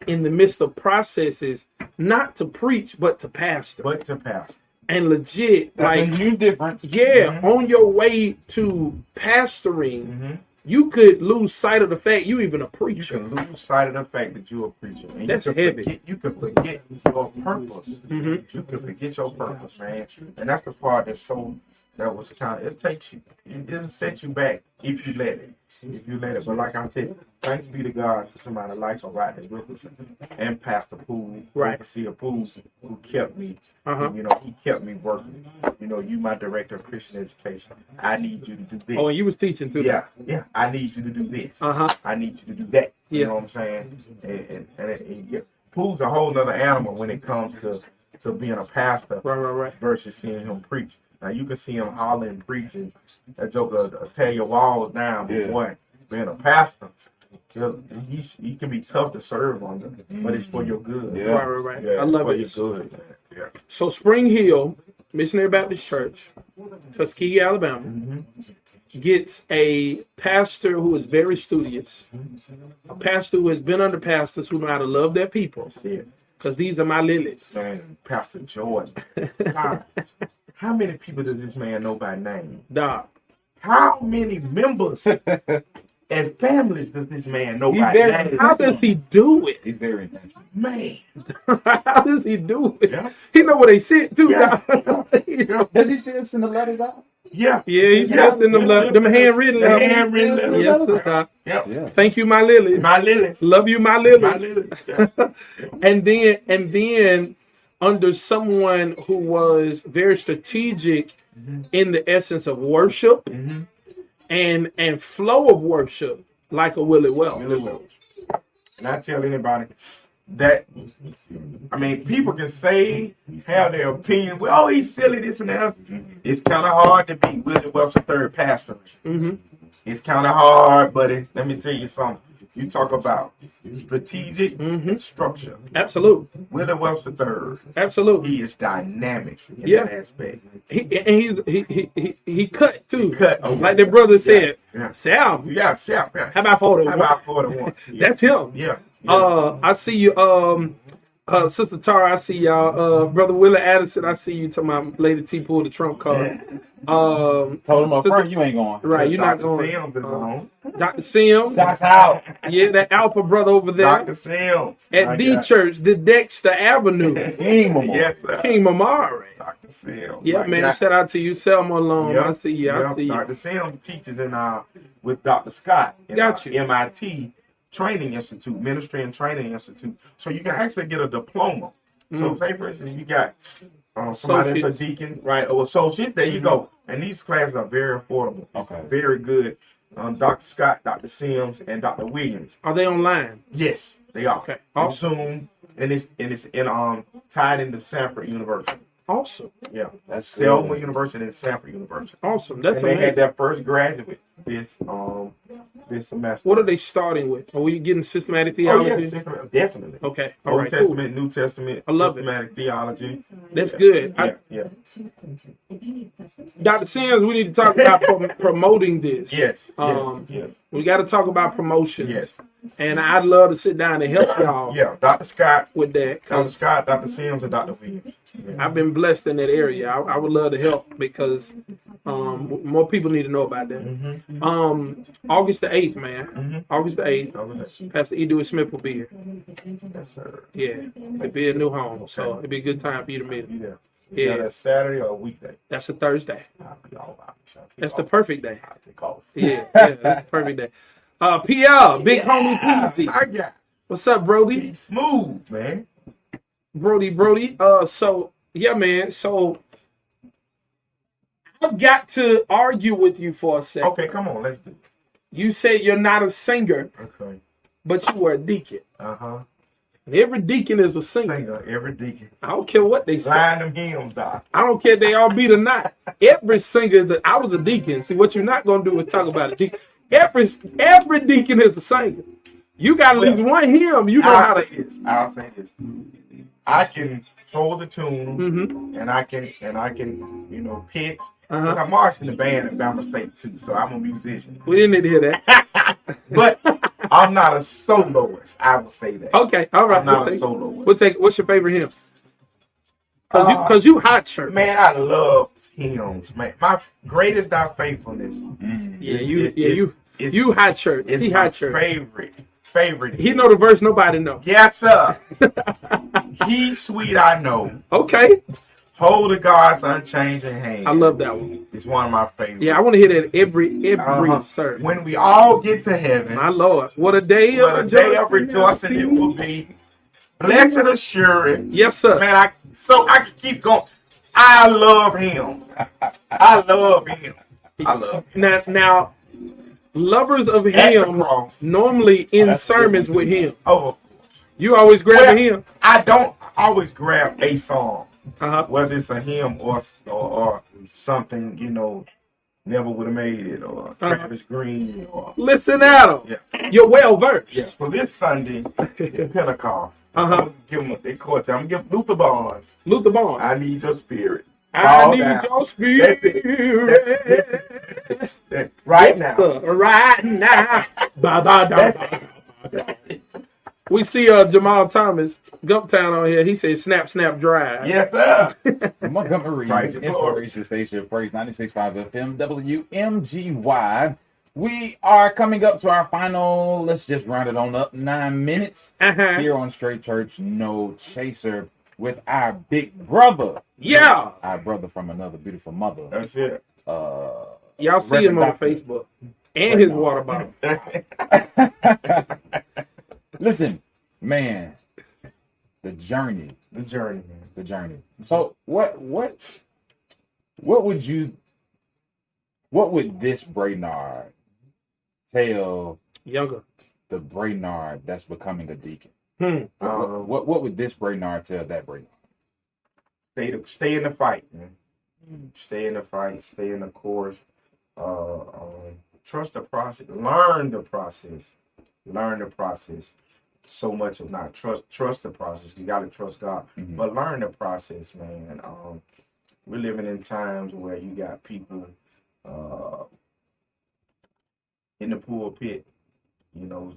Speaker 1: in the midst of processes, not to preach, but to pastor.
Speaker 6: But to pass.
Speaker 1: And legit,
Speaker 2: That's
Speaker 1: like,
Speaker 2: a huge difference.
Speaker 1: yeah, on your way to pastoring, you could lose sight of the fact you even a
Speaker 6: You
Speaker 1: preacher.
Speaker 6: can lose sight of the fact that you're a preacher. And
Speaker 1: That's
Speaker 6: you can
Speaker 1: heavy.
Speaker 6: You can forget your purpose. You can forget your purpose, man. And that's the part that was kind of, it takes you, it'll set you back if you let it. But like I said, thanks be to God to somebody like Rodney Wilkerson and Pastor Poole,
Speaker 1: Right.
Speaker 6: Overseer Poole, who kept me.
Speaker 1: Uh-huh.
Speaker 6: You know, he kept me working. You know, you my director of Christian education. I need you to do this.
Speaker 1: Oh, and you was teaching too.
Speaker 6: Yeah. I need you to do this.
Speaker 1: Uh-huh.
Speaker 6: I need you to do that. You
Speaker 1: Yeah.
Speaker 6: know what I'm saying? And Poole's a whole nother animal when it comes to being a pastor
Speaker 1: Right.
Speaker 6: versus seeing him preach. Now you can see him hollering, preaching. That joker tear your walls down, but
Speaker 2: Yeah.
Speaker 6: boy, being a pastor, he can be tough to serve under, but it's for your good.
Speaker 2: Yeah.
Speaker 1: Right.
Speaker 6: Yeah,
Speaker 1: I love
Speaker 6: it's
Speaker 1: it.
Speaker 6: for your good. Yeah.
Speaker 1: So Spring Hill Missionary Baptist Church, Tuskegee, Alabama, gets a pastor who is very studious, a pastor who has been under pastors who know how to love their people,
Speaker 6: That's it.
Speaker 1: because these are my lilies.
Speaker 6: Man, Pastor Jordan. God, how many people does this man know by name?
Speaker 1: Doc.
Speaker 6: How many members and families does this man know
Speaker 2: He's
Speaker 6: by
Speaker 2: very-
Speaker 6: name?
Speaker 1: How does he do it?
Speaker 2: He's very intentional.
Speaker 6: Man.
Speaker 1: How does he do it?
Speaker 6: Yeah.
Speaker 1: He know where they sit too.
Speaker 6: Yeah.
Speaker 1: Doc. You know?
Speaker 2: Does he still send the letters out?
Speaker 6: Yeah.
Speaker 1: Yeah, he's testing them, them handwritten
Speaker 6: The
Speaker 1: letters.
Speaker 6: handwritten letters.
Speaker 1: Yes, sir, Doc.
Speaker 6: Yeah.
Speaker 2: Yeah.
Speaker 1: Thank you, my lilies.
Speaker 6: My lilies.
Speaker 1: Love you, my lilies.
Speaker 6: My lilies. Yeah.
Speaker 1: and then under someone who was very strategic in the essence of worship and flow of worship, like a Willie Welch.
Speaker 6: Really well. And I tell anybody that, I mean, people can say, have their opinion. Well, oh, he's silly, this and that. It's kind of hard to be Willie Welch, a third pastor. It's kind of hard, but let me tell you something. You talk about strategic
Speaker 1: Mhm.
Speaker 6: structure.
Speaker 1: Absolutely.
Speaker 6: Willie Webster III,
Speaker 1: Absolutely.
Speaker 6: he is dynamic in
Speaker 1: Yeah.
Speaker 6: that aspect.
Speaker 1: He cut too.
Speaker 6: He cut. Oh,
Speaker 1: Like the brother said,
Speaker 6: Yeah.
Speaker 1: Sal,
Speaker 6: Yeah, Sal. Yeah.
Speaker 1: how about 41?
Speaker 6: How about 41? Yeah.
Speaker 1: That's him.
Speaker 6: Yeah. Yeah.
Speaker 1: I see you, Sister Tara, I see y'all. Brother Willie Addison, I see you. To my Lady T pulled the trump card.
Speaker 3: Told him up front, you ain't going.
Speaker 1: Right, you're not
Speaker 6: Dr.
Speaker 1: going.
Speaker 6: Sims is on.
Speaker 1: Dr. Sims,
Speaker 3: Doc's out.
Speaker 1: yeah, that Alpha brother over there
Speaker 6: Dr. Sims.
Speaker 1: at
Speaker 6: My
Speaker 1: the
Speaker 6: God.
Speaker 1: church, the Dexter Avenue,
Speaker 3: King Memorial.
Speaker 6: Yes, sir.
Speaker 1: King Mamari.
Speaker 6: Dr. Sims.
Speaker 1: Yeah,
Speaker 6: My
Speaker 1: man.
Speaker 6: God.
Speaker 1: Shout out to you, Selma Alone.
Speaker 6: Yep,
Speaker 1: I see you. I
Speaker 6: yep.
Speaker 1: see you.
Speaker 6: Dr. Sims teaches in with Dr. Scott in
Speaker 1: Got you.
Speaker 6: MIT Training Institute, Ministry and Training Institute. So you can actually get a diploma. So say for instance, you got somebody that's a deacon, right, or associate. There you go. And these classes are very affordable.
Speaker 3: Okay.
Speaker 6: Very good. Dr. Scott, Dr. Sims, and Dr. Williams.
Speaker 1: Are they online?
Speaker 6: Yes, they are.
Speaker 1: Okay.
Speaker 6: On
Speaker 1: Awesome.
Speaker 6: Zoom, and it's tied into Sanford University.
Speaker 1: Awesome.
Speaker 6: Yeah,
Speaker 3: That's
Speaker 6: Selma
Speaker 3: good.
Speaker 6: University and Sanford University.
Speaker 1: Awesome. That's
Speaker 6: And they had
Speaker 1: amazing.
Speaker 6: their first graduate this semester.
Speaker 1: What are they starting with? Are we getting systematic
Speaker 6: Oh
Speaker 1: theology?
Speaker 6: yes, definitely.
Speaker 1: Okay. All
Speaker 6: Old
Speaker 1: right. Cool.
Speaker 6: Testament, New Testament,
Speaker 1: I love it.
Speaker 6: systematic theology.
Speaker 1: That's
Speaker 6: Yeah.
Speaker 1: good.
Speaker 6: Yeah,
Speaker 1: Dr. Sims, we need to talk about promoting this.
Speaker 6: Yes.
Speaker 1: Um,
Speaker 6: yes.
Speaker 1: We got to talk about promotions.
Speaker 6: Yes.
Speaker 1: And I'd love to sit down and help y'all
Speaker 6: Yeah. Dr. Scott,
Speaker 1: with that.
Speaker 6: Dr.
Speaker 1: 'Cause
Speaker 6: Scott, Dr. Sims, and Dr. Williams.
Speaker 1: I've been blessed in that area. I would love to help because more people need to know about that.
Speaker 6: Mm-hmm.
Speaker 1: August the 8th, man.
Speaker 6: Mhm.
Speaker 1: August the 8th, Pastor Edward Smith will be here.
Speaker 6: Yes, sir.
Speaker 1: Yeah, it'll be a new home. So it'll be a good time for you to meet him.
Speaker 6: Yeah.
Speaker 1: Yeah.
Speaker 6: Is that a Saturday or a weekday?
Speaker 1: That's a Thursday.
Speaker 6: I'll be all right.
Speaker 1: That's the perfect day.
Speaker 6: I'll take off.
Speaker 1: Yeah, that's the perfect day. PL, Big Homie Peasy.
Speaker 6: I got
Speaker 1: What's up, Brody?
Speaker 6: be smooth, man.
Speaker 1: Brody. So yeah, man. So I've got to argue with you for a second.
Speaker 6: Okay, come on, let's do it.
Speaker 1: You say you're not a singer,
Speaker 6: Okay.
Speaker 1: but you were a deacon.
Speaker 6: Uh-huh.
Speaker 1: And every deacon is a singer.
Speaker 6: Singer, every deacon.
Speaker 1: I don't care what they say.
Speaker 6: Line them hymns, Doc.
Speaker 1: I don't care if they all beat or not. Every singer is I was a deacon. See, what you're not going to do is talk about a deacon. Every deacon is a singer. You got at least one hymn. You know how
Speaker 6: I'll
Speaker 1: to.
Speaker 6: say this. I'll say this. I can hold the tune,
Speaker 1: Mm-hmm.
Speaker 6: and I can, pitch.
Speaker 1: Uh-huh.
Speaker 6: I marched in the band at Bama State too, so I'm a musician.
Speaker 1: We didn't need to hear that.
Speaker 6: But I'm not a soloist. I will say that.
Speaker 1: Okay, all right.
Speaker 6: I'm not
Speaker 1: We'll
Speaker 6: a
Speaker 1: take,
Speaker 6: soloist.
Speaker 1: what's your favorite hymn? Because you hot church.
Speaker 6: Man, I love hymns. Man, my greatest thy faithfulness.
Speaker 1: Yeah,
Speaker 6: is
Speaker 1: you hot church.
Speaker 6: It's
Speaker 1: He
Speaker 6: my
Speaker 1: hot church.
Speaker 6: favorite.
Speaker 1: He know the verse nobody know.
Speaker 6: Yes, sir. He sweet, I know.
Speaker 1: Okay,
Speaker 6: Hold the God's unchanging hand.
Speaker 1: I love that one.
Speaker 6: It's one of my favorites.
Speaker 1: Yeah, I want to hear that every
Speaker 6: Uh-huh.
Speaker 1: service.
Speaker 6: When we all get to heaven,
Speaker 1: My Lord, what a day
Speaker 6: what a day of rejoicing it will be. Blessed assurance.
Speaker 1: Yes, sir.
Speaker 6: Man, I can keep going. I love him. I love him. I love him.
Speaker 1: Now, lovers of
Speaker 6: the
Speaker 1: hymns
Speaker 6: cross.
Speaker 1: normally end
Speaker 3: that's a good
Speaker 1: sermons
Speaker 3: one,
Speaker 1: with
Speaker 3: too.
Speaker 1: him.
Speaker 6: Oh,
Speaker 1: You always grab
Speaker 6: Well,
Speaker 1: a hymn.
Speaker 6: I don't always grab a song,
Speaker 1: Uh-huh.
Speaker 6: whether it's a hymn or something, never would have made it, or Travis Green, or
Speaker 1: Listen at him.
Speaker 6: yeah.
Speaker 1: You're well versed.
Speaker 6: Yeah. So this Sunday is Pentecost.
Speaker 1: Uh-huh.
Speaker 6: I'm gonna give them they court. I'm gonna give Luther Barnes.
Speaker 1: Luther Barnes.
Speaker 6: I need your spirit.
Speaker 1: I
Speaker 6: Fall
Speaker 1: need
Speaker 6: down.
Speaker 1: your spirit
Speaker 6: Right now.
Speaker 1: right now. Ba, ba, da, ba.
Speaker 6: That's it.
Speaker 1: We see Jamal Thomas, Gumptown on here. He said, "Snap, snap, drive."
Speaker 6: Yes, sir.
Speaker 3: Montgomery,
Speaker 6: Praise the Lord.
Speaker 3: Inspiration Station, Praise 96.5 FM, WMGY. We are coming up to our final, let's just round it on up, 9 minutes
Speaker 1: Uh-huh.
Speaker 3: here on Straight Church No Chaser with our big brother.
Speaker 1: Yeah.
Speaker 3: Our brother from another beautiful mother.
Speaker 6: That's it.
Speaker 1: Y'all see him on
Speaker 3: Reverend
Speaker 1: Facebook and his water bottle.
Speaker 3: Listen, man, the journey.
Speaker 6: The journey, man.
Speaker 3: The journey. So what would this Brainard tell
Speaker 1: Younger.
Speaker 3: the Brainard that's becoming a deacon?
Speaker 6: Um,
Speaker 3: What would this Brainard tell that Brainard?
Speaker 6: Stay in the fight, man. Stay in the fight. Stay in the course. Trust the process. Learn the process. learn the process. So much of not trust the process. You got to trust God, but learn the process, man. We're living in times where you got people in the pulpit, you know,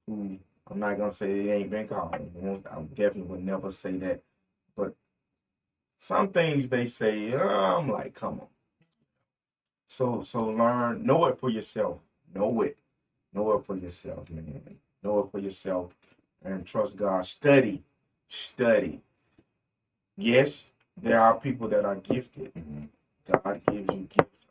Speaker 6: who I'm not gonna say they ain't been called. I definitely would never say that, but some things they say, I'm like, come on. So learn, know it for yourself. Know it for yourself, man. Know it for yourself, and trust God. Study. Yes, there are people that are gifted. God gives you gifts.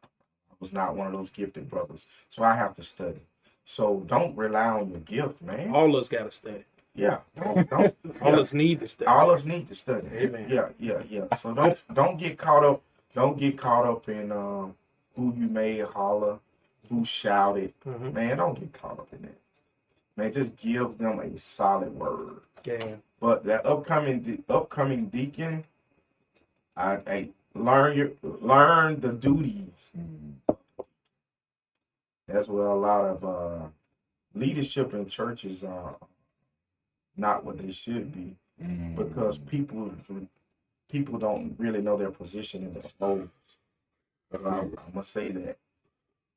Speaker 6: I was not one of those gifted brothers, so I have to study. So don't rely on your gift, man.
Speaker 1: All us got to study.
Speaker 6: Yeah, don't.
Speaker 1: All us need to study.
Speaker 6: All us need to study.
Speaker 1: Amen.
Speaker 6: Yeah. So don't get caught up. Don't get caught up in who you made holler, who shouted. Man, don't get caught up in that. Man, just give them a solid word.
Speaker 1: Yeah.
Speaker 6: But that upcoming deacon, I learn the duties. That's where a lot of leadership in churches are not what they should be, because people don't really know their position in the roles. I'm gonna say that.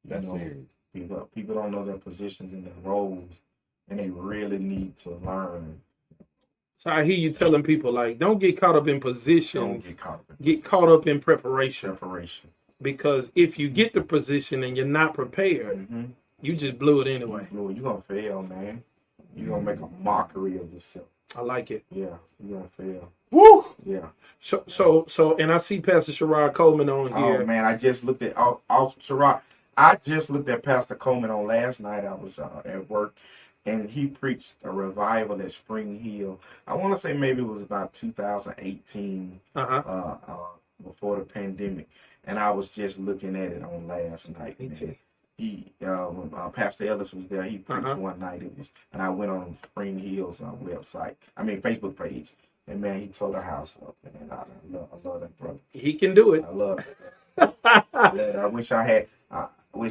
Speaker 3: That's serious.
Speaker 6: People don't know their positions in their roles, and they really need to learn.
Speaker 1: So I hear you telling people, like, don't get caught up in positions.
Speaker 6: Don't
Speaker 1: get caught up in preparation.
Speaker 6: Preparation.
Speaker 1: Because if you get the position and you're not prepared, you just blew it anyway.
Speaker 6: You're gonna fail, man. You're gonna make a mockery of yourself.
Speaker 1: I like it.
Speaker 6: Yeah, you're gonna fail.
Speaker 1: Woo!
Speaker 6: Yeah.
Speaker 1: So, and I see Pastor Sherrod Coleman on here.
Speaker 6: Oh man, I just looked at Sherrod. I just looked at Pastor Coleman on last night. I was at work, and he preached a revival at Spring Hill. I want to say maybe it was about 2018, before the pandemic. And I was just looking at it on last night.
Speaker 1: Me too.
Speaker 6: When Pastor Ellis was there, he preached one night. And I went on Spring Hill's Facebook page, and man, he tore the house up. Man, I love that brother.
Speaker 1: He can do it.
Speaker 6: I love it. I wish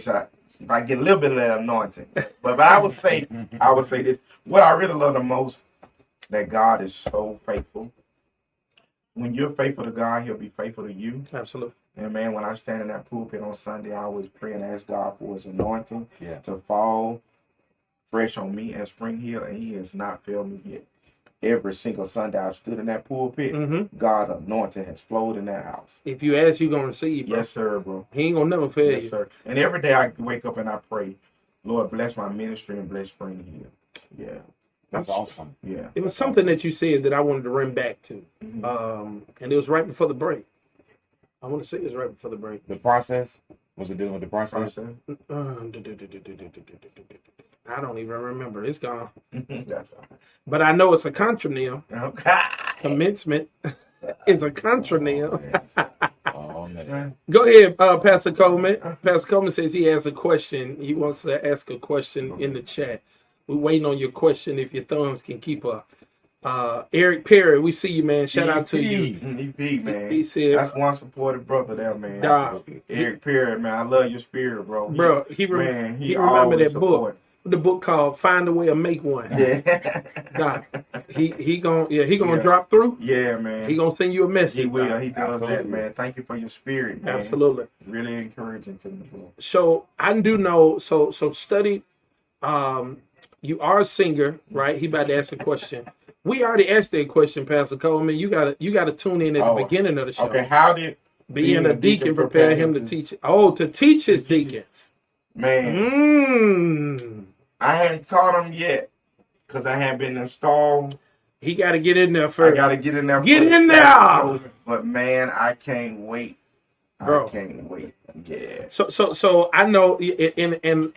Speaker 6: if I get a little bit of that anointing. But I would say this. What I really love the most, that God is so faithful. When you're faithful to God, He'll be faithful to you.
Speaker 1: Absolutely.
Speaker 6: And man, when I stand in that pulpit on Sunday, I always pray and ask God for His anointing to fall fresh on me at Spring Hill, and He has not failed me yet. Every single Sunday I've stood in that pulpit, God's anointing has flowed in that house.
Speaker 1: If you ask, you're gonna receive, bro.
Speaker 6: Yes, sir, bro.
Speaker 1: He ain't gonna never fail you.
Speaker 6: Yes, sir. And every day I wake up and I pray, Lord, bless my ministry and bless Spring Hill. Yeah.
Speaker 3: That's awesome.
Speaker 6: Yeah.
Speaker 1: It was something that you said that I wanted to run back to, and it was right before the break. I want to say it was right before the break.
Speaker 3: The process? Was it dealing with the process?
Speaker 1: I don't even remember. It's gone.
Speaker 6: That's all right.
Speaker 1: But I know it's a contronym.
Speaker 6: Okay.
Speaker 1: Commencement is a contronym.
Speaker 3: Oh, man.
Speaker 1: Go ahead, Pastor Coleman. Pastor Coleman says he has a question. He wants to ask a question in the chat. We're waiting on your question if your thumbs can keep up. Eric Perry, we see you, man. Shout out to you.
Speaker 6: EP, man.
Speaker 1: He said,
Speaker 6: that's one supportive brother there, man. Eric Perry, man. I love your spirit, bro.
Speaker 1: He remember that book. The book called "Find a Way to Make One."
Speaker 6: Yeah.
Speaker 1: God, he gonna drop through.
Speaker 6: Yeah, man.
Speaker 1: He gonna send you a message.
Speaker 6: He will. He does that, man. Thank you for your spirit, man.
Speaker 1: Absolutely.
Speaker 6: Really encouraging to me, bro.
Speaker 1: So I do know. So study. You are a singer, right? He about to ask a question. We already asked that question, Pastor Coleman. You gotta tune in at the beginning of the show.
Speaker 6: Okay, how did
Speaker 1: being a deacon prepare him to teach? Oh, to teach his deacons.
Speaker 6: Man, I hadn't taught him yet because I hadn't been installed.
Speaker 1: He got to get in there first.
Speaker 6: I got to get in there.
Speaker 1: Get in there.
Speaker 6: But man, I can't wait.
Speaker 1: Bro.
Speaker 6: I can't wait. Yeah.
Speaker 1: So I know, and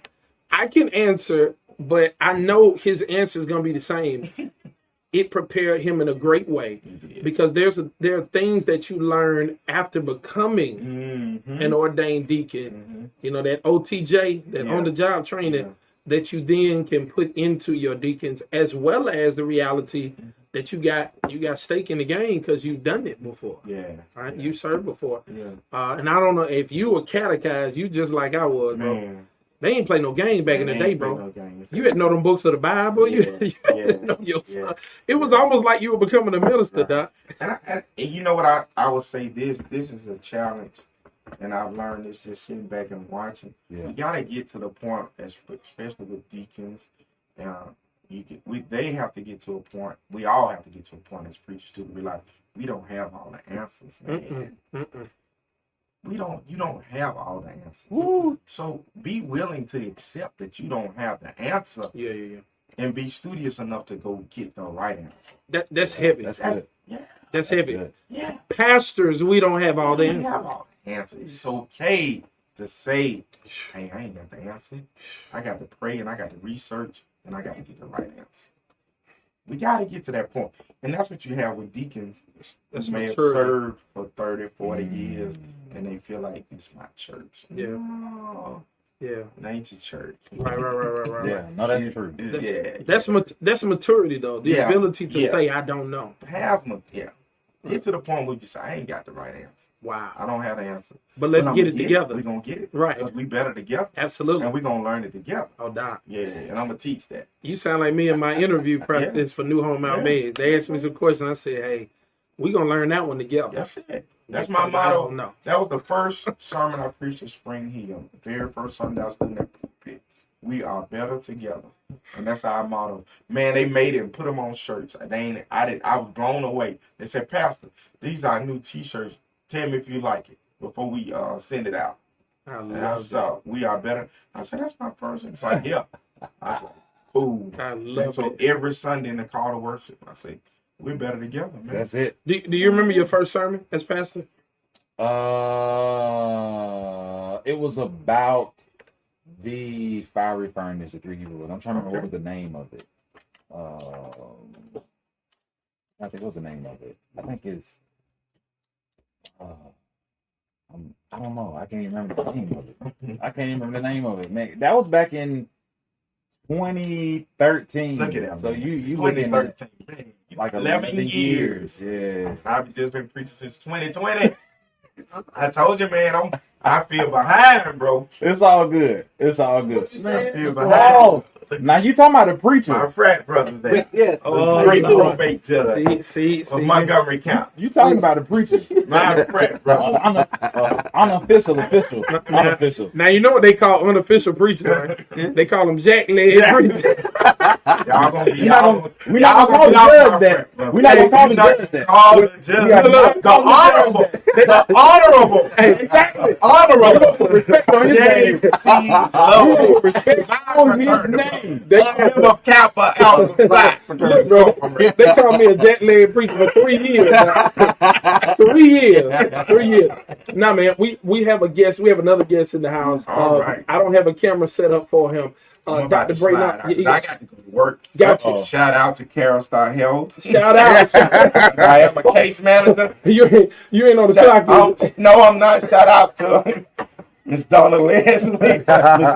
Speaker 1: I can answer, but I know his answer is going to be the same. It prepared him in a great way because there are things that you learn after becoming an ordained deacon. You know, that OTJ, that on the job training that you then can put into your deacons, as well as the reality that you got stake in the game because you've done it before.
Speaker 6: Yeah.
Speaker 1: Right? You served before.
Speaker 6: Yeah.
Speaker 1: And I don't know if you were catechized, you just like I was, bro.
Speaker 6: Man.
Speaker 1: They ain't play no game back in the
Speaker 6: They
Speaker 1: day,
Speaker 6: ain't play
Speaker 1: bro.
Speaker 6: no games.
Speaker 1: You had to know them books of the Bible. You
Speaker 6: Yeah,
Speaker 1: had
Speaker 6: yeah,
Speaker 1: to know your
Speaker 6: yeah.
Speaker 1: stuff. It was almost like you were becoming a minister,
Speaker 6: Right.
Speaker 1: Doc.
Speaker 6: And you know what I would say this is a challenge, and I've learned this just sitting back and watching.
Speaker 3: Yeah.
Speaker 6: You gotta get to the point, especially with deacons. They have to get to a point. We all have to get to a point as preachers to realize we don't have all the answers, man. You don't have all the answers.
Speaker 3: Woo.
Speaker 6: So be willing to accept that you don't have the answer,
Speaker 1: Yeah.
Speaker 6: and be studious enough to go get the right answer.
Speaker 1: That's heavy.
Speaker 3: That's good.
Speaker 6: Yeah,
Speaker 1: That's heavy.
Speaker 3: good.
Speaker 6: yeah.
Speaker 1: Pastors, we don't have all the
Speaker 6: We have
Speaker 1: answers.
Speaker 6: all the answers. It's okay to say, hey, I ain't got the answer. I got to pray and I got to research and I got to get the right answer. We got to get to that point. And that's what you have with deacons
Speaker 1: That's
Speaker 6: who may have
Speaker 1: maturity.
Speaker 6: served for 30, 40 years and they feel like it's my church.
Speaker 1: Yeah.
Speaker 6: No,
Speaker 1: Yeah.
Speaker 6: it ain't your church.
Speaker 1: Right.
Speaker 3: Yeah, no, that's true.
Speaker 6: Yeah.
Speaker 1: That's maturity, though. The
Speaker 6: Yeah.
Speaker 1: ability to
Speaker 6: Yeah.
Speaker 1: say, I don't know.
Speaker 6: Get to the point where you say, I ain't got the right answer.
Speaker 1: Wow.
Speaker 6: I don't have the answer.
Speaker 1: But let's
Speaker 6: But
Speaker 1: get
Speaker 6: I'ma
Speaker 1: it together.
Speaker 6: We're going to get it.
Speaker 1: Right.
Speaker 6: Because we better together.
Speaker 1: Absolutely.
Speaker 6: And we're going to learn it together.
Speaker 1: Oh, Doc.
Speaker 6: Yeah, and I'm going to teach that.
Speaker 1: You sound like me in my interview process for New Home Out
Speaker 6: Yeah.
Speaker 1: Maize. They asked me some questions. I said, hey, we're going to learn that one together.
Speaker 6: That's it. That's my
Speaker 1: I
Speaker 6: motto.
Speaker 1: don't know.
Speaker 6: That was the first sermon I preached at Spring Hill. The very first Sunday I stood in that pulpit. We are better together. And that's our motto. Man, they made it and put them on shirts. I was blown away. They said, Pastor, these are new t-shirts. Tell me if you like it before we send it out.
Speaker 1: I
Speaker 6: And I
Speaker 1: love that.
Speaker 6: saw, we are better. I said, that's my first. It's like, yeah. I was like, cool.
Speaker 1: I
Speaker 6: And
Speaker 1: love
Speaker 6: so
Speaker 1: it.
Speaker 6: every Sunday in the call to worship, I say, we're better together, man.
Speaker 3: That's it.
Speaker 1: Do you remember your first sermon as pastor?
Speaker 3: It was about the fiery furnace, the 3 Hebrew words. I'm trying to remember what was the name of it. I think what was the name of it? I think it's. I don't know. I can't even remember the name of it. I can't even remember the name of it, man. That was back in 2013.
Speaker 6: Look at that.
Speaker 3: So
Speaker 6: man.
Speaker 3: you looking at
Speaker 6: 2013, man.
Speaker 3: like
Speaker 6: 11 years.
Speaker 3: Yeah.
Speaker 6: I've just been preaching since 2020. I told you, man, I feel behind, bro.
Speaker 3: It's all good. It's all good.
Speaker 1: What you
Speaker 6: Man, I
Speaker 1: said?
Speaker 6: feel
Speaker 3: Oh,
Speaker 6: behind.
Speaker 3: now you talking about a
Speaker 6: My
Speaker 3: preacher.
Speaker 6: frat brother there.
Speaker 3: Yes.
Speaker 1: Oh,
Speaker 6: Great
Speaker 1: you know.
Speaker 6: probate judge
Speaker 1: See.
Speaker 6: of Montgomery County.
Speaker 3: You talking about a preacher.
Speaker 6: My frat brother.
Speaker 3: Unofficial.
Speaker 1: Now you know what they call unofficial preacher, right? They call them jack leg
Speaker 6: Yeah.
Speaker 1: preacher.
Speaker 6: Y'all gonna be
Speaker 3: We're not
Speaker 6: y'all
Speaker 3: gonna call the judge that. We're not gonna call the judge that.
Speaker 6: Call the judge.
Speaker 3: We are not
Speaker 6: The
Speaker 3: calling
Speaker 6: honorable. The honorable.
Speaker 3: Exactly.
Speaker 6: Honorable.
Speaker 3: Respect on his name.
Speaker 6: James C. Lowe.
Speaker 3: Respect on his name.
Speaker 1: They
Speaker 6: Member of Kappa Alpha Psi.
Speaker 1: Look, bro, they call me a jet leg preacher for 3 years. Now. 3 years. Nah, man, we have a guest. We have another guest in the house.
Speaker 6: All right.
Speaker 1: I don't have a camera set up for him.
Speaker 6: I'm about
Speaker 1: Dr.
Speaker 6: to slide out,
Speaker 1: Braden.
Speaker 6: 'cause I got to go to work.
Speaker 1: Gotcha.
Speaker 3: Uh-oh.
Speaker 6: Shout out to Carol Star Health.
Speaker 1: Shout out.
Speaker 6: I am a case manager.
Speaker 1: you ain't on the clock. Yet.
Speaker 6: No, I'm not. Shout out to Miss Donna Leslie, Miss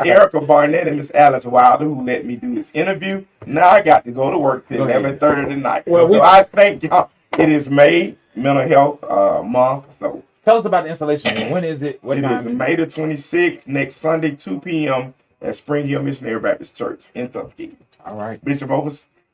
Speaker 6: Erica Barnett, and Miss Alice Wilder, who let me do this interview. Now I got to go to work till
Speaker 3: Go ahead.
Speaker 6: 11:30 tonight.
Speaker 1: Well,
Speaker 6: So I thank y'all. It is May Mental Health Month. So
Speaker 3: Tell us about the installation. When is it? What
Speaker 6: it is
Speaker 3: time is it?
Speaker 6: May the 26th, next Sunday, 2 p.m. at Spring Hill Missionary Baptist Church in Tuskegee.
Speaker 3: All right.
Speaker 6: Bishop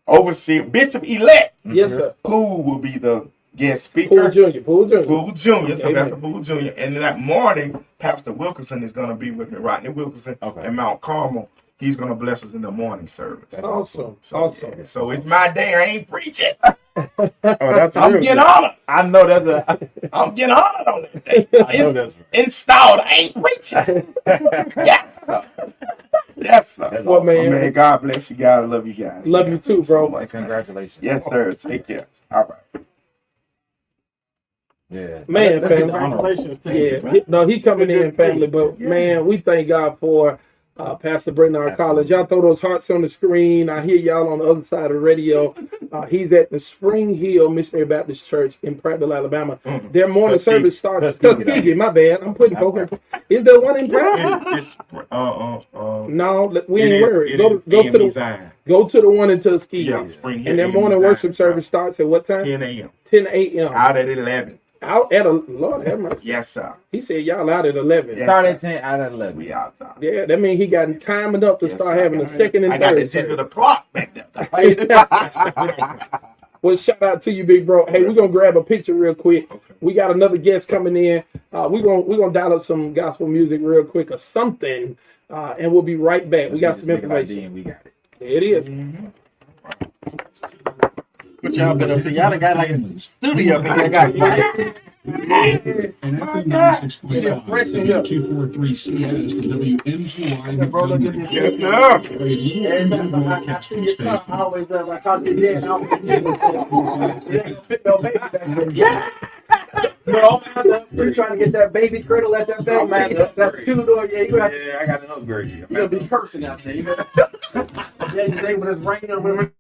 Speaker 6: Overseer, Bishop-elect
Speaker 1: Yes, sir.
Speaker 6: Poole will be the guest
Speaker 1: Poole
Speaker 6: speaker.
Speaker 1: Jr. Poole Jr.
Speaker 6: Poole Jr. So
Speaker 1: Amen.
Speaker 6: that's Poole Jr. And that morning, Pastor Wilkerson is going to be with me, Rodney Wilkerson,
Speaker 3: Okay.
Speaker 6: in Mount Carmel. He's going to bless us in the morning service.
Speaker 3: That's
Speaker 1: Awesome.
Speaker 6: So,
Speaker 1: Awesome.
Speaker 6: yeah. So it's my day. I ain't preaching.
Speaker 3: Oh, that's
Speaker 6: I'm getting honored.
Speaker 3: I know that's a.
Speaker 6: I'm getting honored on this day.
Speaker 3: I know that's
Speaker 6: Installed. I ain't preaching. Yes, sir. Yes, sir.
Speaker 3: That's
Speaker 1: Well,
Speaker 3: awesome.
Speaker 1: man.
Speaker 6: Man, God bless you guys. I love you guys.
Speaker 1: Love you too, bro.
Speaker 3: Like, congratulations.
Speaker 6: Yes, sir. Take care. All right.
Speaker 3: Yeah.
Speaker 1: Man,
Speaker 3: That's
Speaker 1: family.
Speaker 3: honorable.
Speaker 1: Yeah, he coming in, family. But man, we thank God for Pastor Brennan College. Y'all throw those hearts on the screen. I hear y'all on the other side of the radio. He's at the Spring Hill Missionary Baptist Church in Prattville, Alabama. Their morning
Speaker 6: Tuskegee.
Speaker 1: service starts.
Speaker 3: Tuskegee.
Speaker 1: Tuskegee, my bad. I'm putting folk in. Is there one in Prattville?
Speaker 6: It's
Speaker 1: No, we ain't worried. Go to the
Speaker 6: design.
Speaker 1: go to the one in Tuskegee.
Speaker 6: Yeah, Spring Hill
Speaker 1: And their
Speaker 6: in
Speaker 1: morning
Speaker 6: design.
Speaker 1: worship service starts at what time?
Speaker 6: 10 a.m.
Speaker 1: 10 a.m.
Speaker 6: Out at 11.
Speaker 1: Out at Lord have mercy.
Speaker 4: Yes, sir.
Speaker 1: He said y'all out at 11.
Speaker 4: Yeah.
Speaker 3: Start at 10 out of 11.
Speaker 4: We out there.
Speaker 1: Yeah, that means he got time enough to
Speaker 4: Yes,
Speaker 1: start
Speaker 4: sir.
Speaker 1: having a second and
Speaker 4: I got the
Speaker 1: third.
Speaker 4: tick of the clock back there.
Speaker 1: Well, shout out to you, big bro. Hey, we're gonna grab a picture real quick.
Speaker 4: Okay.
Speaker 1: We got another guest coming in. We're gonna dial up some gospel music real quick or something, and we'll be right back. We got some information.
Speaker 3: And we got it.
Speaker 1: There it is.
Speaker 7: What y'all been up to? Y'all done got like a studio up in here. Got
Speaker 8: And after 96.5,
Speaker 1: Yeah, pressing here.
Speaker 8: 243 CS, WMGY.
Speaker 4: Yes, sir.
Speaker 7: I see your car. I always I talk to your dad. I always pick no baby back there. No, you're trying to get that baby cradle at that baby. That two-door, yeah, you have to,
Speaker 2: Yeah, I got an upgrade.
Speaker 7: you're gonna be cursing out there. You know? Yeah, today when it's raining or whatever.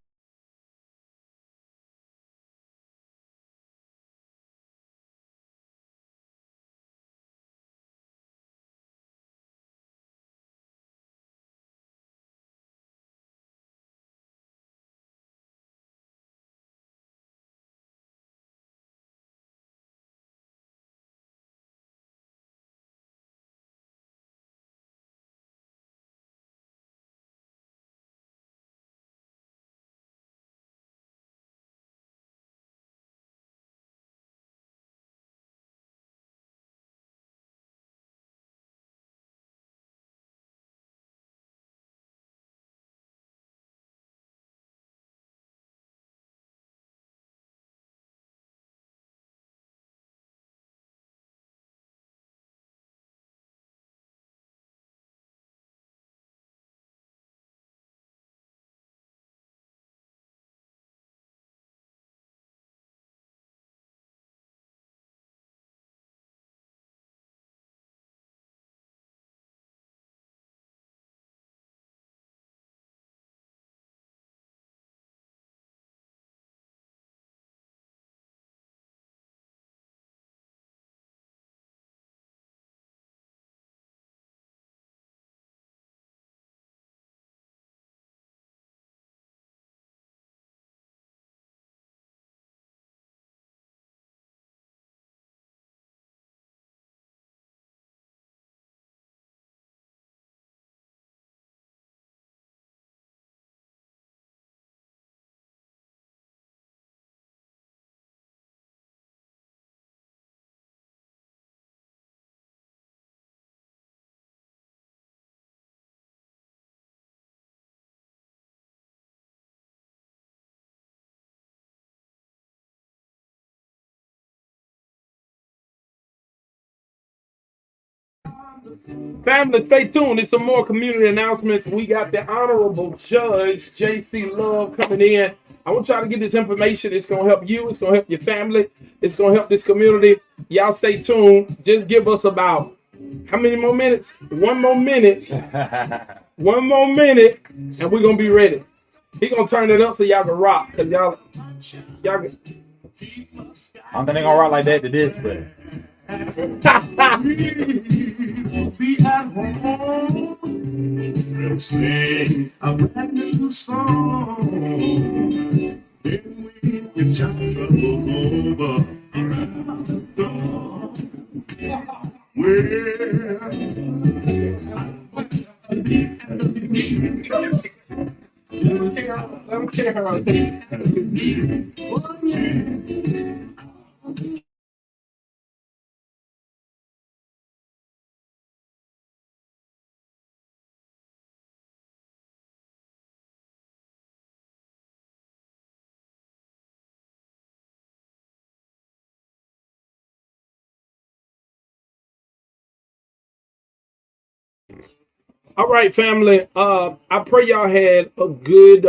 Speaker 1: Family, stay tuned. There's some more community announcements. We got the Honorable Judge J.C. Love coming in. I want y'all to get this information. It's going to help you. It's going to help your family. It's going to help this community. Y'all stay tuned. Just give us about how many more minutes? One more minute. One more minute, and we're going to be ready. He going to turn it up so y'all can rock. Because y'all
Speaker 3: I don't think they're gonna rock like that to this, but
Speaker 8: Be at home. We'll sing a brand new song. Then we can chat troubles over around the door.
Speaker 1: Let me hear her. All right, family. I pray y'all had a good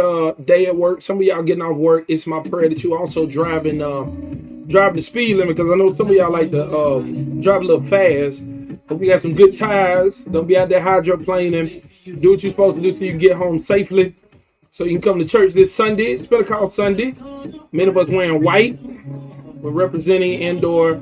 Speaker 1: day at work. Some of y'all getting off work. It's my prayer that you also driving the speed limit, because I know some of y'all like to drive a little fast. Hope you got some good tires. Don't be out there hydroplaning. Do what you're supposed to do so you can get home safely, so you can come to church this Sunday. It's Pentecost Sunday. Many of us wearing white. We're representing and/or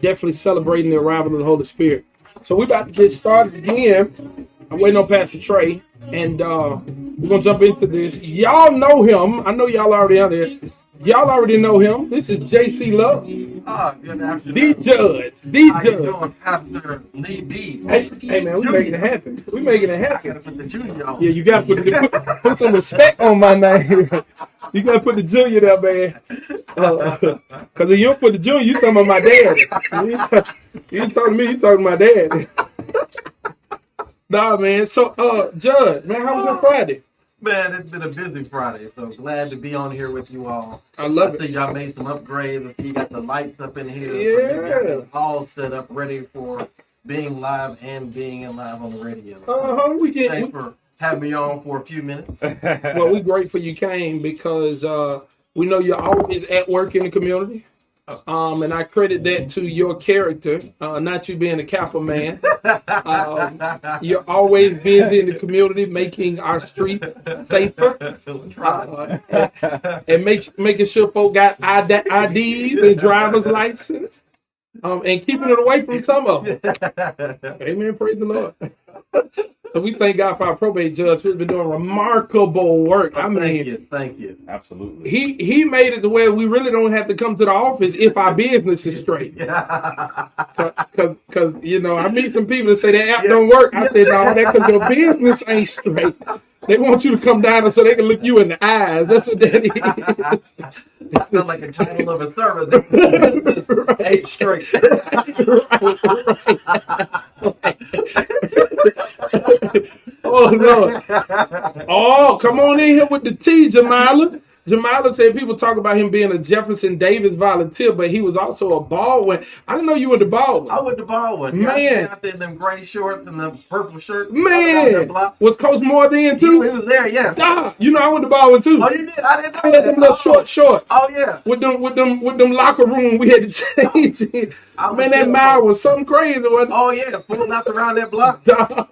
Speaker 1: definitely celebrating the arrival of the Holy Spirit. So we're about to get started again. I'm waiting on Pastor Trey, and we're going to jump into this. Y'all know him. I know y'all already out there. Y'all already know him. This is JC Love,
Speaker 7: Good
Speaker 1: the
Speaker 7: afternoon.
Speaker 1: judge, the
Speaker 7: How you
Speaker 1: judge.
Speaker 7: doing, Pastor Lee B?
Speaker 1: Hey man, we making it happen. We making it
Speaker 7: I
Speaker 1: happen.
Speaker 7: gotta put the junior on.
Speaker 1: Yeah, you gotta put some respect on my name. You gotta put the junior there, man. Cause if you don't put the junior, you talking about my dad. You ain't talking to me, you talking to my dad. Nah, man. So, Judge, man, how was your Friday?
Speaker 7: Man, it's been a busy Friday, so glad to be on here with you all.
Speaker 1: I love
Speaker 7: I see
Speaker 1: it.
Speaker 7: y'all made some upgrades. I see you got the lights up in here.
Speaker 1: Yeah.
Speaker 7: So you got it all set up, ready for being live and being live on the radio.
Speaker 1: We get.
Speaker 7: Thanks for having me on for a few minutes.
Speaker 1: Well, we grateful you came because we know you're always at work in the community. And I credit that to your character, not you being a Kappa man. You're always busy in the community, making our streets safer, and making sure folk got IDs and driver's license, and keeping it away from some of them. Amen. Praise the Lord. So we thank God for our probate judge who's been doing remarkable work. I mean,
Speaker 7: Thank you.
Speaker 2: Absolutely.
Speaker 1: he made it to where we really don't have to come to the office if our business is straight. Because you know, I meet some people that say that app don't work. I said, no, that's because your business ain't straight. They want you to come down so they can look you in the eyes. That's what that is.
Speaker 7: That sounds like a title of a service. Business ain't straight.
Speaker 1: Oh no! Oh, come on in here with the tea, Jamila. Jamila said people talk about him being a Jefferson Davis volunteer, but he was also a Baldwin. I didn't know you were the Baldwin.
Speaker 7: I went to Baldwin.
Speaker 1: Man.
Speaker 7: Out there in them gray shorts and the purple shirt.
Speaker 1: Man, was Coach Moore then
Speaker 7: He
Speaker 1: too?
Speaker 7: was there, yeah.
Speaker 1: Ah, you know I went to Baldwin too.
Speaker 7: Oh, you did? I didn't know
Speaker 1: I had them little short shorts.
Speaker 7: Oh, yeah.
Speaker 1: With them locker room, we had to change it.
Speaker 7: I was
Speaker 1: Man, that
Speaker 7: there,
Speaker 1: mile
Speaker 7: bro.
Speaker 1: was something crazy, wasn't it?
Speaker 7: Oh, yeah. Pulling out around that block.
Speaker 1: Dog.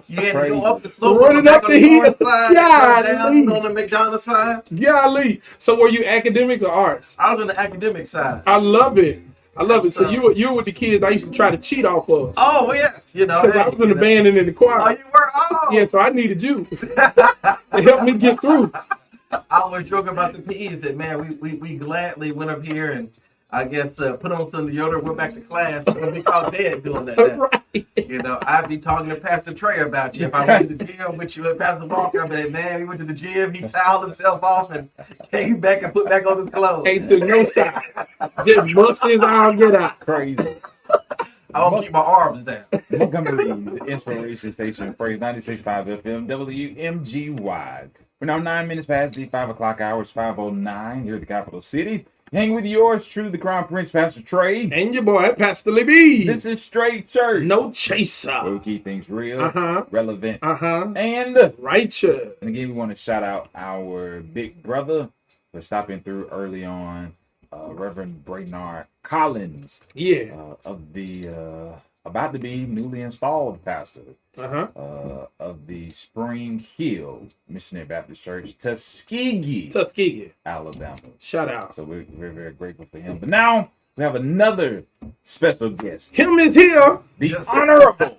Speaker 7: You had to
Speaker 2: Crazy.
Speaker 7: go up the slope.
Speaker 1: Running
Speaker 7: on the
Speaker 1: up
Speaker 7: back
Speaker 1: the
Speaker 7: of the
Speaker 1: hill.
Speaker 7: north side,
Speaker 1: God,
Speaker 7: come down
Speaker 1: leave.
Speaker 7: on the McDonald's side.
Speaker 1: Golly. So were you academics or arts?
Speaker 7: I was on the academic side.
Speaker 1: I love it. I love it. So
Speaker 7: So-
Speaker 1: you were with the kids I used to try to cheat off of.
Speaker 7: Oh, yes. You know.
Speaker 1: Because I was in the band and in the choir.
Speaker 7: Oh, you were? Oh.
Speaker 1: Yeah, so I needed you to help me get through.
Speaker 7: I was joking about the PEs that, man, we gladly went up here and I guess put on some deodorant, went back to class, and we called dead doing that.
Speaker 1: Right.
Speaker 7: You know, I'd be talking to Pastor Trey about you. If I went to the gym with you and Pastor Walker, I'd be like, man, he went to the gym, he toweled himself off and came back and put back on his clothes.
Speaker 1: Ain't took no time. Just bust his arm, get out.
Speaker 2: Crazy.
Speaker 7: I don't keep my arms down.
Speaker 2: Montgomery's Inspiration Station, Praise 96.5 FM, WMGY. We're now 9 minutes past the 5 o'clock hour. It's 5:09 here at the capital city. Hang with yours, true, the Crown Prince, Pastor Trey.
Speaker 1: And your boy, Pastor Libby.
Speaker 2: This is Straight Church.
Speaker 1: No
Speaker 2: Where
Speaker 1: chaser.
Speaker 2: we keep things real,
Speaker 1: Uh-huh.
Speaker 2: relevant,
Speaker 1: Uh-huh.
Speaker 2: and
Speaker 1: Righteous.
Speaker 2: again, we want to shout out our big brother for stopping through early on, Reverend Brainard Collins,
Speaker 1: Yeah.
Speaker 2: of the about to be newly installed pastor
Speaker 1: Uh-huh.
Speaker 2: of the Spring Hill Missionary Baptist Church, Tuskegee,
Speaker 1: Tuskegee.
Speaker 2: Alabama.
Speaker 1: Shout out.
Speaker 2: So we're very grateful for him. But now we have another special guest,
Speaker 1: Him is here.
Speaker 2: the
Speaker 7: Yes.
Speaker 2: Honorable.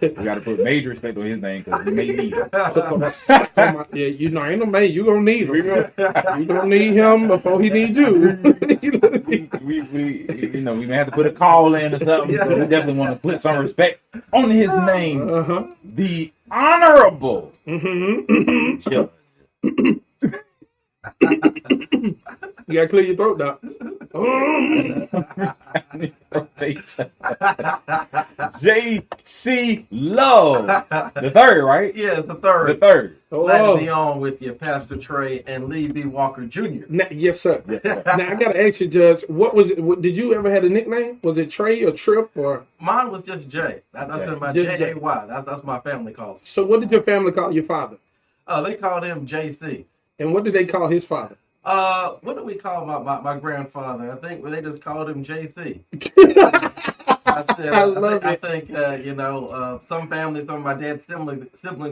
Speaker 2: We got to put major respect on his name because we may need it.
Speaker 1: Yeah, you know, ain't no man. You gonna need him. You gonna need him before he needs you.
Speaker 2: We may have to put a call in or something. So we definitely want to put some respect on his name,
Speaker 1: Uh-huh.
Speaker 2: the Honorable
Speaker 1: Mm-hmm.
Speaker 2: Judge.
Speaker 1: You gotta clear your throat, doc.
Speaker 2: J.C. Love, the third, right?
Speaker 7: Yeah, it's the third.
Speaker 2: The third.
Speaker 7: Glad
Speaker 1: Oh,
Speaker 7: to be on with you, Pastor Trey and Lee B. Walker Jr.
Speaker 1: yes, sir. Now I gotta ask you, Judge. What was it? Did you ever have a nickname? Was it Trey or Trip or?
Speaker 7: Mine was just Jay. That's been my
Speaker 1: Just Jay.
Speaker 7: J-A-Y. That's my family calls.
Speaker 1: So what did your family call your father?
Speaker 7: They called him JC.
Speaker 1: And what did they call his father?
Speaker 7: What do we call my grandfather? I think they just called him JC. I think some families, some of my dad's siblings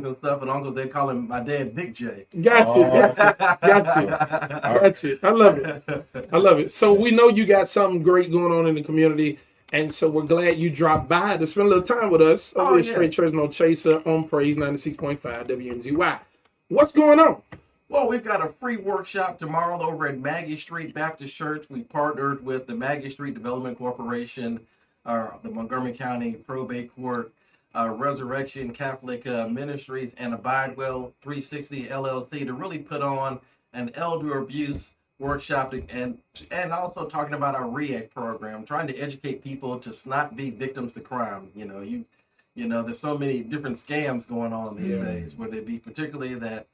Speaker 7: and stuff, and uncles, they call him my dad Big J.
Speaker 1: Got you. I love it. So we know you got something great going on in the community, and so we're glad you dropped by to spend a little time with us over at Straight Church No Chaser on Praise 96.5 WMGY. What's going on?
Speaker 9: Well, we've got a free workshop tomorrow over at Maggie Street Baptist Church. We partnered with the Maggie Street Development Corporation, the Montgomery County Probate Court, Resurrection Catholic Ministries, and Abidewell 360 LLC to really put on an elder abuse workshop and also talking about our REACT program, trying to educate people to not be victims to crime. You know, there's so many different scams going on these days, where they be particularly that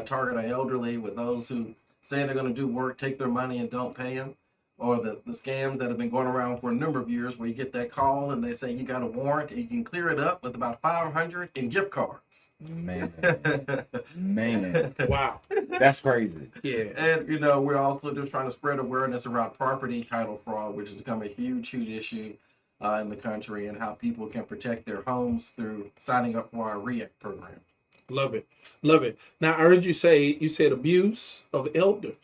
Speaker 9: target our elderly with those who say they're going to do work, take their money and don't pay them, or the scams that have been going around for a number of years where you get that call and they say you got a warrant and you can clear it up with about 500 in gift cards.
Speaker 2: Man.
Speaker 1: Wow.
Speaker 2: That's crazy.
Speaker 1: Yeah.
Speaker 9: And, you know, we're also just trying to spread awareness around property title fraud, which has become a huge issue in the country, and how people can protect their homes through signing up for our REACT program.
Speaker 1: Love it. Love it. Now, I heard you said abuse of elders.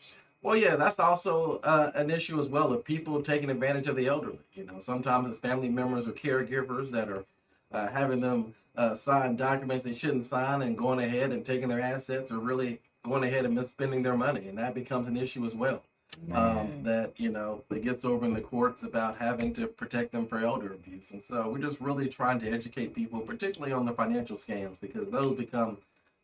Speaker 9: Well, yeah, that's also an issue as well, of people taking advantage of the elderly. You know, sometimes it's family members or caregivers that are having them sign documents they shouldn't sign and going ahead and taking their assets, or really going ahead and misspending their money. And that becomes an issue as well. That, you know, it gets over in the courts about having to protect them for elder abuse. And so we're just really trying to educate people, particularly on the financial scams, because those become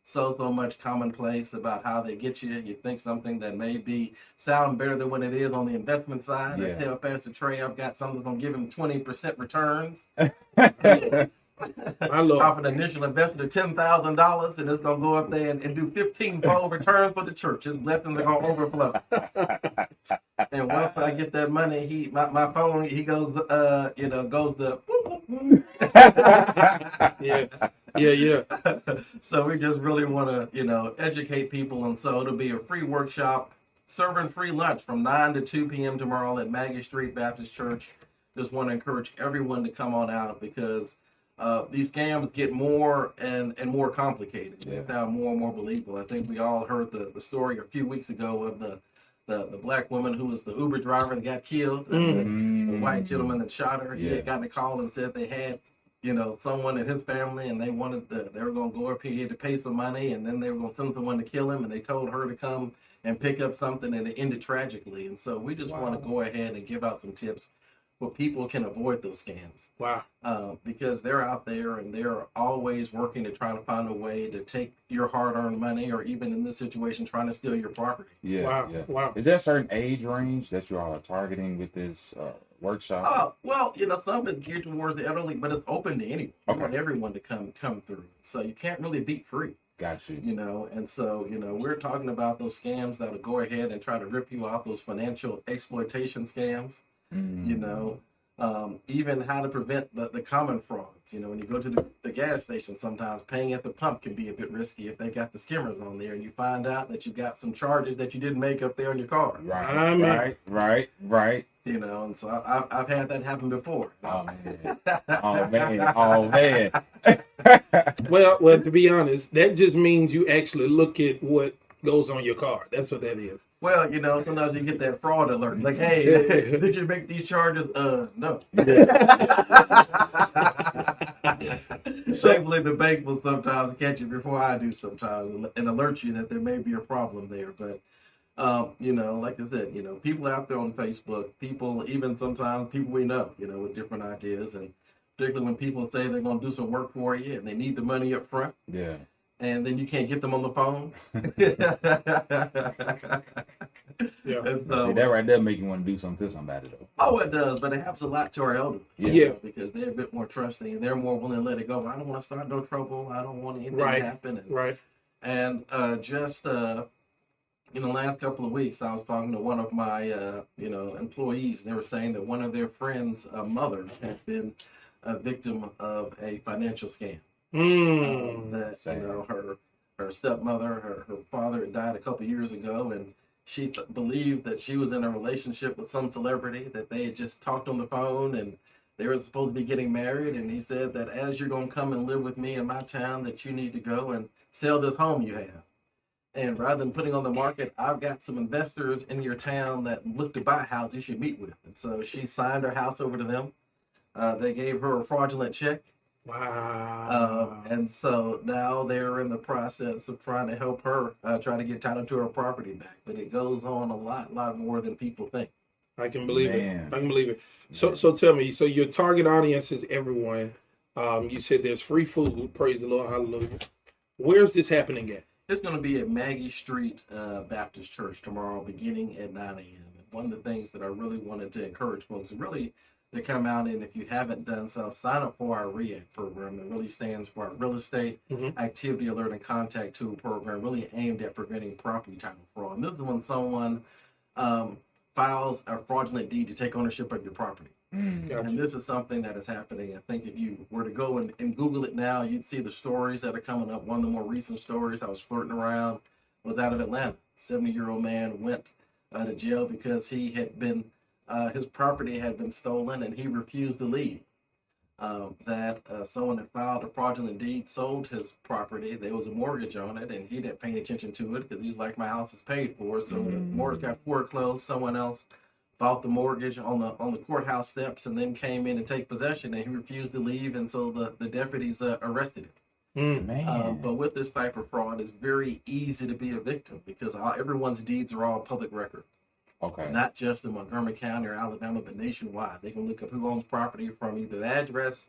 Speaker 9: so much commonplace about how they get you. You think something that may sound better than what it is on the investment side. I tell Pastor Trey I've got something that's going to give him 20% returns.
Speaker 1: My Lord.
Speaker 9: Off an initial investment of $10,000, and it's going to go up there and do 15-fold returns for the church. His blessings are going to overflow. And once I get that money, my phone, he goes, goes to. Yeah. So we just really want to, educate people. And so it'll be a free workshop serving free lunch from 9 to 2 p.m. tomorrow at Maggie Street Baptist Church. Just want to encourage everyone to come on out, because these scams get more and more complicated. They sound more and more believable. I think we all heard the story a few weeks ago of the black woman who was the Uber driver that got killed. The white gentleman that shot her. He had gotten a call and said they had, someone in his family, and they were going to go up here to pay some money, and then they were going to send someone to kill him, and they told her to come and pick up something, and it ended tragically. And so we just want to go ahead and give out some tips where people can avoid those scams.
Speaker 1: Wow.
Speaker 9: Because they're out there and they're always working to try to find a way to take your hard-earned money, or even in this situation, trying to steal your property.
Speaker 1: Wow.
Speaker 2: Is there a certain age range that you all are targeting with this workshop?
Speaker 9: Well, some is geared towards the elderly, but it's open to anyone. We want everyone to come through. So you can't really beat free.
Speaker 2: Got you.
Speaker 9: And so, we're talking about those scams that'll go ahead and try to rip you off, those financial exploitation scams. Even how to prevent the common frauds. When you go to the gas station, sometimes paying at the pump can be a bit risky if they got the skimmers on there, and you find out that you got some charges that you didn't make up there on your car.
Speaker 2: Right.
Speaker 9: And so I've had that happen before.
Speaker 2: Oh man.
Speaker 1: Well, to be honest, that just means you actually look at what goes on your car. That's what that is.
Speaker 9: Well, sometimes you get that fraud alert. Like, hey, did you make these charges? No. Thankfully, the bank will sometimes catch you before I do sometimes, and alert you that there may be a problem there. But, like I said, people out there on Facebook, even sometimes people we know, with different ideas, and particularly when people say they're going to do some work for you and they need the money up front.
Speaker 2: Yeah.
Speaker 9: And then you can't get them on the phone. And so,
Speaker 2: that right there make you want to do something to somebody, though.
Speaker 9: Oh, it does, but it happens a lot to our elders. Because they're a bit more trusting, and they're more willing to let it go. I don't want to start no trouble. I don't want anything to happen. And just the last couple of weeks, I was talking to one of my employees, and they were saying that one of their friends' mothers had been a victim of a financial scam. That her stepmother, her father had died a couple years ago, and she believed that she was in a relationship with some celebrity, that they had just talked on the phone, and they were supposed to be getting married. And he said that as you're going to come and live with me in my town, that you need to go and sell this home you have. And rather than putting on the market, I've got some investors in your town that look to buy a house you should meet with. And so she signed her house over to them. They gave her a fraudulent check.
Speaker 1: Wow.
Speaker 9: And so now they're in the process of trying to help her try to get title to her property back. But it goes on a lot more than people think.
Speaker 1: I can believe
Speaker 2: Man.
Speaker 1: it. I can believe it. So tell me, so your target audience is everyone. You said there's free food. Praise the Lord. Hallelujah. Where's this happening at?
Speaker 9: It's going to be at Maggie Street Baptist Church tomorrow, beginning at 9 a.m. And one of the things that I really wanted to encourage folks is really to come out, and if you haven't done so, sign up for our REACT program that really stands for our Real Estate Activity Alert and Contact Tool program, really aimed at preventing property title fraud. And this is when someone files a fraudulent deed to take ownership of your property.
Speaker 1: Gotcha.
Speaker 9: And this is something that is happening. I think if you were to go and Google it now, you'd see the stories that are coming up. One of the more recent stories I was flirting around was out of Atlanta. 70-year-old man went to jail because he had been his property had been stolen and he refused to leave. Someone had filed a fraudulent deed, sold his property. There was a mortgage on it, and he didn't pay attention to it because he was like, "My house is paid for." So the mortgage got foreclosed. Someone else bought the mortgage on the courthouse steps, and then came in and take possession, and he refused to leave until the deputies arrested him.
Speaker 2: Man.
Speaker 9: But with this type of fraud, it's very easy to be a victim because everyone's deeds are all public record.
Speaker 2: Okay.
Speaker 9: Not just in Montgomery County or Alabama, but nationwide. They can look up who owns property from either the address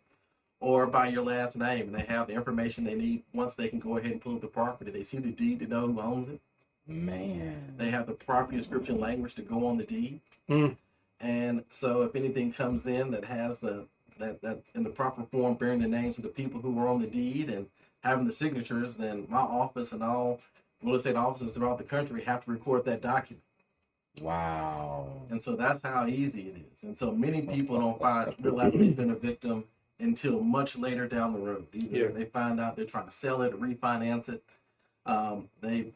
Speaker 9: or by your last name. And they have the information they need. Once they can go ahead and pull up the property, they see the deed to know who owns it.
Speaker 2: Man.
Speaker 9: They have the property description language to go on the deed. And so if anything comes in that has that's in the proper form, bearing the names of the people who were on the deed and having the signatures, then my office and all real estate offices throughout the country have to record that document.
Speaker 2: Wow.
Speaker 9: And so that's how easy it is. And so many people don't realize they've been a victim until much later down the road. Either they find out they're trying to sell it or refinance it. They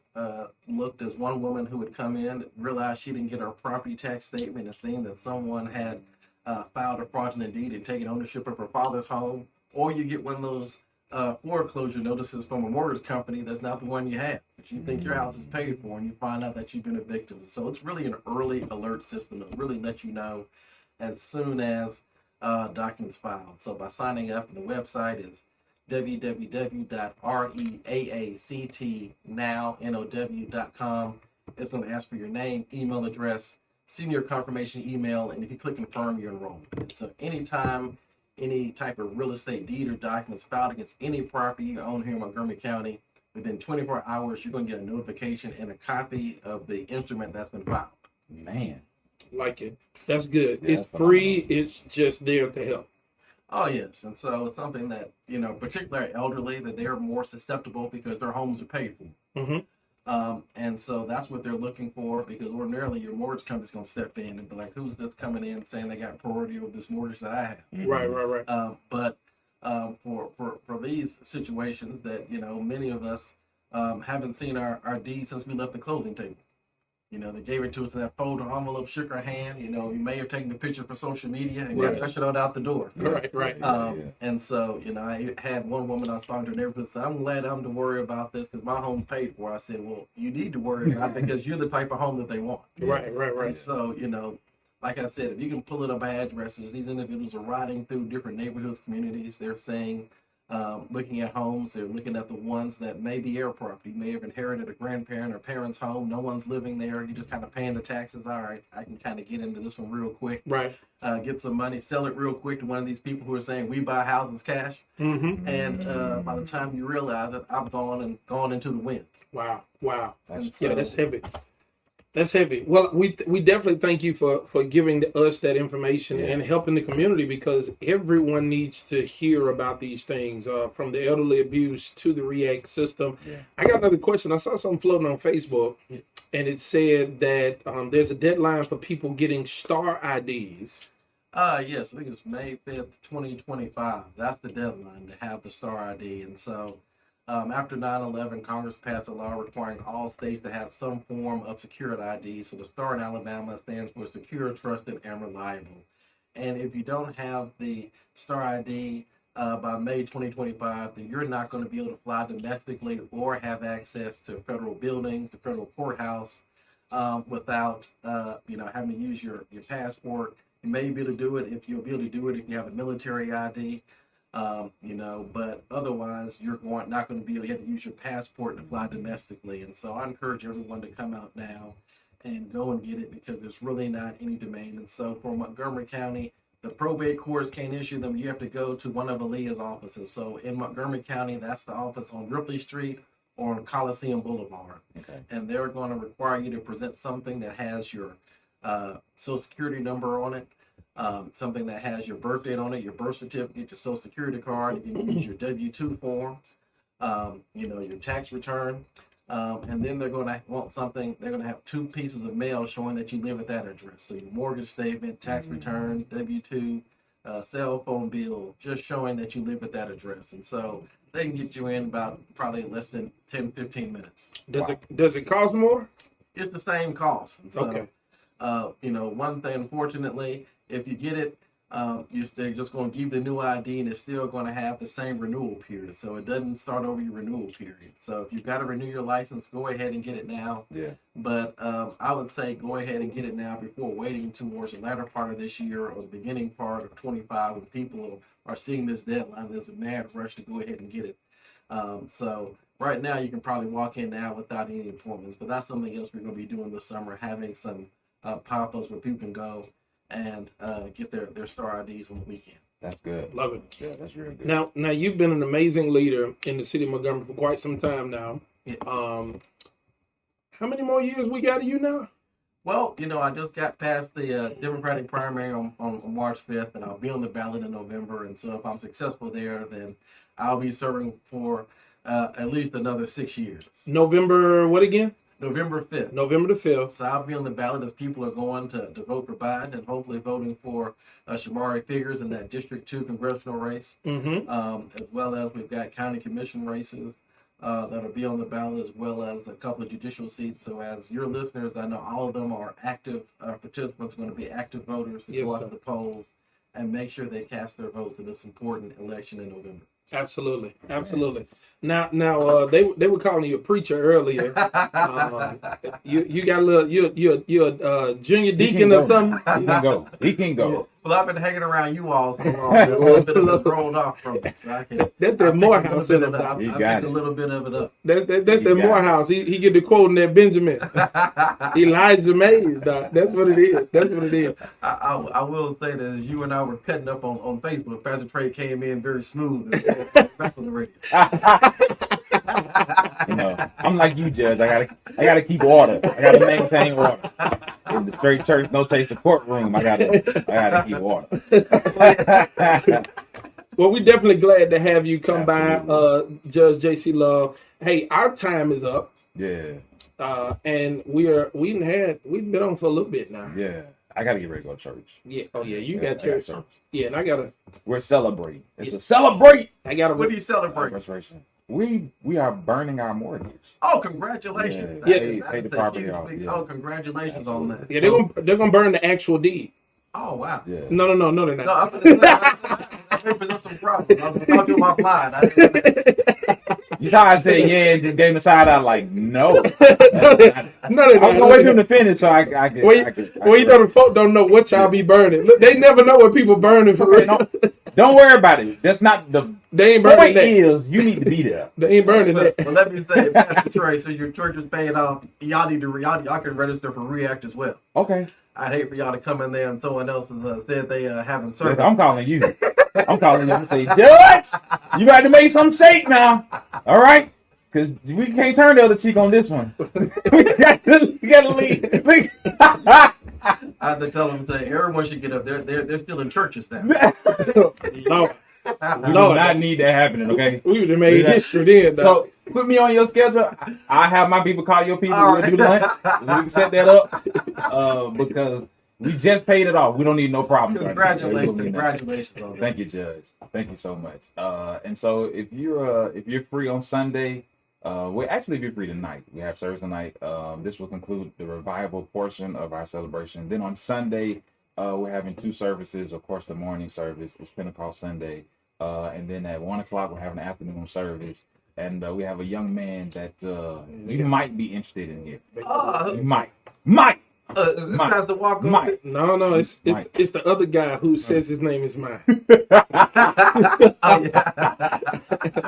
Speaker 9: looked as one woman who would come in, realized she didn't get her property tax statement, and seen that someone had filed a fraudulent deed and taken ownership of her father's home. Or you get one of those foreclosure notices from a mortgage company that's not the one you have. But you think your house is paid for, and you find out that you've been a victim. So it's really an early alert system that really lets you know as soon as documents filed. So by signing up, the website is www.reactnow.com. It's going to ask for your name, email address, send your confirmation email, and if you click confirm, you're enrolled. And so anytime any type of real estate deed or documents filed against any property you own here in Montgomery County, within 24 hours, you're going to get a notification and a copy of the instrument that's been filed.
Speaker 2: Man.
Speaker 1: Like it. That's good.
Speaker 2: Yeah,
Speaker 1: It's free. It's just there to help.
Speaker 9: Oh, yes. And so it's something that, particularly elderly, that they're more susceptible because their homes are paid for. And so that's what they're looking for, because ordinarily your mortgage company's going to step in and be like, who's this coming in saying they got priority over this mortgage that I have?
Speaker 1: Right.
Speaker 9: But for these situations that, many of us haven't seen our deed since we left the closing table. They gave it to us in that folder envelope, shook our hand. You may have taken the picture for social media and got ushered out the door.
Speaker 1: Right.
Speaker 9: And so, I had one woman I was talking to in the neighborhood say, I'm glad I'm to worry about this because my home's paid for. I said, well, you need to worry about it because you're the type of home that they want.
Speaker 1: Right.
Speaker 9: And so, like I said, if you can pull it up by addresses, these individuals are riding through different neighborhoods, communities. They're saying, looking at homes, they're looking at the ones that may be air property, may have inherited a grandparent or parent's home. No one's living there. You're just kind of paying the taxes. All right, I can kind of get into this one real quick.
Speaker 1: Right.
Speaker 9: Get some money, sell it real quick to one of these people who are saying we buy houses cash. And by the time you realize it, I've gone into the wind.
Speaker 1: Wow.
Speaker 9: That's
Speaker 1: That's heavy. Well, we definitely thank you for giving us that information and helping the community, because everyone needs to hear about these things, from the elderly abuse to the REACT system. I got another question. I saw something floating on Facebook, and it said that there's a deadline for people getting star IDs.
Speaker 9: Yes, I think it's May 5th, 2025. That's the deadline to have the star ID. And so after 9/11, Congress passed a law requiring all states to have some form of secured ID. So the STAR in Alabama stands for Secure, Trusted, and Reliable. And if you don't have the STAR ID by May 2025, then you're not going to be able to fly domestically or have access to federal buildings, the federal courthouse, without having to use your passport. You may be able to do it if you'll be able to do it if you have a military ID. But otherwise you're not going to be able to use your passport to fly domestically. And so I encourage everyone to come out now and go and get it, because there's really not any demand. And so for Montgomery County, the probate courts can't issue them. You have to go to one of Aaliyah's offices. So in Montgomery County, that's the office on Ripley Street or on Coliseum Boulevard.
Speaker 2: Okay.
Speaker 9: And they're going to require you to present something that has your Social Security number on it, something that has your birth date on it, your birth certificate, your Social Security card. You can use your W-2 form, your tax return. And then they're going to want something. They're going to have 2 pieces of mail showing that you live at that address. So your mortgage statement, tax return, W-2, cell phone bill, just showing that you live at that address. And so they can get you in about probably less than 10, 15 minutes.
Speaker 1: Does it cost more?
Speaker 9: It's the same cost. And so,
Speaker 1: Okay.
Speaker 9: One thing, unfortunately, if you get it, they're just going to give the new ID, and it's still going to have the same renewal period. So it doesn't start over your renewal period. So if you've got to renew your license, go ahead and get it now.
Speaker 2: Yeah.
Speaker 9: But I would say go ahead and get it now before waiting towards the latter part of this year or the beginning part of 25, when people are seeing this deadline. There's a mad rush to go ahead and get it. So right now you can probably walk in now without any appointments, but that's something else we're going to be doing this summer, having some pop-ups where people can go and get their star IDs on the weekend.
Speaker 2: That's good.
Speaker 1: Love it.
Speaker 2: Yeah, that's really good.
Speaker 1: Now you've been an amazing leader in the city of Montgomery for quite some time now.
Speaker 9: Yeah.
Speaker 1: How many more years we got of you now?
Speaker 9: Well, I just got past the Democratic primary on March 5th, and I'll be on the ballot in November. And so if I'm successful there, then I'll be serving for at least another 6 years.
Speaker 1: November what again?
Speaker 9: November 5th.
Speaker 1: November the 5th.
Speaker 9: So I'll be on the ballot as people are going to vote for Biden and hopefully voting for Shamari Figures in that District 2 congressional race, as well as we've got county commission races that'll be on the ballot, as well as a couple of judicial seats. So as your listeners, I know all of them are active participants, going to be active voters to go out to the polls and make sure they cast their votes in this important election in November.
Speaker 1: Absolutely. Now, they were calling you a preacher earlier. You got a little, you're a junior deacon or something.
Speaker 2: He can go.
Speaker 9: Well, I've been hanging around you all so long. A little bit of it's rolled off from me, so I can.
Speaker 1: That's that Morehouse in him.
Speaker 9: I picked a little bit of it up.
Speaker 1: That's that Morehouse. He get the quote in that Benjamin. Elijah Mays, Doc. That's what it is.
Speaker 9: I will say that as you and I were cutting up on Facebook, Pastor Trey came in very smooth and said, back on the radio.
Speaker 2: I'm like you, Judge. I gotta keep order. I gotta maintain order. In the straight church, no chase courtroom. I gotta keep order.
Speaker 1: Well, we're definitely glad to have you come by, Judge J.C. Love. Hey, our time is up.
Speaker 2: Yeah.
Speaker 1: And we've been on for a little bit now.
Speaker 2: Yeah. I gotta get ready to go to church.
Speaker 1: Yeah. Oh yeah, you got church. Yeah, and I gotta.
Speaker 2: We're celebrating. It's a celebrate.
Speaker 1: I gotta.
Speaker 9: What do you celebrate?
Speaker 2: Restoration. We are burning our mortgage.
Speaker 9: Oh, congratulations!
Speaker 2: Pay the property off.
Speaker 9: Yeah. Oh, congratulations on that.
Speaker 1: Yeah, they're gonna burn the actual deed.
Speaker 9: Oh wow.
Speaker 2: Yeah.
Speaker 1: No, they're not.
Speaker 9: No, I'm gonna present some problems. I'll do my flying.
Speaker 2: You thought I said yeah and just gave him a side out like no.
Speaker 1: I'm
Speaker 2: gonna wait for him to finish so I can.
Speaker 1: Well, you know the folk don't know what y'all be burning. Look, they never know what people burning for real.
Speaker 2: Don't worry about it. That's not the.
Speaker 1: They ain't burning
Speaker 2: point
Speaker 1: that.
Speaker 2: Is you need to be there.
Speaker 1: They ain't burning that.
Speaker 9: Well, let me say, Pastor Trey, so your church is paying off. Y'all can register for REACT as well.
Speaker 2: Okay.
Speaker 9: I'd hate for y'all to come in there and someone else has said they having service.
Speaker 2: I'm calling you. I'm calling you and say, Judge, you got to make some shake now. All right? Because we can't turn the other cheek on this one. we got to leave.
Speaker 9: I have to tell them, say, everyone should get up. They're still in churches now.
Speaker 1: Lord.
Speaker 2: We do not need that happening, okay?
Speaker 1: We would have made history then, though.
Speaker 2: So put me on your schedule. I have my people call your people. We'll do lunch. We can set that up because we just paid it off. We don't need no problems.
Speaker 9: Congratulations! Congratulations on that.
Speaker 2: Thank you, Judge. Thank you so much. And so if you're free on Sunday, well, actually, if you're free tonight, we have service tonight. This will conclude the revival portion of our celebration. Then on Sunday, we're having 2 services. Of course, the morning service is Pentecost Sunday, and then at 1 o'clock we're having an afternoon service. And we have a young man that you might be interested in here. You might.
Speaker 9: Is
Speaker 2: Mike.
Speaker 9: Pastor Walker?
Speaker 2: Mike.
Speaker 1: No, it's
Speaker 2: Mike.
Speaker 1: it's the other guy who says his name is mine.
Speaker 9: Oh, yeah.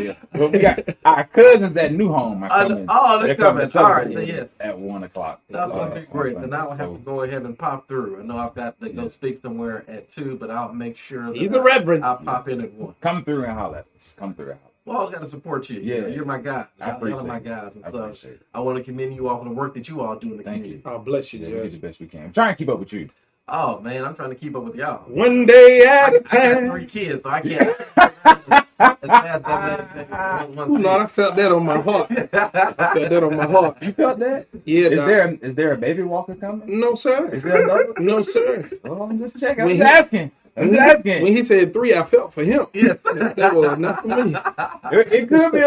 Speaker 2: Yeah. Well, we got our cousins at New Home are coming.
Speaker 9: They're coming.
Speaker 2: to
Speaker 9: All right,
Speaker 2: celebrate
Speaker 9: yes.
Speaker 2: at 1 o'clock.
Speaker 9: That's gonna be
Speaker 2: on
Speaker 9: great.
Speaker 2: Sunday.
Speaker 9: Then I will have
Speaker 2: So,
Speaker 9: to go ahead and pop through. I know I've got to go
Speaker 2: Yeah.
Speaker 9: speak somewhere at 2, but I'll make sure that
Speaker 1: He's the Reverend.
Speaker 9: I'll pop in at 1.
Speaker 2: come through and holler at us. Come through and holler.
Speaker 9: Well, I always got to support you.
Speaker 2: Yeah.
Speaker 9: You're my guy.
Speaker 2: I appreciate
Speaker 9: Y'all are my
Speaker 2: it.
Speaker 9: guys. And
Speaker 2: I
Speaker 9: so
Speaker 2: appreciate it.
Speaker 9: I want to commend you all for the work that you all do in the
Speaker 2: Thank
Speaker 9: community.
Speaker 1: Oh, bless you,
Speaker 2: Yeah, we do
Speaker 1: Judge.
Speaker 2: the best we can. I'm trying to keep up with you.
Speaker 9: Oh, man, I'm trying to keep up with y'all.
Speaker 1: One day
Speaker 9: I
Speaker 1: at a
Speaker 9: got 3
Speaker 1: time.
Speaker 9: kids, so I can't. as fast as
Speaker 1: Ooh, Lord, I felt that on my heart. I felt that on my heart.
Speaker 2: You felt that?
Speaker 1: Yeah,
Speaker 2: Is
Speaker 1: Doc.
Speaker 2: there a baby walker coming?
Speaker 1: No, sir.
Speaker 2: Is there another?
Speaker 1: No, sir.
Speaker 2: Well, I'm just checking.
Speaker 1: When
Speaker 2: I'm
Speaker 1: he-
Speaker 2: asking. I'm just asking.
Speaker 1: When he said 3, I felt for him.
Speaker 9: Yes.
Speaker 1: That was enough for me.
Speaker 2: It could be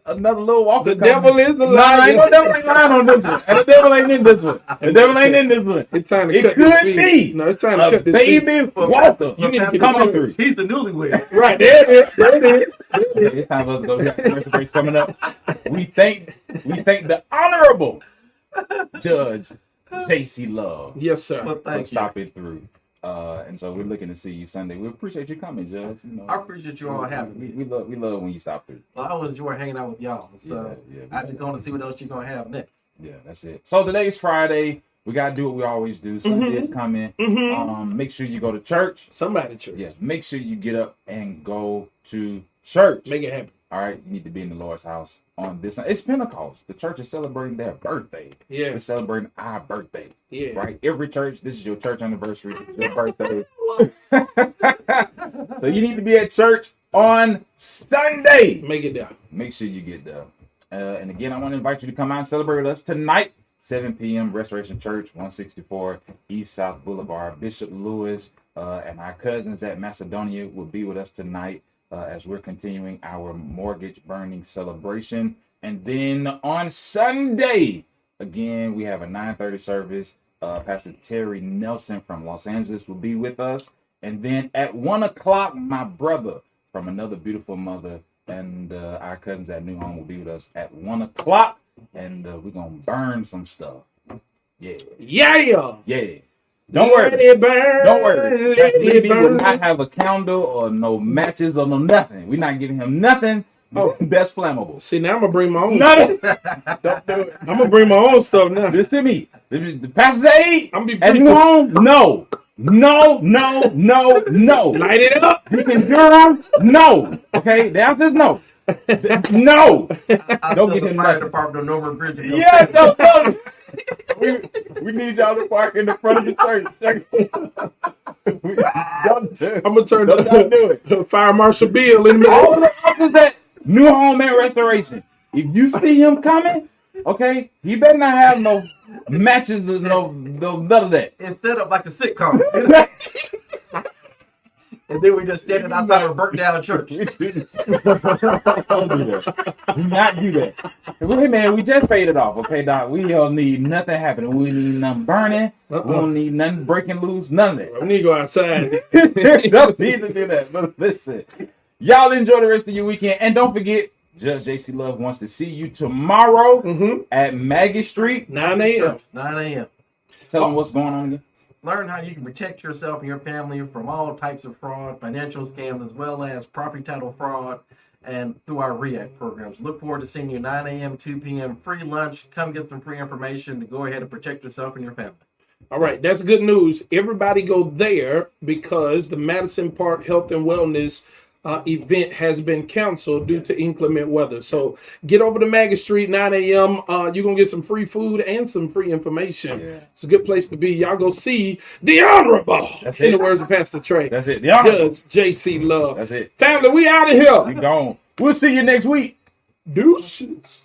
Speaker 2: another little walker.
Speaker 1: The devil is a
Speaker 2: No, ain't no
Speaker 1: liar.
Speaker 2: devil ain't lying on this one. And the devil ain't in this one. The devil ain't in this one.
Speaker 1: It's time to
Speaker 2: It
Speaker 1: cut this
Speaker 2: could
Speaker 1: feed.
Speaker 2: be
Speaker 1: No, it's time to
Speaker 2: a
Speaker 1: cut this feed.
Speaker 2: baby walker.
Speaker 1: You need to get
Speaker 2: Come on
Speaker 1: the
Speaker 2: through.
Speaker 9: He's the newlywed.
Speaker 1: Right, there it is. There it is. There it is.
Speaker 2: It's time for us to go. We got commercial breaks coming up. We thank the honorable Judge J.C. Love
Speaker 1: Yes, sir.
Speaker 9: Well,
Speaker 2: for
Speaker 9: thank you.
Speaker 2: stopping through. And so we're looking to see you Sunday. We appreciate you coming, Judge. You know,
Speaker 9: I appreciate you all having me.
Speaker 2: we love when you stop through.
Speaker 9: Well, I always enjoy hanging out with y'all. So
Speaker 2: Yeah,
Speaker 9: I just going to see what else you're going to have next.
Speaker 2: yeah, that's it. So today's Friday. We gotta do what we always do. Sunday is coming. Make sure you go to church.
Speaker 1: Somebody church.
Speaker 2: Yes, make sure you get up and go to church.
Speaker 1: Make it happen.
Speaker 2: All right, you need to be in the Lord's house on this. It's Pentecost. The church is celebrating their birthday.
Speaker 1: Yeah.
Speaker 2: We're celebrating our birthday.
Speaker 1: Yeah.
Speaker 2: Right? Every church, this is your church anniversary. This is your birthday. So you need to be at church on Sunday.
Speaker 1: Make it down.
Speaker 2: Make sure you get there. And again, I want to invite you to come out and celebrate with us tonight, 7 p.m. Restoration Church, 164 East South Boulevard. Bishop Lewis and our cousins at Macedonia will be with us tonight as we're continuing our mortgage burning celebration. And then on Sunday, again, we have a 9:30 service. Pastor Terry Nelson from Los Angeles will be with us. And then at 1 o'clock, my brother from another beautiful mother and our cousins at New Home will be with us at 1 o'clock. And we're going to burn some stuff. Yeah.
Speaker 1: Yeah.
Speaker 2: Yeah. Don't worry.
Speaker 1: Let it burn.
Speaker 2: Don't worry.
Speaker 1: Let
Speaker 2: Pastor
Speaker 1: it
Speaker 2: Levy will
Speaker 1: burn.
Speaker 2: not have a candle or no matches or no nothing. We're not giving him nothing that's flammable.
Speaker 1: See, now I'm going to bring my own.
Speaker 2: Nothing.
Speaker 1: Don't do it. I'm going to bring my own stuff now.
Speaker 2: Listen to me. The pastor say,
Speaker 1: I'm going to be
Speaker 2: at New
Speaker 1: preaching.
Speaker 2: Home, no. No, no, no, no.
Speaker 1: Light it up.
Speaker 2: He can do them? No. Okay, the answer is no. No.
Speaker 9: I
Speaker 2: Don't
Speaker 9: feel
Speaker 2: get
Speaker 9: the
Speaker 2: him
Speaker 9: fire
Speaker 2: nothing.
Speaker 9: department of Norman Bridge.
Speaker 2: Yeah, so we need y'all to park in the front of the church. Don't do it.
Speaker 1: I'm going to turn
Speaker 2: Don't do it.
Speaker 1: the Fire Marshal Bill in the
Speaker 2: All
Speaker 1: middle.
Speaker 2: the officers at New Home and Restoration. If you see him coming, okay, he better not have no matches or no none of that.
Speaker 9: It's set up like a sitcom. And then we just standing outside of a burnt down church.
Speaker 2: Don't do that. Do not do that. Hey man, we just paid it off, okay, Doc? We don't need nothing happening. We need nothing burning. We don't need nothing breaking loose. None of that.
Speaker 1: We need to go outside.
Speaker 2: Don't need to do that. But listen, y'all enjoy the rest of your weekend, and don't forget, Judge J.C. Love wants to see you tomorrow at Maggie Street,
Speaker 1: 9 a.m.
Speaker 9: 9 a.m.
Speaker 2: Tell them what's going on again.
Speaker 9: Learn how you can protect yourself and your family from all types of fraud, financial scams, as well as property title fraud, and through our REACT programs. Look forward to seeing you 9 a.m., 2 p.m., free lunch. Come get some free information to go ahead and protect yourself and your family.
Speaker 1: All right, that's good news. Everybody go there because the Madison Park Health and Wellness event has been canceled due to inclement weather. So get over to Maggie Street, 9 a.m. You're going to get some free food and some free information.
Speaker 2: Yeah.
Speaker 1: It's a good place to be. Y'all go see the Honorable,
Speaker 2: That's
Speaker 1: in
Speaker 2: it.
Speaker 1: the words of Pastor Trey.
Speaker 2: That's it. The Honorable.
Speaker 1: Judge J.C. Love.
Speaker 2: That's it.
Speaker 1: Family, we out of here.
Speaker 2: We gone. We'll see you next week.
Speaker 1: Deuces.